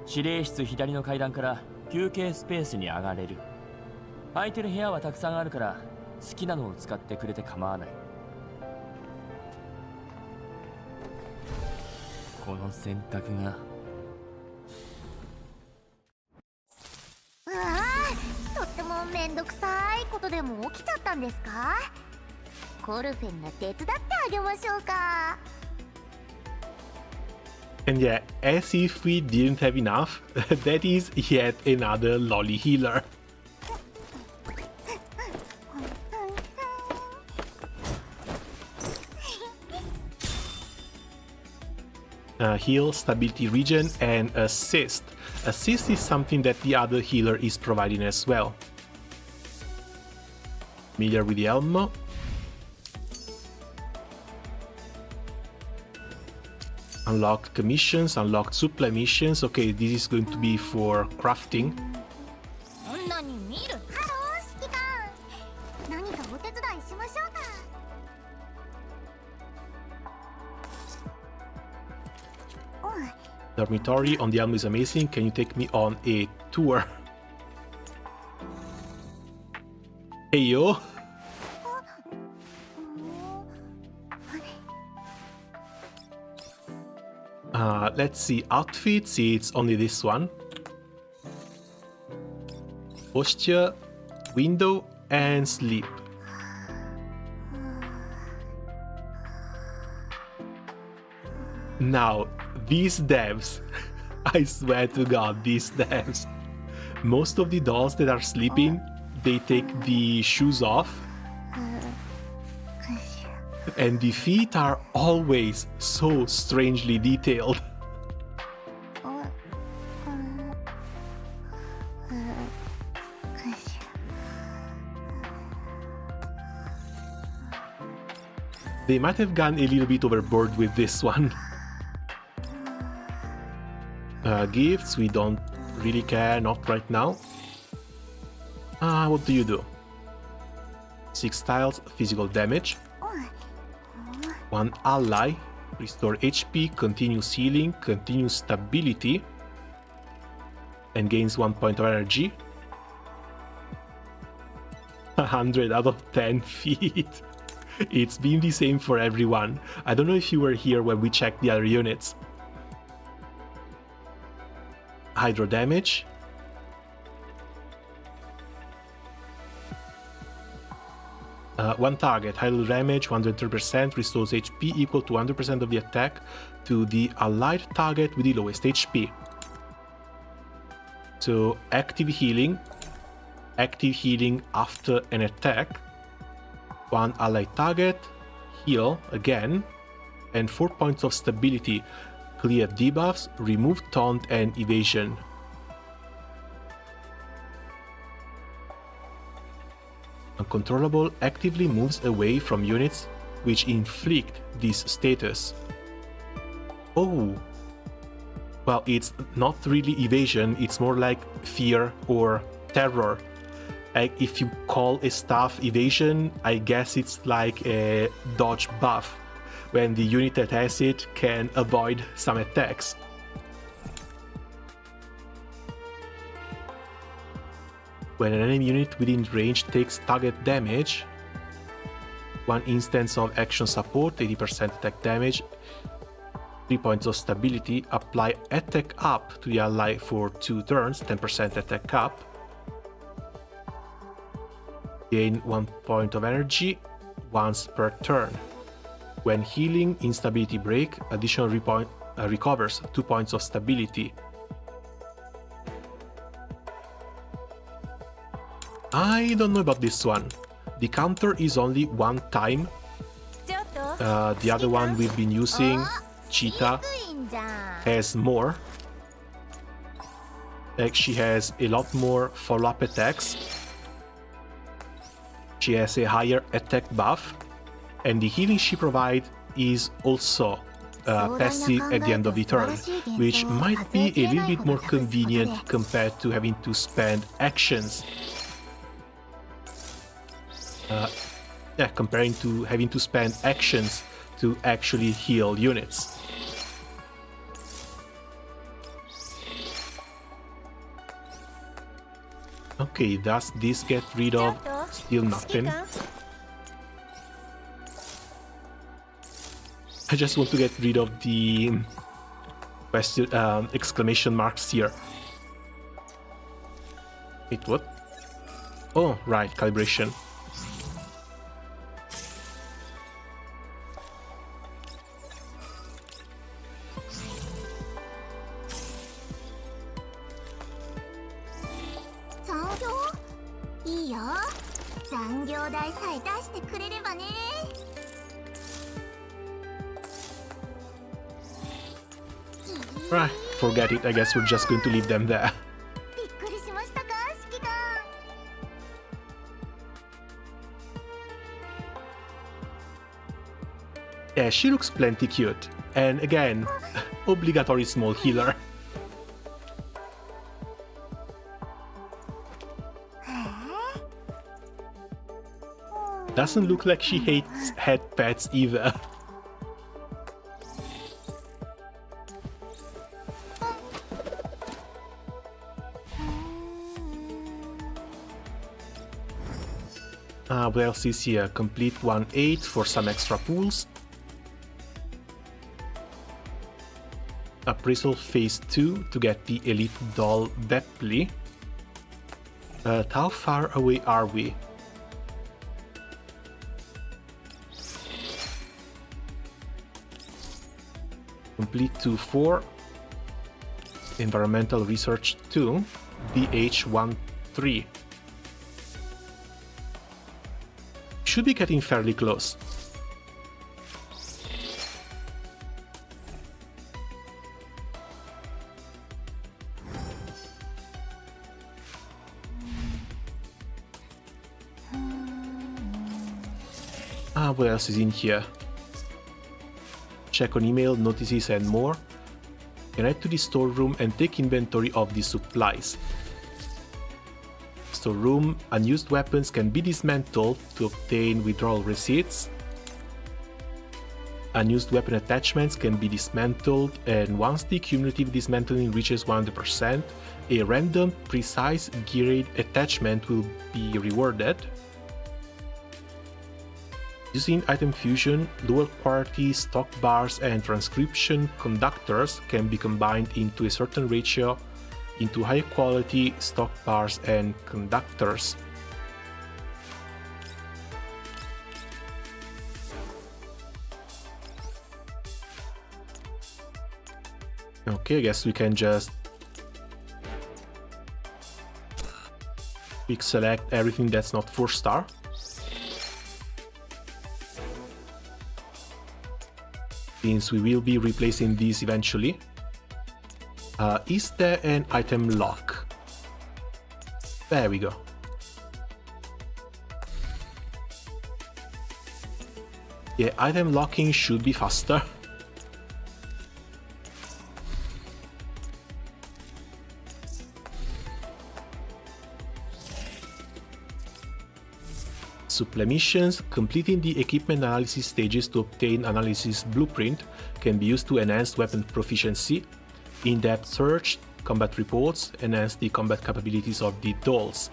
[SPEAKER 3] 指令室左の階段から休憩スペースに上がれる。空いてる部屋はたくさんあるから好きなのを使ってくれて構わない。この選択が
[SPEAKER 5] とってもめんどくさいことでも起きちゃったんですか？コルフェンが手伝ってあげましょうか。
[SPEAKER 1] And yeah, as if we didn't have enough, that is yet another lolly healer. Heal, stability regen, and assist. Assist is something that the other healer is providing as well. Familiar with the Elmo. Unlocked commissions, unlocked supply missions. Okay, this is going to be for crafting.
[SPEAKER 5] そんなに見る。ハロー、指揮官。何かお手伝いしましょうか。
[SPEAKER 1] Dormitory on the Elmo is amazing. Can you take me on a tour? Hey yo! Let's see, outfits, it's only this one. Posture, window, and sleep. Now, these devs, I swear to God, these devs. Most of the dolls that are sleeping, they take the shoes off. And the feet are always so strangely detailed. They might have gone a little bit overboard with this one. Gifts, we don't really care, not right now. What do you do? 6 tiles, physical damage. 1 ally, restore HP, continues healing, continues stability, and gains 1 point of energy. 100 out of 10 feet. It's been the same for everyone. I don't know if you were here when we checked the other units. Hydro damage. One target, hydro damage, 130%, restores HP equal to 100% of the attack to the allied target with the lowest HP. So active healing after an attack, one allied target, heal again, and 4 points of stability, clear debuffs, remove taunt and evasion. Uncontrollable actively moves away from units which inflict this status. Oh, well, it's not really evasion, it's more like fear or terror. Like if you call a staff evasion, I guess it's like a dodge buff, when the unit that has it can avoid some attacks. When an enemy unit within range takes target damage, one instance of action support, 80% attack damage, 3 points of stability, apply attack up to the ally for 2 turns, 10% attack up, gain 1 point of energy once per turn. When healing instability break, additional recovers 2 points of stability. I don't know about this one. The counter is only one time. The other one we've been using, Cheetah, has more. Like she has a lot more follow-up attacks. She has a higher attack buff, and the healing she provides is also passive at the end of the turn, which might be a little bit more convenient compared to having to spend actions. Comparing to having to spend actions to actually heal units. Okay, does this get rid of? Still nothing. I just want to get rid of the question, exclamation marks here. Wait, what? Oh, right, calibration. Right, forget it, I guess we're just going to leave them there. Yeah, she looks plenty cute. And again, obligatory small healer. Doesn't look like she hates head pets either. What else is here? Complete 1-8 for some extra pools. Appraisal phase 2 to get the elite doll Bepley. How far away are we? Complete 2-4. Environmental research 2. BH-1-3. Should be getting fairly close. What else is in here? Check on email, notices and more. Can head to the storeroom and take inventory of the supplies. Storeroom, unused weapons can be dismantled to obtain withdrawal receipts. Unused weapon attachments can be dismantled, and once the cumulative dismantling reaches 100%, a random, precise geared attachment will be rewarded. Using item fusion, lower quality stock bars and transcription conductors can be combined into a certain ratio into high quality stock bars and conductors. Okay, I guess we can just quick select everything that's not 4-star. Since we will be replacing these eventually. Is there an item lock? There we go. Yeah, item locking should be faster. Supply missions. Completing the equipment analysis stages to obtain analysis blueprint can be used to enhance weapon proficiency. In-depth search, combat reports, enhance the combat capabilities of the dolls.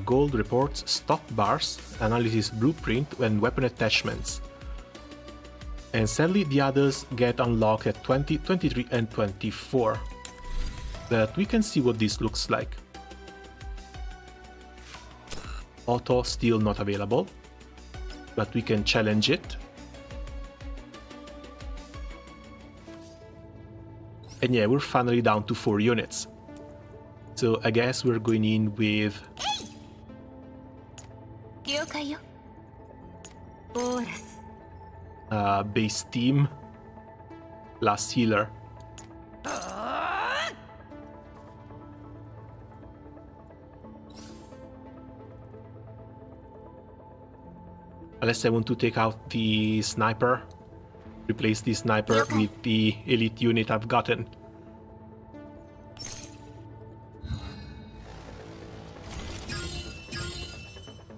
[SPEAKER 1] Gold reports, stock bars, analysis blueprint, and weapon attachments. And sadly the others get unlocked at 20, 23, and 24. But we can see what this looks like. Auto still not available, but we can challenge it. And yeah, we're finally down to 4 units. So I guess we're going in with base team, last healer. Unless I want to take out the sniper, replace the sniper with the elite unit I've gotten.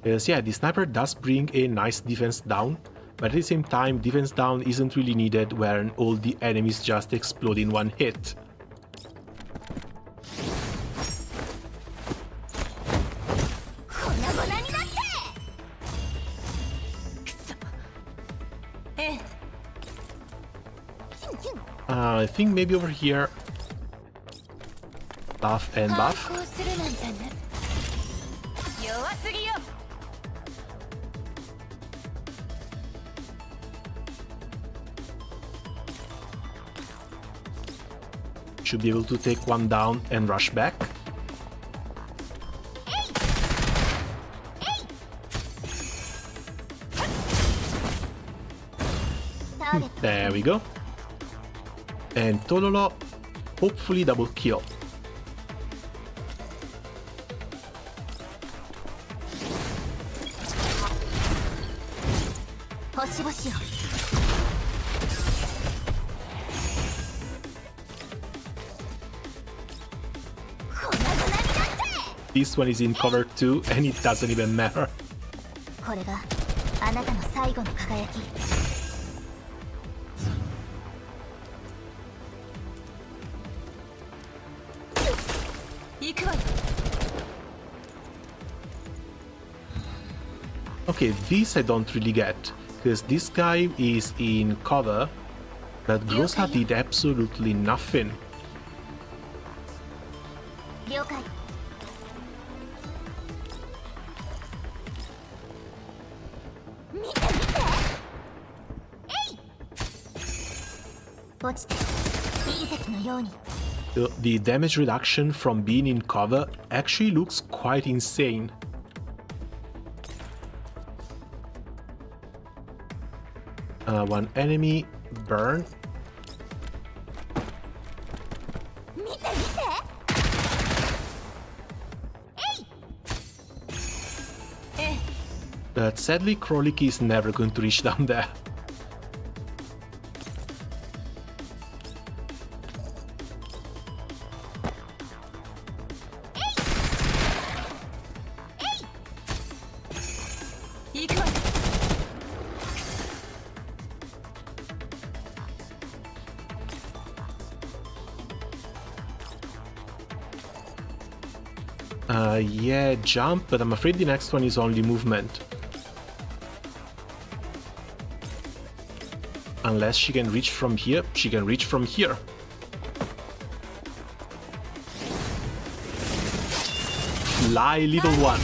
[SPEAKER 1] Because yeah, the sniper does bring a nice defense down, but at the same time, defense down isn't really needed when all the enemies just explode in one hit. I think maybe over here, buff and buff. Should be able to take one down and rush back. There we go. And Tololo, hopefully double kill. This one is in cover too, and it doesn't even matter. Okay, this I don't really get, because this guy is in cover, but Grossa did absolutely nothing. The damage reduction from being in cover actually looks quite insane. One enemy, burn. But sadly, Krolik is never going to reach down there. Yeah, jump, but I'm afraid the next one is only movement. Unless she can reach from here. She can reach from here. Fly, little one.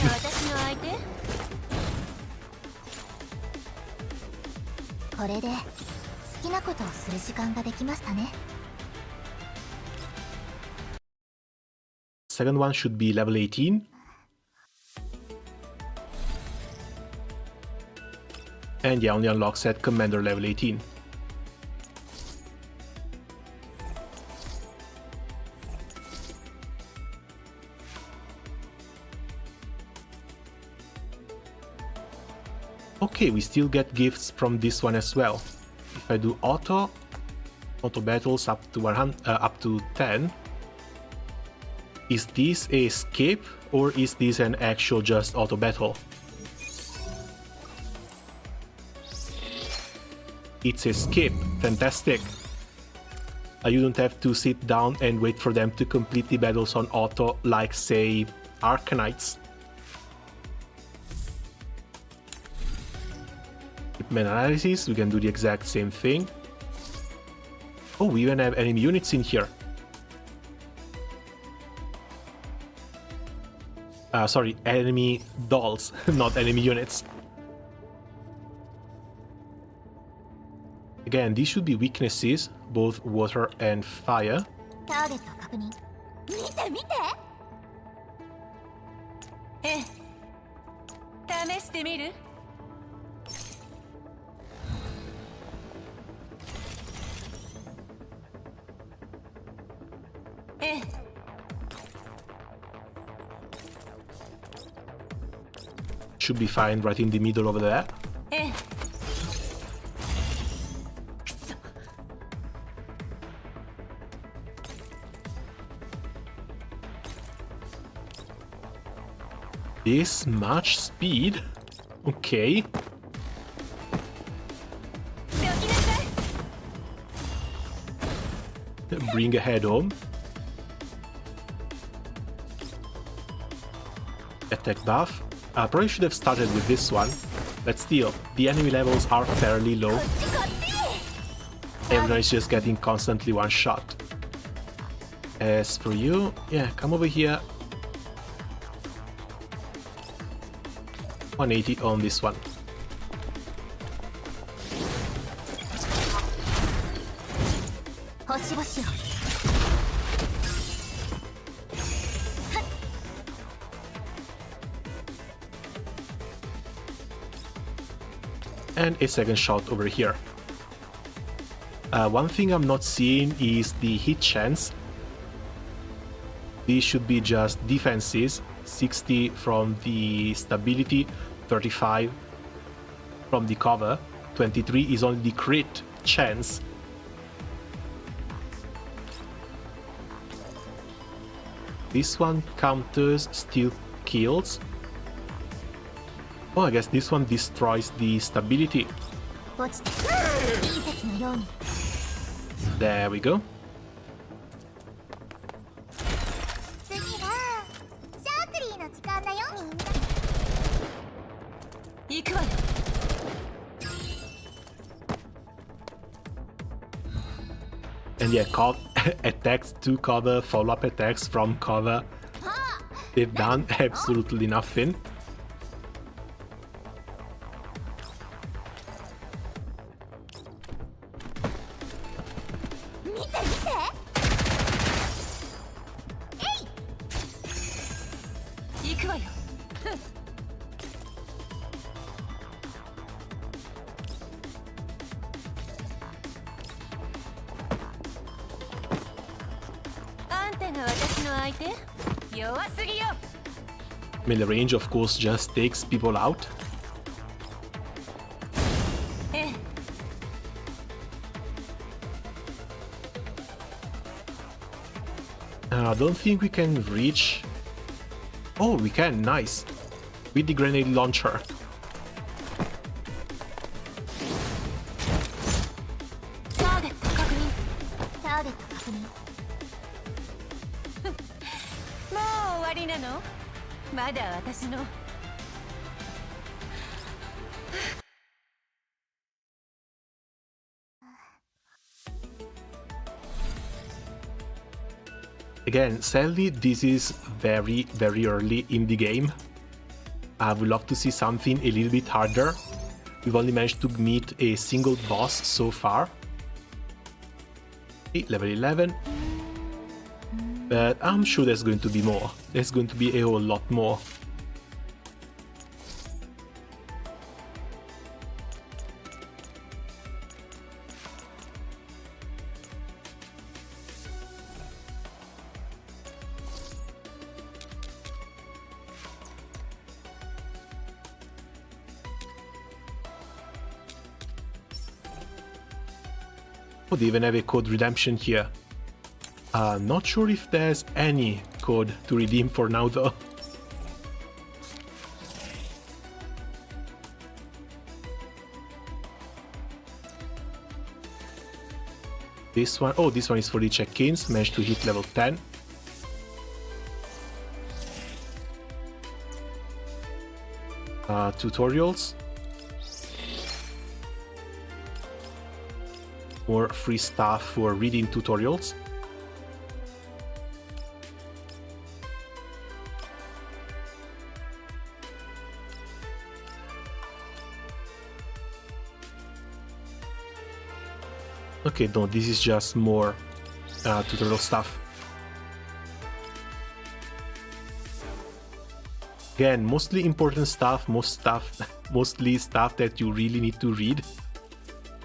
[SPEAKER 1] Second one should be level 18. And yeah, only unlocks at Commander level 18. Okay, we still get gifts from this one as well. If I do auto battles up to 10. Is this a escape or is this an actual just auto battle? It's escape. Fantastic. You don't have to sit down and wait for them to complete the battles on auto like, say, Arcanites. Equipment analysis, we can do the exact same thing. Oh, we even have enemy units in here. Sorry, enemy dolls, not enemy units. Again, these should be weaknesses, both water and fire. Should be fine right in the middle over there. This much speed? Okay. Bring a head home. Attack buff. Probably should have started with this one, but still, the enemy levels are fairly low. Everyone is just getting constantly one shot. As for you, yeah, come over here. 180 on this one. And a second shot over here. One thing I'm not seeing is the hit chance. These should be just defenses. 60 from the stability, 35 from the cover, 23 is only the crit chance. This one counters still kills. Oh, I guess this one destroys the stability. There we go. And yeah, attacks to cover, follow-up attacks from cover. They've done absolutely nothing. Melee range, of course, just takes people out. I don't think we can reach... Oh, we can, nice. With the grenade launcher.
[SPEAKER 8] まだ私の
[SPEAKER 1] Again, sadly, this is very, very early in the game. I would love to see something a little bit harder. We've only managed to meet a single boss so far. Okay, level 11. But I'm sure there's going to be more. There's going to be a whole lot more. Oh, they even have a code redemption here. Not sure if there's any code to redeem for now though. This one, oh, this one is for the check-ins, managed to hit level 10. Tutorials. More free stuff for reading tutorials. Okay, no, this is just more tutorial stuff. Again, mostly important stuff, mostly stuff that you really need to read.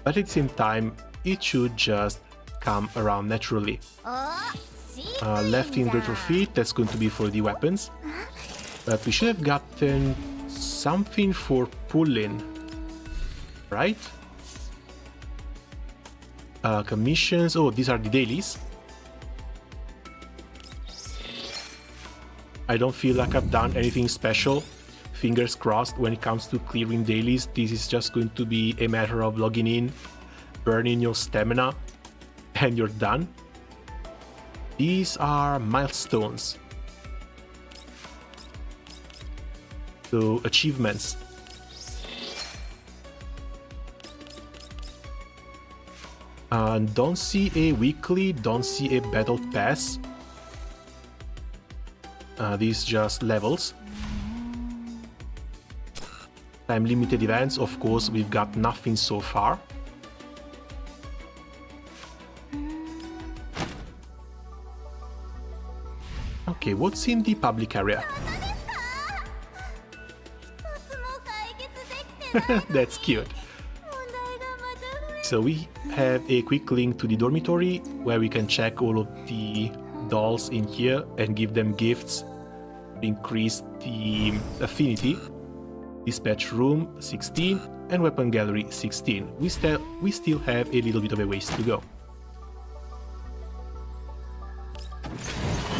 [SPEAKER 1] But at the same time, it should just come around naturally. Left in retrofit, that's going to be for the weapons. But we should have gotten something for pulling, right? Commissions, oh, these are the dailies. I don't feel like I've done anything special. Fingers crossed when it comes to clearing dailies. This is just going to be a matter of logging in, burning your stamina, and you're done. These are milestones. So, achievements. Don't see a weekly, don't see a battle pass. These just levels. Time limited events, of course, we've got nothing so far. Okay, what's in the public area? That's cute. So we have a quick link to the dormitory where we can check all of the dolls in here and give them gifts to increase the affinity. Dispatch room 16 and weapon gallery 16. We still have a little bit of a ways to go.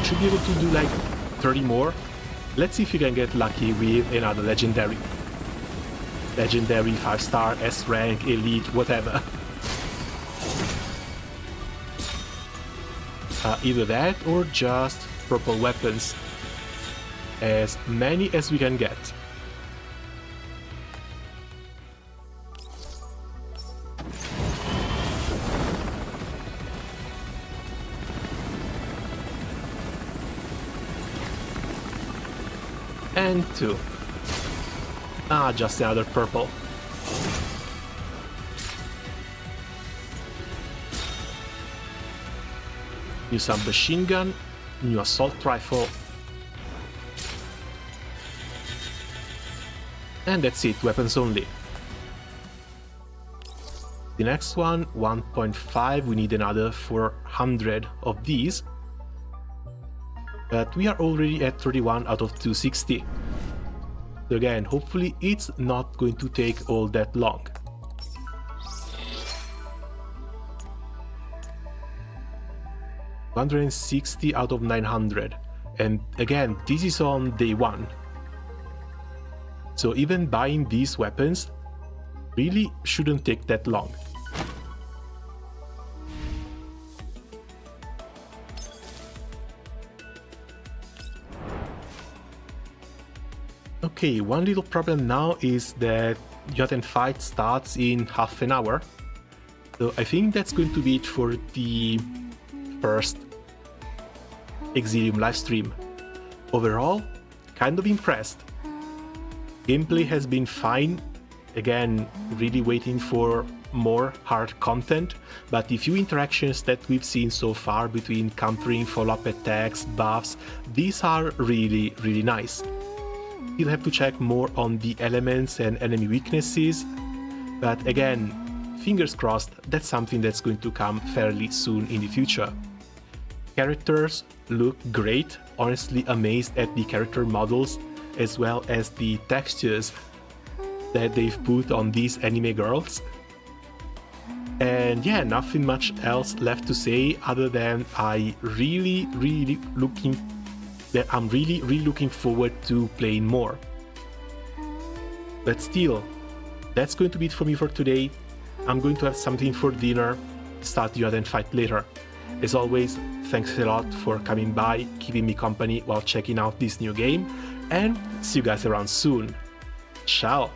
[SPEAKER 1] Should be able to do like 30 more. Let's see if you can get lucky with another legendary. Legendary, 5-star, S rank, elite, whatever. Either that or just purple weapons. As many as we can get. And 2. Just another purple. New submachine gun, new assault rifle. And that's it, weapons only. The next one, 1.5, we need another 400 of these. But we are already at 31 out of 260. So again, hopefully it's not going to take all that long. $160 out of 900. And again, this is on day 1. So even buying these weapons really shouldn't take that long. Okay, one little problem now is that Jotun fight starts in half an hour. So I think that's going to be it for the first Exilium livestream. Overall, kind of impressed. Gameplay has been fine. Again, really waiting for more hard content, but the few interactions that we've seen so far between countering follow-up attacks, buffs, these are really, really nice. You'll have to check more on the elements and enemy weaknesses, but again, fingers crossed, that's something that's going to come fairly soon in the future. Characters look great, honestly amazed at the character models as well as the textures that they've put on these anime girls. And yeah, nothing much else left to say other than I'm really looking forward to playing more. But still, that's going to be it for me for today. I'm going to have something for dinner, start the other fight later. As always, thanks a lot for coming by, keeping me company while checking out this new game, and see you guys around soon. Ciao!